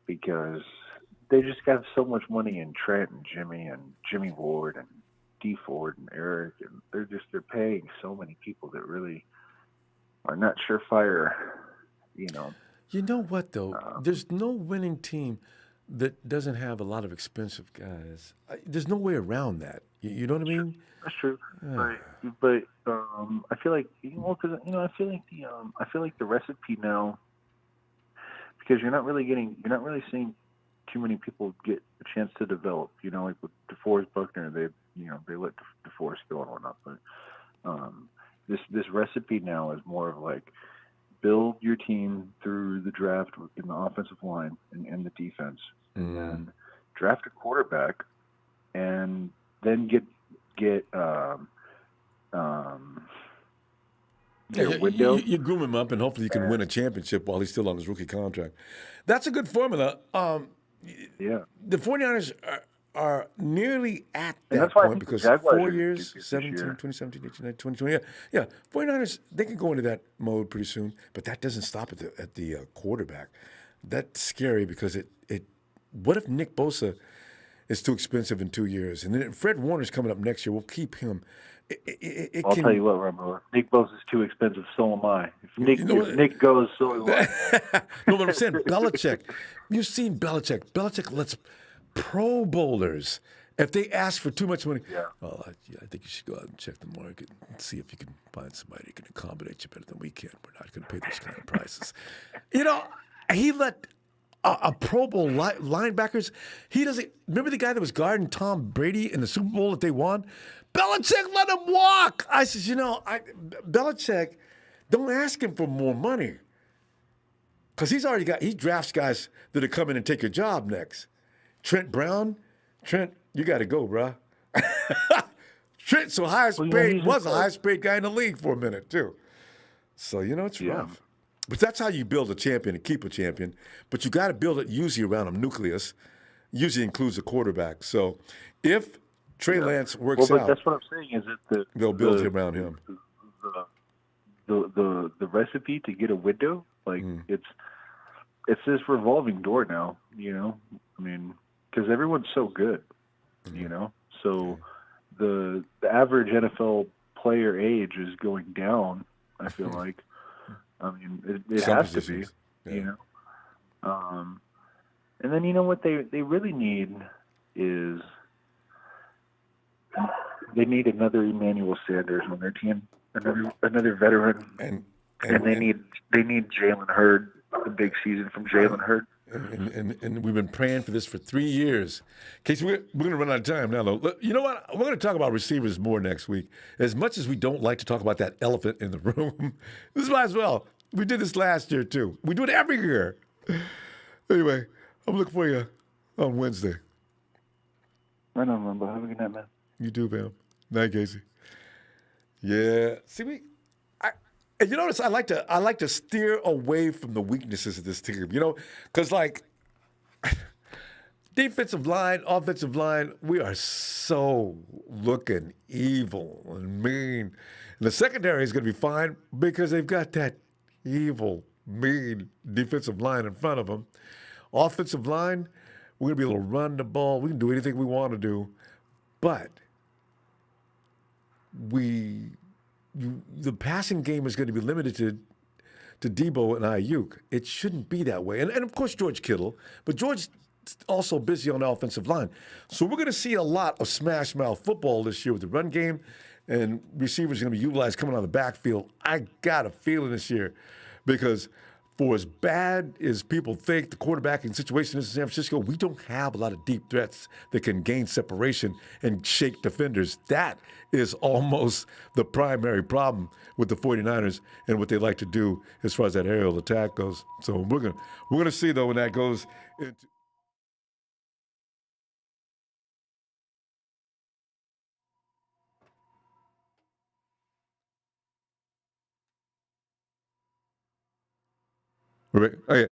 because they just got so much money in Trent and Jimmy Ward and D Ford and Eric, and they're paying so many people that really are not surefire, you know. You know what though? There's no winning team that doesn't have a lot of expensive guys. There's no way around that. You know what I mean? That's true. But I feel like I feel like the recipe now, because you're not really seeing too many people get a chance to develop. You know, like with DeForest Buckner, they let DeForest go and whatnot. But this recipe now is more of like build your team through the draft in the offensive line and the defense, and then draft a quarterback, and then get window. You groom him up, and hopefully you can win a championship while he's still on his rookie contract. That's a good formula. Yeah. The 49ers are nearly at that point because 4 years, 2017, 18, 2020. Yeah. 49ers, they can go into that mode pretty soon, but that doesn't stop at the quarterback. That's scary because what if Nick Bosa is too expensive in 2 years? And then Fred Warner's coming up next year. We'll keep him. I'll tell you what, Ronbo. Nick Bosa's too expensive, so am I. If Nick goes, so am I. No, but I'm saying Belichick. You've seen Belichick. Belichick lets Pro Bowlers, if they ask for too much money, I think you should go out and check the market and see if you can find somebody who can accommodate you better than we can. We're not going to pay those kind of prices. You know, he let a Pro Bowl linebackers. He doesn't remember the guy that was guarding Tom Brady in the Super Bowl that they won. Belichick let him walk. I says, Belichick, don't ask him for more money, because he drafts guys that are coming and take your job next. Trent Brown, you got to go, bro. Trent's was the highest paid guy in the league for a minute too. So it's rough. But that's how you build a champion and keep a champion. But you got to build it usually around a nucleus. Usually includes a quarterback. So if Trey Lance works out, that's what I'm saying is that they'll build around him. The recipe to get a window, like it's this revolving door now. I mean, because everyone's so good. So the average NFL player age is going down. I feel like. I mean, it has to be, and then what they really need is they need another Emmanuel Sanders on their team, another veteran, and they need Jalen Hurd, the big season from Jalen Hurd. And we've been praying for this for 3 years. Casey, we're going to run out of time now, though. You know what? We're going to talk about receivers more next week. As much as we don't like to talk about that elephant in the room, this might as well. We did this last year, too. We do it every year. Anyway, I'm looking for you on Wednesday. I don't remember. Have a good night, man. You too, fam. Night, Casey. Yeah. See, and you notice I like to steer away from the weaknesses of this team, because defensive line, offensive line, we are so looking evil and mean. And the secondary is going to be fine because they've got that evil, mean defensive line in front of them. Offensive line, we're going to be able to run the ball. We can do anything we want to do, but the passing game is going to be limited to Debo and Ayuk. It shouldn't be that way. And of course, George Kittle. But George's also busy on the offensive line. So we're going to see a lot of smash mouth football this year with the run game. And receivers are going to be utilized coming out of the backfield. I got a feeling this year because for as bad as people think the quarterbacking situation is in San Francisco, we don't have a lot of deep threats that can gain separation and shake defenders. That is almost the primary problem with the 49ers and what they like to do as far as that aerial attack goes. So we're gonna see, though, when that goes into Okay.